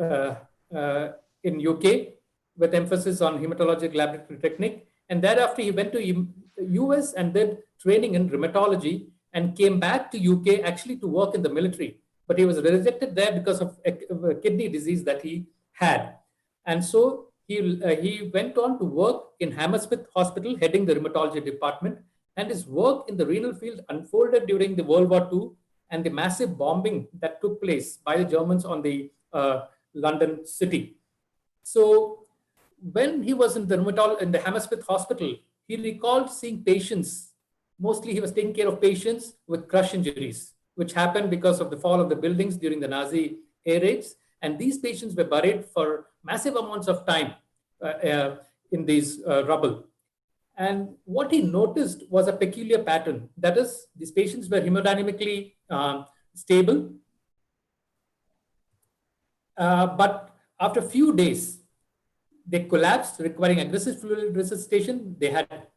in UK with emphasis on hematologic laboratory technique. And thereafter, he went to US and did training in rheumatology and came back to UK actually to work in the military. But he was rejected there because of a kidney disease that he had. And so he went on to work in Hammersmith Hospital, heading the rheumatology department. And his work in the renal field unfolded during the World War II and the massive bombing that took place by the Germans on the London city. So when he was in the Hammersmith Hospital, he recalled seeing patients. Mostly he was taking care of patients with crush injuries, which happened because of the fall of the buildings during the Nazi air raids. And these patients were buried for massive amounts of time in these rubble. And what he noticed was a peculiar pattern. That is, these patients were hemodynamically stable. But after a few days, they collapsed, requiring aggressive fluid resuscitation. They had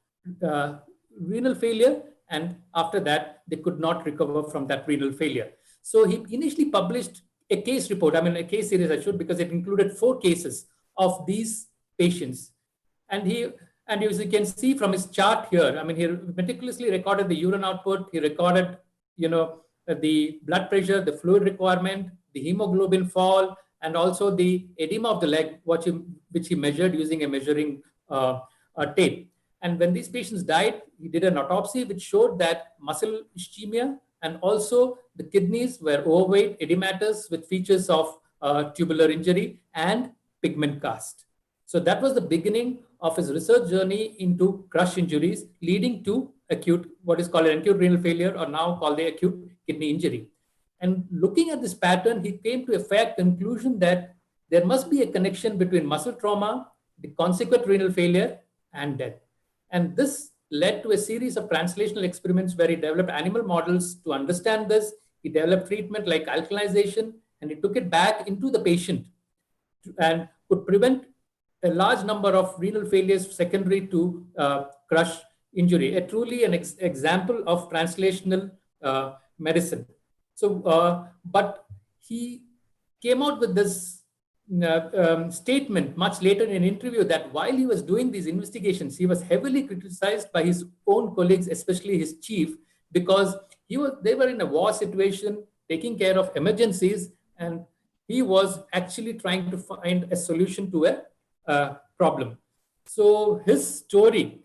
renal failure. And after that, they could not recover from that renal failure. So he initially published a case report, a case series I should, because it included 4 cases of these patients. And as you can see from his chart here, he meticulously recorded the urine output. He recorded, the blood pressure, the fluid requirement, the hemoglobin fall, and also the edema of the leg, which he measured using a measuring tape. And when these patients died, he did an autopsy, which showed that muscle ischemia and also the kidneys were overweight, edematous with features of tubular injury and pigment cast. So that was the beginning of his research journey into crush injuries, leading to what is called an acute renal failure, or now called the acute kidney injury. And looking at this pattern, he came to a fair conclusion that there must be a connection between muscle trauma, the consequent renal failure, and death. And this led to a series of translational experiments where he developed animal models to understand this. He developed treatment like alkalization, and he took it back into the patient and could prevent a large number of renal failures secondary to crush injury, truly an example of translational medicine. So, but he came out with this statement much later in an interview that while he was doing these investigations, he was heavily criticized by his own colleagues, especially his chief, because they were in a war situation, taking care of emergencies, and he was actually trying to find a solution to a problem. So his story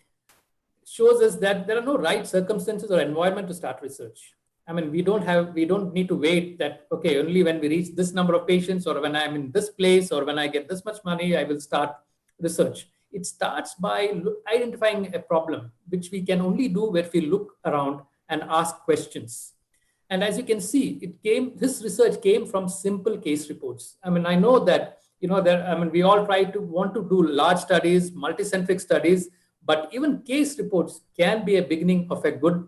shows us that there are no right circumstances or environment to start research. We don't need to wait that, okay, only when we reach this number of patients, or when I'm in this place, or when I get this much money, I will start research. It starts by identifying a problem, which we can only do if we look around and ask questions. And as you can see, this research came from simple case reports. I know that, we all want to do large studies, multicentric studies, but even case reports can be a beginning of a good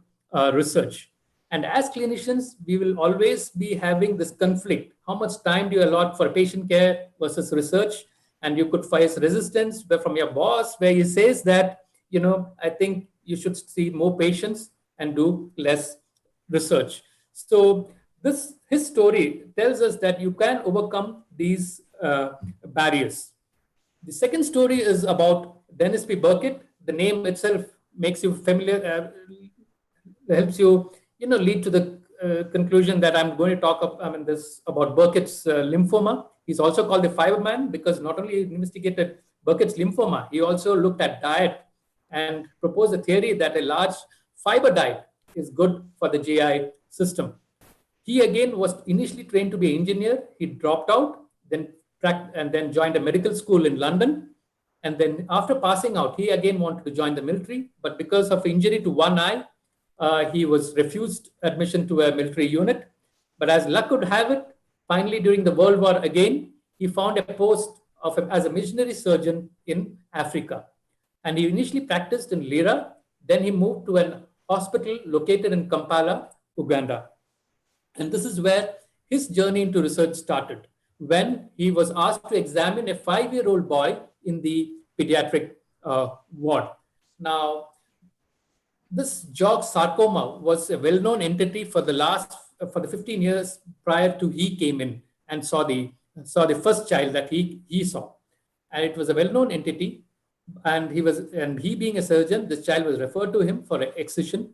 research. And as clinicians, we will always be having this conflict. How much time do you allot for patient care versus research? And you could face resistance from your boss, where he says that, I think you should see more patients and do less research. So his story tells us that you can overcome these barriers. The second story is about Dennis P. Burkitt. The name itself makes you familiar, helps you, lead to the conclusion that I'm going to talk about Burkitt's lymphoma. He's also called the fiber man because not only investigated Burkitt's lymphoma, he also looked at diet and proposed a theory that a large fiber diet is good for the GI system. He again was initially trained to be an engineer. He dropped out, then joined a medical school in London. And then after passing out, he again wanted to join the military, but because of injury to one eye, he was refused admission to a military unit. But as luck would have it, finally during the World War again, he found a post as a missionary surgeon in Africa. And he initially practiced in Lira, then he moved to an hospital located in Kampala, Uganda. And this is where his journey into research started, when he was asked to examine a 5-year-old boy in the pediatric ward. Now, this Jog sarcoma was a well-known entity for the 15 years prior to he came in and saw the first child that he saw. And it was a well-known entity. And he being a surgeon, this child was referred to him for excision.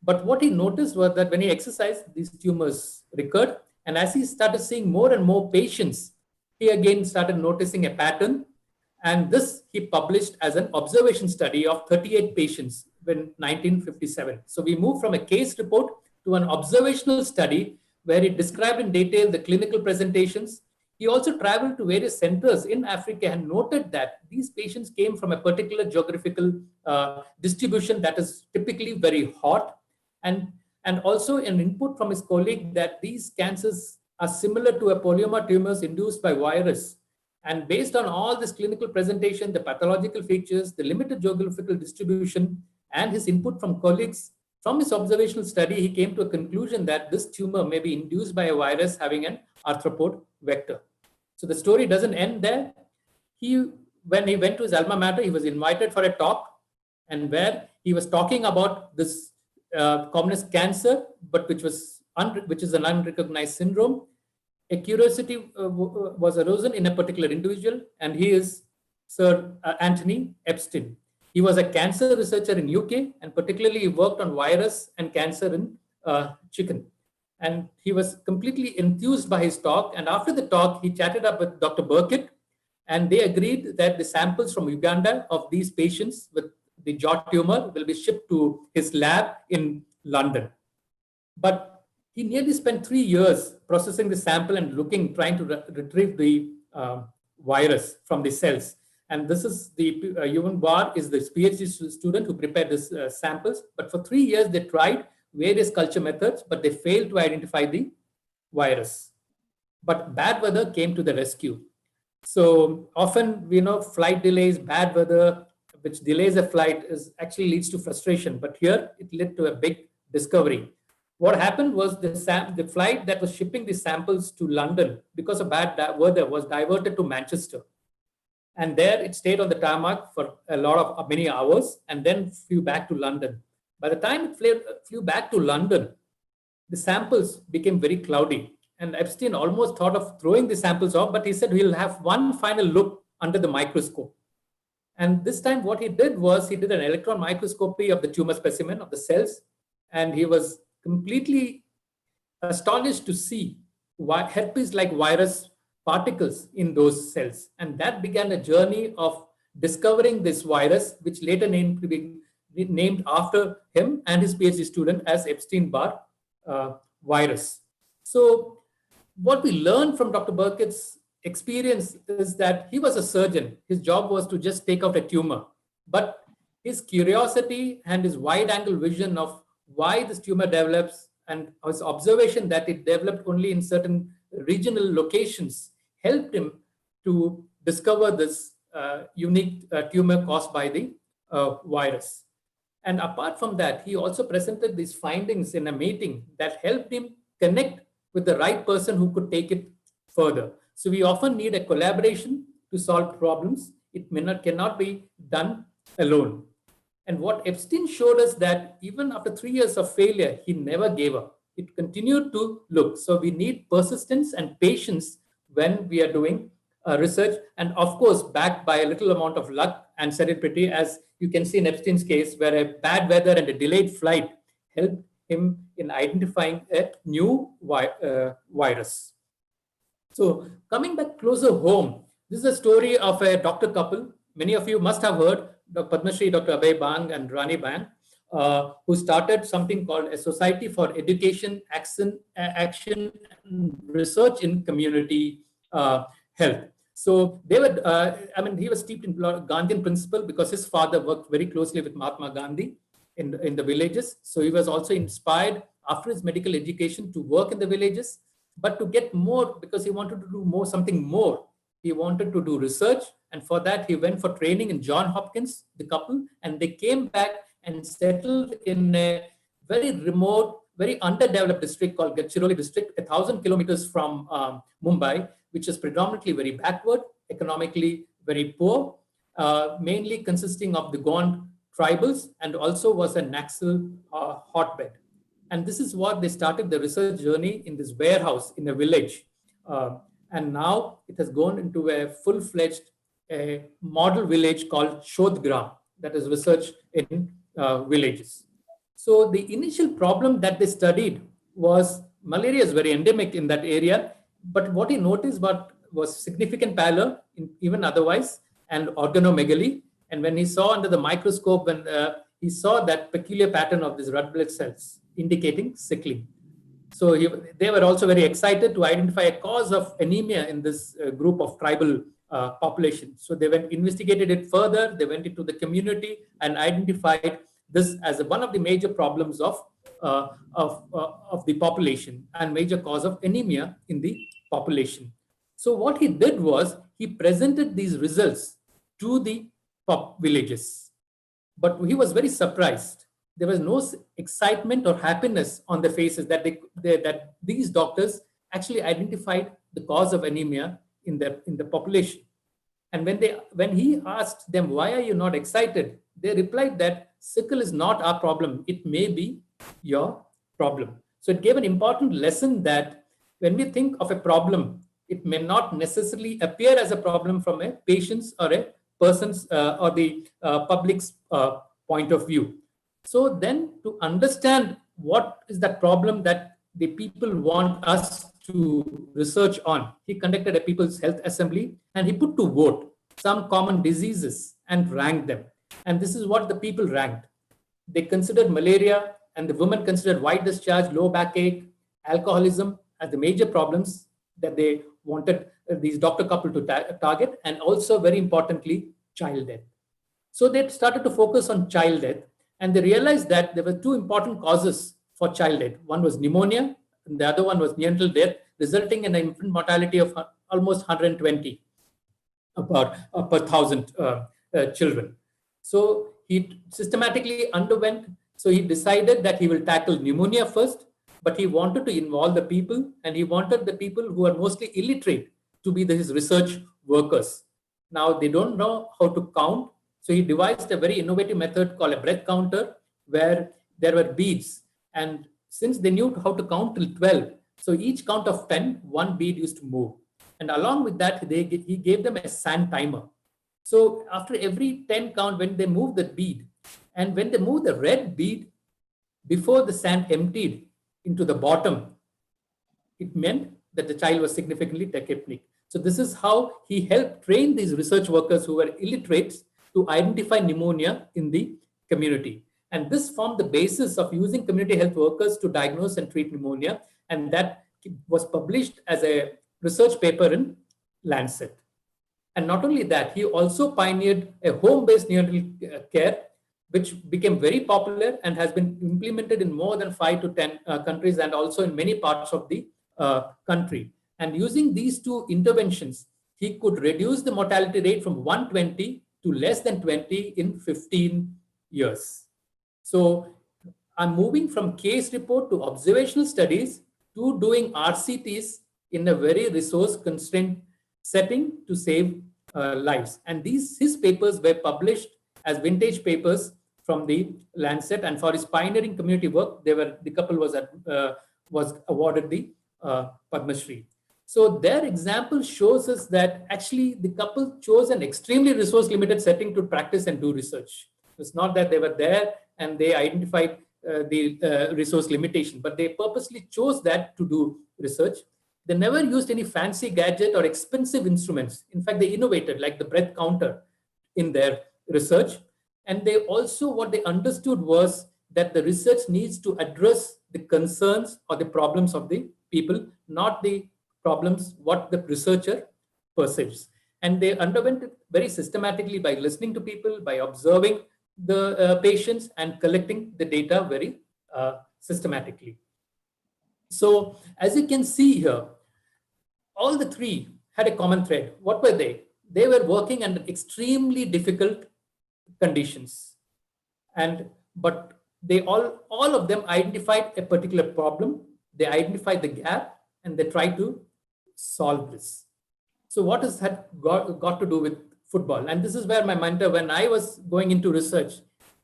But what he noticed was that when he exercised, these tumors recurred. And as he started seeing more and more patients, he again started noticing a pattern. And this he published as an observation study of 38 patients in 1957. So we moved from a case report to an observational study where he described in detail the clinical presentations. He also traveled to various centers in Africa and noted that these patients came from a particular geographical distribution that is typically very hot. And also an input from his colleague that these cancers are similar to a polyoma tumors induced by virus. And based on all this clinical presentation, the pathological features, the limited geographical distribution, and his input from colleagues, from his observational study, he came to a conclusion that this tumor may be induced by a virus having an arthropod vector. So the story doesn't end there. When he went to his alma mater, he was invited for a talk, and where he was talking about this commonest cancer, but which is an unrecognized syndrome. A curiosity was arisen in a particular individual, and he is Sir Anthony Epstein. He was a cancer researcher in UK, and particularly he worked on virus and cancer in chicken. And he was completely enthused by his talk. And after the talk, he chatted up with Dr. Burkitt, and they agreed that the samples from Uganda of these patients with the jaw tumor will be shipped to his lab in London. But he nearly spent 3 years processing the sample and trying to retrieve the virus from the cells. And this is the Yuvan Bar is the PhD student who prepared these samples. But for 3 years, they tried various culture methods, but they failed to identify the virus. But bad weather came to the rescue. So often, flight delays, bad weather, which delays a flight, actually leads to frustration. But here, it led to a big discovery. What happened was the flight that was shipping the samples to London, because of bad weather, was diverted to Manchester. And there it stayed on the tarmac for many hours and then flew back to London. By the time it flew back to London, the samples became very cloudy. And Epstein almost thought of throwing the samples off, but he said we'll have one final look under the microscope. And this time what he did was he did an electron microscopy of the tumor specimen of the cells. And he was completely astonished to see herpes-like virus particles in those cells. And that began a journey of discovering this virus, which later named after him and his PhD student as Epstein-Barr virus. So what we learned from Dr. Burkitt's experience is that he was a surgeon. His job was to just take out a tumor. But his curiosity and his wide-angle vision of why this tumor develops and his observation that it developed only in certain regional locations helped him to discover this unique tumor caused by the virus. And apart from that, he also presented these findings in a meeting that helped him connect with the right person who could take it further. So we often need a collaboration to solve problems. It cannot be done alone. And what Epstein showed us that even after 3 years of failure, he never gave up. It continued to look. So we need persistence and patience when we are doing research, and of course, backed by a little amount of luck and serendipity, as you can see in Epstein's case, where a bad weather and a delayed flight helped him in identifying a new virus. So coming back closer home, this is a story of a doctor couple. Many of you must have heard Padma Shri Dr. Abhay Bang and Rani Bang, who started something called a Society for Education, Action and Research in Community Health. So they were, he was steeped in Gandhian principle because his father worked very closely with Mahatma Gandhi in the villages. So he was also inspired after his medical education to work in the villages, but to get more, because he wanted to do something more. He wanted to do research, and for that he went for training in John Hopkins, the couple, and they came back and settled in a very remote, very underdeveloped district called Gadchiroli district, 1,000 kilometers from Mumbai, which is predominantly very backward, economically very poor, mainly consisting of the Gond tribals, and also was a Naxal hotbed. And this is what they started the research journey in this warehouse in a village. And now it has gone into a full-fledged model village called Shodhgram, that is research in villages. So the initial problem that they studied was malaria is very endemic in that area, but what he noticed was significant pallor, even otherwise, and organomegaly. And when he saw under the microscope, when he saw that peculiar pattern of these red blood cells indicating sickling. So they were also very excited to identify a cause of anemia in this group of tribal population. So they investigated it further. They went into the community and identified this as one of the major problems of the population and major cause of anemia in the population. So what he did was he presented these results to the villages, but he was very surprised. There was no excitement or happiness on their faces that that these doctors actually identified the cause of anemia in the population. And when he asked them, why are you not excited? They replied that sickle is not our problem. It may be your problem. So it gave an important lesson that when we think of a problem, it may not necessarily appear as a problem from a patient's or a person's or the public's point of view. So then to understand what is that problem that the people want us to research on, he conducted a People's Health Assembly and he put to vote some common diseases and ranked them. And this is what the people ranked. They considered malaria, and the women considered white discharge, low backache, alcoholism as the major problems that they wanted these doctor couple to target, and also very importantly, child death. So they started to focus on child death, and they realized that there were two important causes for child death. One was pneumonia, and the other one was neonatal death, resulting in an infant mortality of almost 120 per 1,000 children. So he systematically underwent. So he decided that he will tackle pneumonia first, but he wanted to involve the people, and he wanted the people who are mostly illiterate to be his research workers. Now they don't know how to count. So he devised a very innovative method called a breath counter, where there were beads. And since they knew how to count till 12, so each count of 10, one bead used to move. And along with that, he gave them a sand timer. So after every 10 count, when they move the bead, and when they move the red bead before the sand emptied into the bottom, it meant that the child was significantly tachypneic. So this is how he helped train these research workers who were illiterates to identify pneumonia in the community. And this formed the basis of using community health workers to diagnose and treat pneumonia. And that was published as a research paper in Lancet. And not only that, he also pioneered a home-based neonatal care, which became very popular and has been implemented in more than 5 to 10 countries, and also in many parts of the country. And using these two interventions, he could reduce the mortality rate from 120 to less than 20 in 15 years. So I'm moving from case report to observational studies to doing RCTs in a very resource constrained setting to save lives. And his papers were published as vintage papers from the Lancet, and for his pioneering community work, the couple was awarded the Padma Shri. So their example shows us that actually the couple chose an extremely resource limited setting to practice and do research. It's not that they were there and they identified the resource limitation, but they purposely chose that to do research. They never used any fancy gadget or expensive instruments. In fact, they innovated like the breath counter in their research. And they also, what they understood was that the research needs to address the concerns or the problems of the people, not the problems what the researcher perceives. And they underwent it very systematically by listening to people, by observing the patients and collecting the data very systematically. So as you can see here, all the three had a common thread. What were they? They were working under extremely difficult conditions. But they all of them identified a particular problem. They identified the gap and they tried to solve this. So what has that got to do with football? And this is where my mentor, when I was going into research,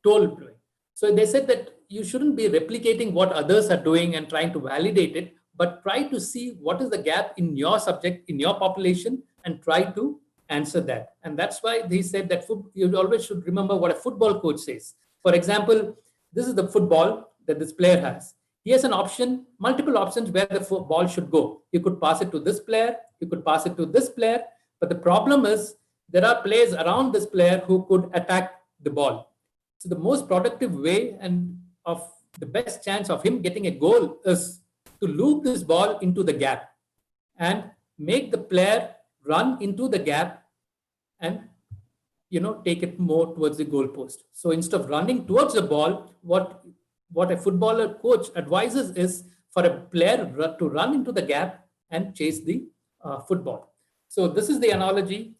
told me. So they said that you shouldn't be replicating what others are doing and trying to validate it, but try to see what is the gap in your subject, in your population, and try to answer that. And that's why they said that you always should remember what a football coach says. For example, this is the football that this player has. He has an option, multiple options where the ball should go. You could pass it to this player, you could pass it to this player, but the problem is there are players around this player who could attack the ball. So the most productive way and of the best chance of him getting a goal is to loop this ball into the gap and make the player run into the gap and take it more towards the goal post. So instead of running towards the ball, what a footballer coach advises is for a player to run into the gap and chase the football. So this is the analogy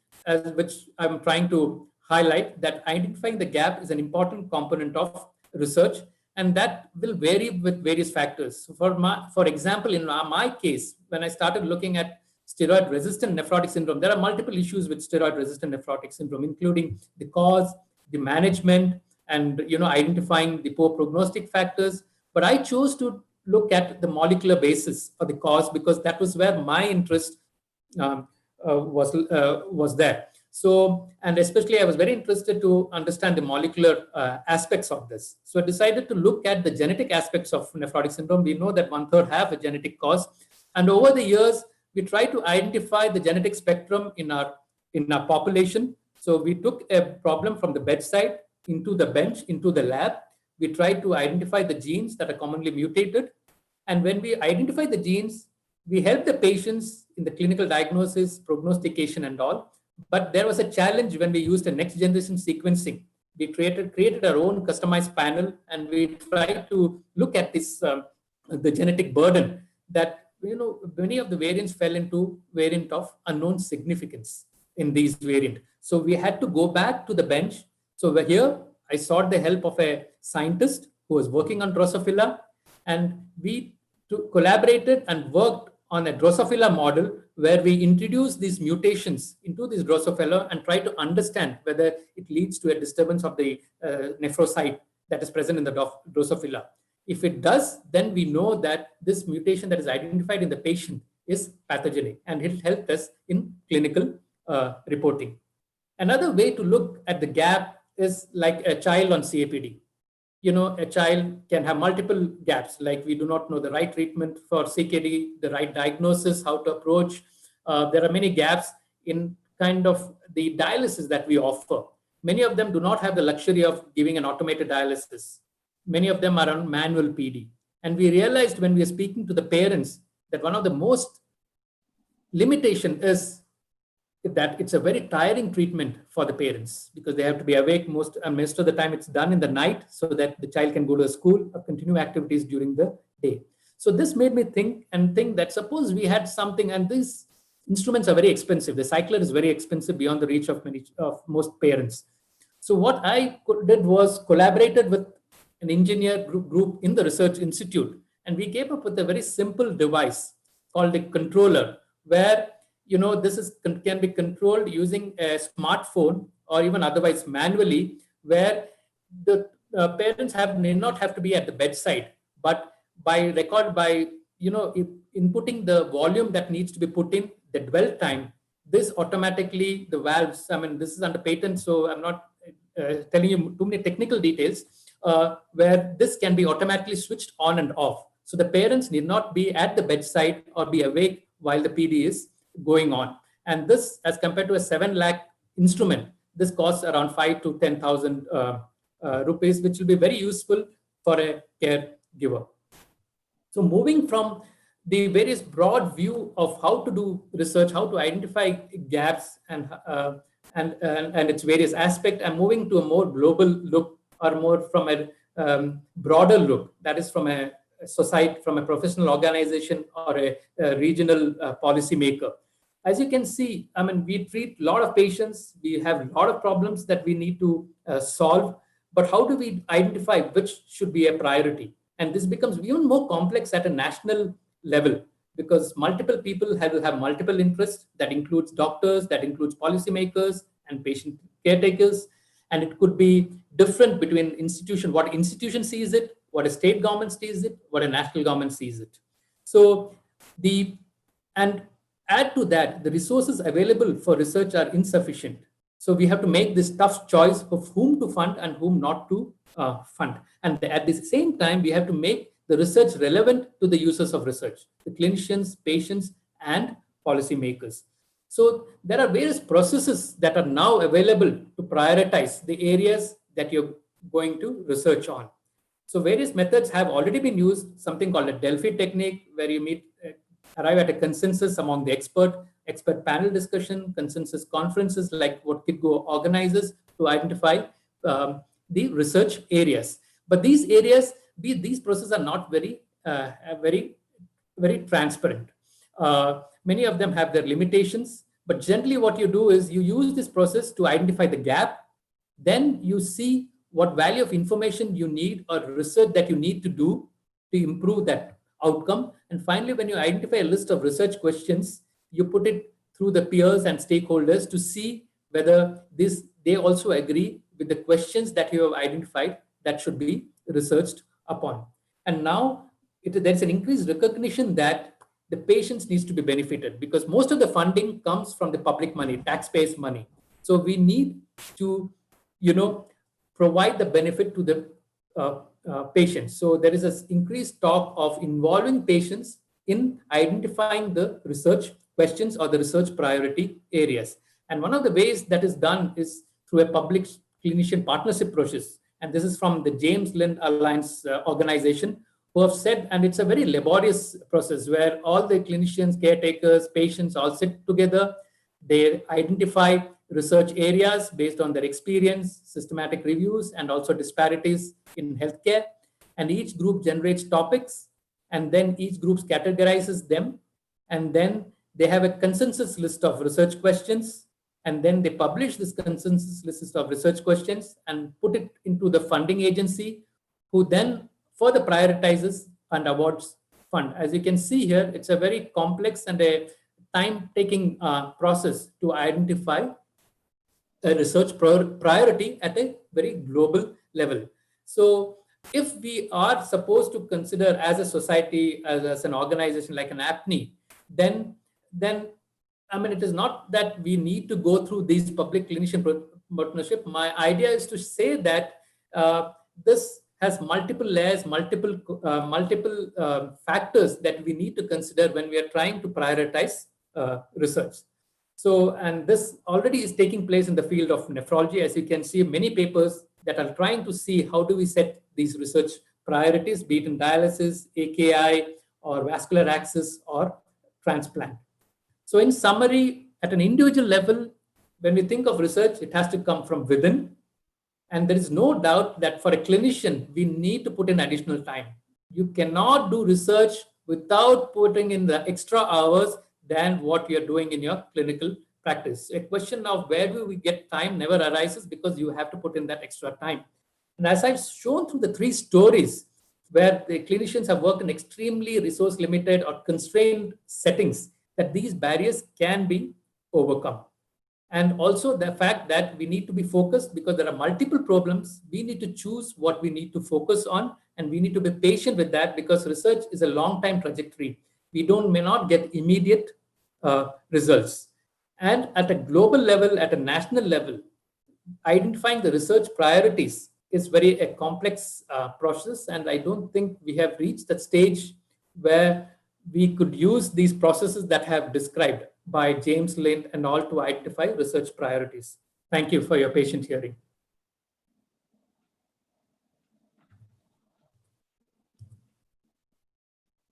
which I'm trying to highlight, that identifying the gap is an important component of research, and that will vary with various factors. So for example, in my case, when I started looking at steroid-resistant nephrotic syndrome, there are multiple issues with steroid-resistant nephrotic syndrome, including the cause, the management, and identifying the poor prognostic factors. But I chose to look at the molecular basis for the cause because that was where my interest was there. So, and especially I was very interested to understand the molecular aspects of this. So I decided to look at the genetic aspects of nephrotic syndrome. We know that 1/3 have a genetic cause. And over the years, we tried to identify the genetic spectrum in our population. So we took a problem from the bedside into the bench, into the lab. We tried to identify the genes that are commonly mutated. And when we identify the genes, we help the patients in the clinical diagnosis, prognostication, and all. But there was a challenge when we used a next generation sequencing. We created our own customized panel, and we tried to look at this, the genetic burden that, many of the variants fell into variant of unknown significance in these variant. So we had to go back to the bench. So here I sought the help of a scientist who was working on Drosophila, and we collaborated and worked on a Drosophila model where we introduce these mutations into this Drosophila and try to understand whether it leads to a disturbance of the nephrocyte that is present in the Drosophila. If it does, then we know that this mutation that is identified in the patient is pathogenic, and it helped us in clinical reporting. Another way to look at the gap is like a child on CAPD. A child can have multiple gaps, like we do not know the right treatment for CKD, the right diagnosis, how to approach. There are many gaps in kind of the dialysis that we offer. Many of them do not have the luxury of giving an automated dialysis. Many of them are on manual PD. And we realized when we are speaking to the parents that one of the most limitation is that it's a very tiring treatment for the parents because they have to be awake most of the time. It's done in the night so that the child can go to school or continue activities during the day. So this made me think that suppose we had something, and these instruments are very expensive. The cycler is very expensive beyond the reach of most parents. So what I did was collaborated with an engineer group in the research institute, and we came up with a very simple device called a controller, where this can be controlled using a smartphone or even otherwise manually, where the parents may not have to be at the bedside, but by inputting the volume that needs to be put in, the dwell time, this automatically, the valves, this is under patent, so I'm not telling you too many technical details, where this can be automatically switched on and off. So the parents need not be at the bedside or be awake while the PD is going on. And this, as compared to a 7 lakh instrument, this costs around 5,000 to 10,000 rupees, which will be very useful for a caregiver. So moving from the various broad view of how to do research, how to identify gaps and its various aspects. I'm moving to a more global look, or more from a broader look, that is from a society, from a professional organization or a regional policy maker. As you can see, I mean, we treat a lot of patients, we have a lot of problems that we need to solve, but how do we identify which should be a priority? And this becomes even more complex at a national level, because multiple people have multiple interests. That includes doctors, that includes policymakers and patient caretakers. And it could be different between institution, what institution sees it, what a state government sees it, what a national government sees it. So and add to that, the resources available for research are insufficient. So we have to make this tough choice of whom to fund and whom not to fund. And at the same time, we have to make the research relevant to the users of research, the clinicians, patients, and policymakers. So there are various processes that are now available to prioritize the areas that you're going to research on. So various methods have already been used, something called a Delphi technique, where you arrive at a consensus among the expert panel discussion, consensus conferences like what KidGo organizes to identify the research areas. But these areas, these processes are not very transparent. Many of them have their limitations, but generally what you do is you use this process to identify the gap. Then you see what value of information you need or research that you need to do to improve that outcome. And finally, when you identify a list of research questions, you put it through the peers and stakeholders to see whether they also agree with the questions that you have identified that should be researched upon. And now there's an increased recognition that the patients needs to be benefited, because most of the funding comes from the public money, taxpayers' money. So we need to, provide the benefit to the patients. So there is an increased talk of involving patients in identifying the research questions or the research priority areas. And one of the ways that is done is through a public clinician partnership process. And this is from the James Lind Alliance organization, who have said, and it's a very laborious process where all the clinicians, caretakers, patients all sit together. They identify research areas based on their experience, systematic reviews, and also disparities in healthcare. And each group generates topics, and then each group categorizes them. And then they have a consensus list of research questions. And then they publish this consensus list of research questions and put it into the funding agency, who then further prioritizes and awards fund. As you can see here, it's a very complex and a time-taking process to identify a research priority at a very global level. So if we are supposed to consider as a society, as an organization like an APNI, then I mean, it is not that we need to go through these public clinician partnership. My idea is to say that this has multiple layers, multiple factors that we need to consider when we are trying to prioritize research. So, and this already is taking place in the field of nephrology. As you can see, many papers that are trying to see how do we set these research priorities, be it in dialysis, AKI, or vascular access, or transplant. So in summary, at an individual level, when we think of research, it has to come from within. And there is no doubt that for a clinician, we need to put in additional time. You cannot do research without putting in the extra hours than what you're doing in your clinical practice. A question of where do we get time never arises, because you have to put in that extra time. And as I've shown through the 3 stories where the clinicians have worked in extremely resource limited or constrained settings, that these barriers can be overcome. And also the fact that we need to be focused because there are multiple problems. We need to choose what we need to focus on, and we need to be patient with that because research is a long-time trajectory. We may not get immediate results. And at a global level, at a national level, identifying the research priorities is a complex process. And I don't think we have reached that stage where we could use these processes that have described by James Lind and all to identify research priorities. Thank you for your patient hearing.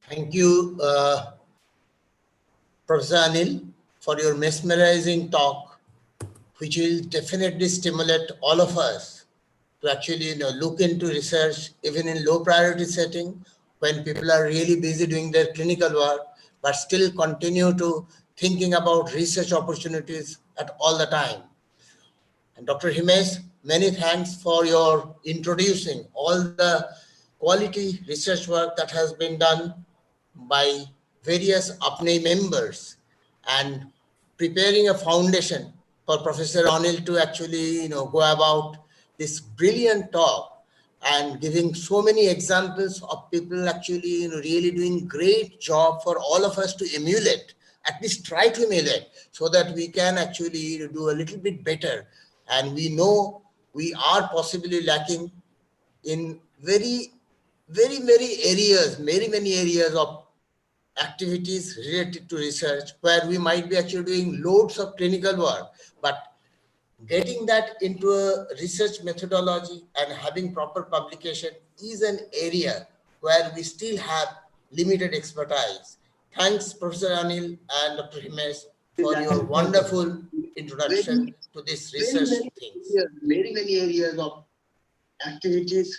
Thank you, Professor Anil, for your mesmerizing talk, which will definitely stimulate all of us to actually look into research, even in low priority setting, when people are really busy doing their clinical work, but still continue to thinking about research opportunities at all the time. And Dr. Himesh, many thanks for your introducing all the quality research work that has been done by various Apnei members and preparing a foundation for Professor Anil to actually go about this brilliant talk and giving so many examples of people actually really doing great job for all of us to emulate, at least try to emulate, so that we can actually do a little bit better. And we know we are possibly lacking in very many areas of activities related to research, where we might be actually doing loads of clinical work, but getting that into a research methodology and having proper publication is an area where we still have limited expertise. Thanks, Professor Anil and Dr. Himesh, for your wonderful introduction to this research things. Many areas of activities.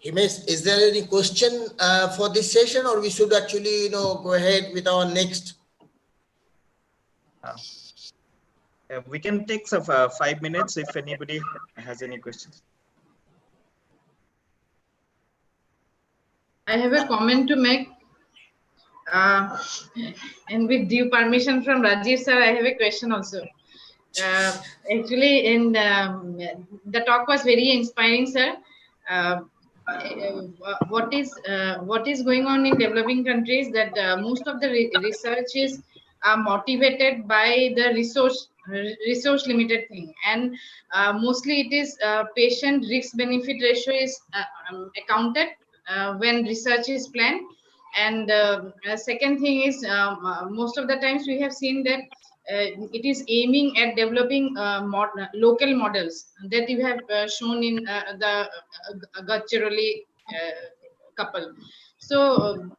Himesh, is there any question for this session, or we should actually go ahead with our next? We can take some 5 minutes if anybody has any questions. I have a comment to make. And with due permission from Rajiv sir, I have a question also. Actually, in the talk was very inspiring, sir. What is going on in developing countries, that most of the research is motivated by the resource limited thing, and mostly it is patient risk benefit ratio is accounted when research is planned. And second thing is, most of the times we have seen that it is aiming at developing local models that you have shown in the Gachiroli couple. So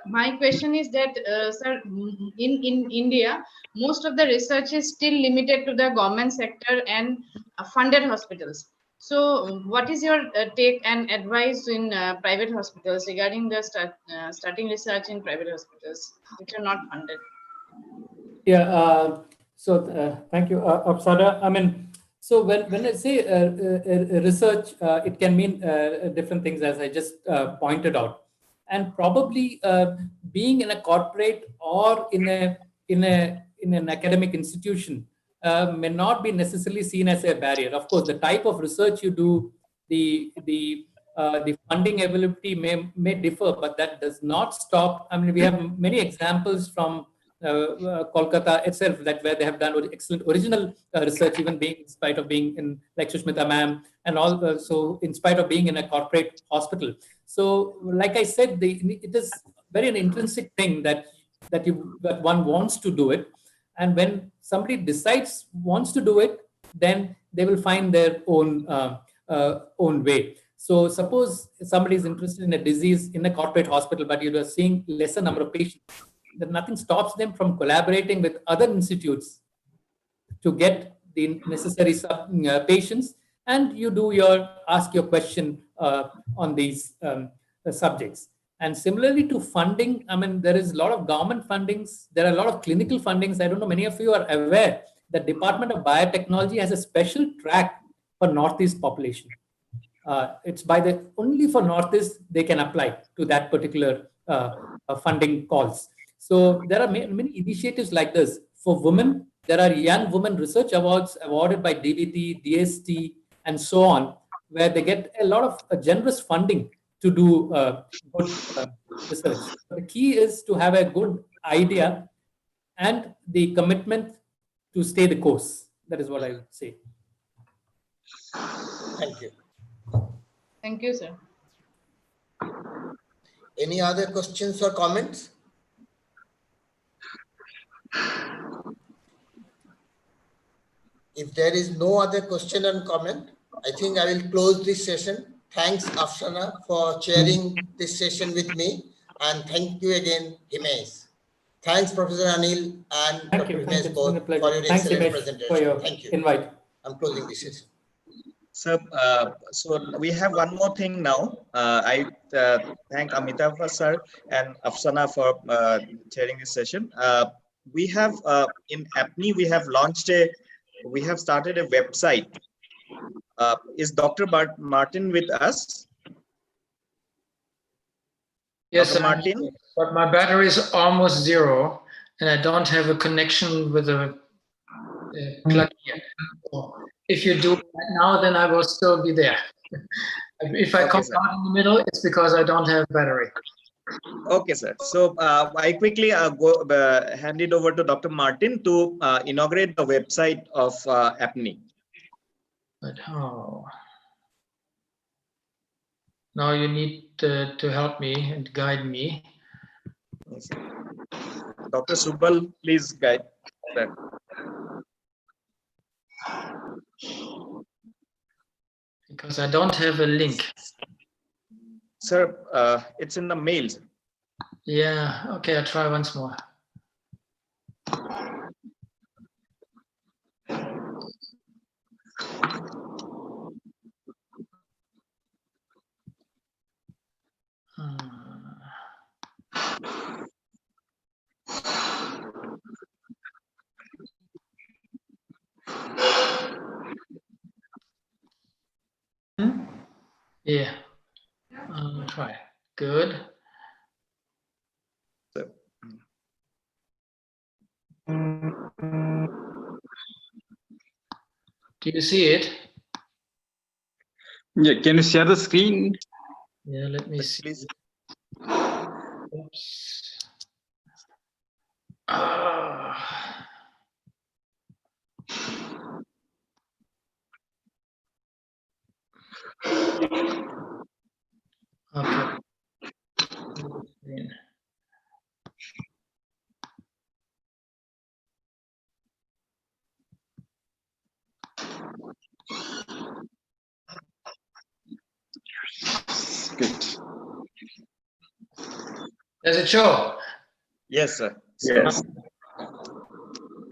my question is that, sir, in India, most of the research is still limited to the government sector and funded hospitals. So what is your take and advice in private hospitals regarding the starting research in private hospitals which are not funded? Yeah, thank you, Apsara. I mean, so when I say research, it can mean different things, as I just pointed out. And probably being in a corporate or in an academic institution may not be necessarily seen as a barrier. Of course, the type of research you do, the funding availability may differ, but that does not stop. I mean, we have many examples from Kolkata itself, that where they have done excellent original research, even being in spite of being in, like Sushmita ma'am, and all. So in spite of being in a corporate hospital. So like I said, it is very an intrinsic thing that one wants to do it, and when somebody decides wants to do it, then they will find their own way. So suppose somebody is interested in a disease in a corporate hospital, but you are seeing lesser number of patients, that nothing stops them from collaborating with other institutes to get the necessary patients, and you ask your question on these subjects. And similarly to funding, I mean, there is a lot of government fundings, there are a lot of clinical fundings. I don't know, many of you are aware that Department of Biotechnology has a special track for Northeast population. It's only for Northeast they can apply to that particular funding calls. So there are many initiatives like this. For women, there are Young Women Research Awards awarded by DBT, DST, and so on, where they get a lot of generous funding to do good research. The key is to have a good idea and the commitment to stay the course. That is what I would say. Thank you. Thank you, sir. Any other questions or comments? If there is no other question and comment, I think I will close this session. Thanks, Afsana, for chairing this session with me. And thank you again, Himesh. Thanks, Professor Anil and Thank Dr. you. Himesh It's been a both pleasure. for your Thanks, excellent Himesh, for presentation. your Thank you. invite. I'm closing this session. So we have one more thing now. I thank Amitabh sir and Afsana for chairing this session. We have in Apni, we have started a website. Is Dr. Martin with us? Yes, Dr. Martin? but my battery is almost zero, and I don't have a connection with a plug yet. So if you do it now, then I will still be there. If I Okay, come sir. out in the middle, it's because I don't have battery. Okay, sir. So I quickly hand it over to Dr. Martin to inaugurate the website of Apni. But how? Now you need to help me and guide me. Yes, Dr. Subal, please guide that. Because I don't have a link. Sir, it's in the mails. Yeah, okay, I'll try once more. Yeah, I'll try. Good. Do you see it? Yeah, can you share the screen? Yeah, let me see. Please. Oops. Ah. Okay. Good. Does it show? Yes, sir. Yes.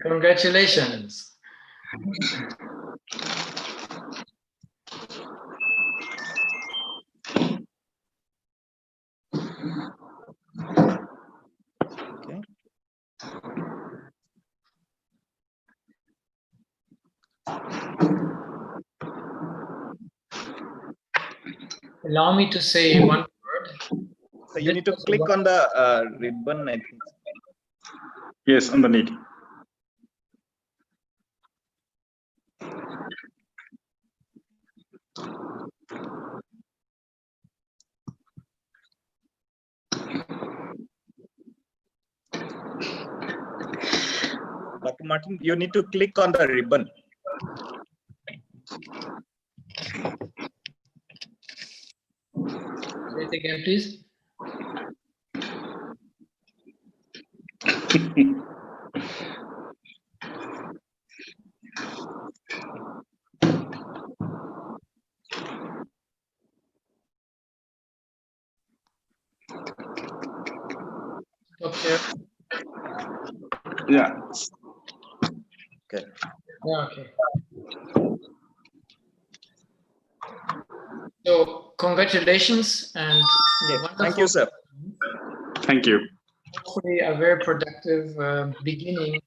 Congratulations. Okay. Allow me to say one word. So you need to click on the ribbon, I think. Yes, underneath. Dr. Martin, you need to click on the ribbon. Say it again, please. Stop share. Yeah. Okay. Yeah, okay. So congratulations and Thank you, sir. Thank you. hopefully a very productive beginning.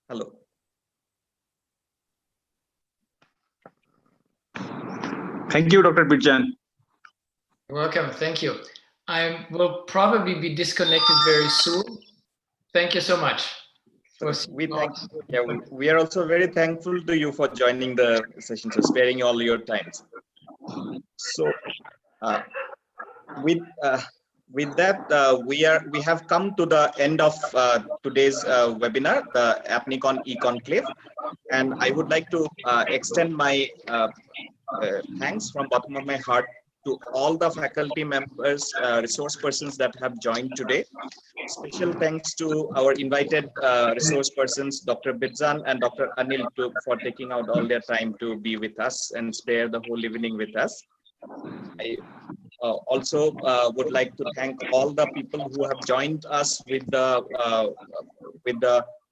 Hello. Thank you, Dr. Bidjan. You're welcome. Thank you. I will probably be disconnected very soon. Thank you so much. We are also very thankful to you for joining the session, so sparing all your time. So with that, we have come to the end of today's webinar, the Apneicon eConclave. And I would like to extend my thanks from bottom of my heart to all the faculty members, resource persons that have joined today. Special thanks to our invited resource persons, Dr. Bidzan and Dr. Anil, for taking out all their time to be with us and spare the whole evening with us. I also would like to thank all the people who have joined us with the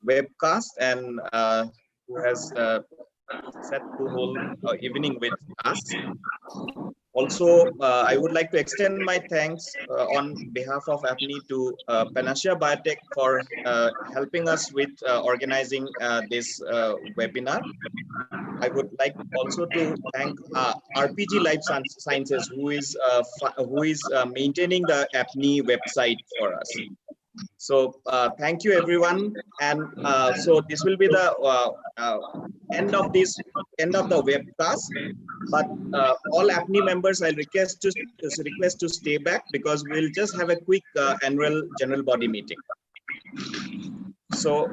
webcast and who has set the whole evening with us. Also, I would like to extend my thanks on behalf of Apne to Panacea Biotech for helping us with organizing this webinar. I would like also to thank RPG Life Sciences, who is maintaining the Apne website for us. So thank you, everyone. And so this will be the end of the webcast. But all Apne members, I'll request to stay back because we'll just have a quick annual general body meeting. So.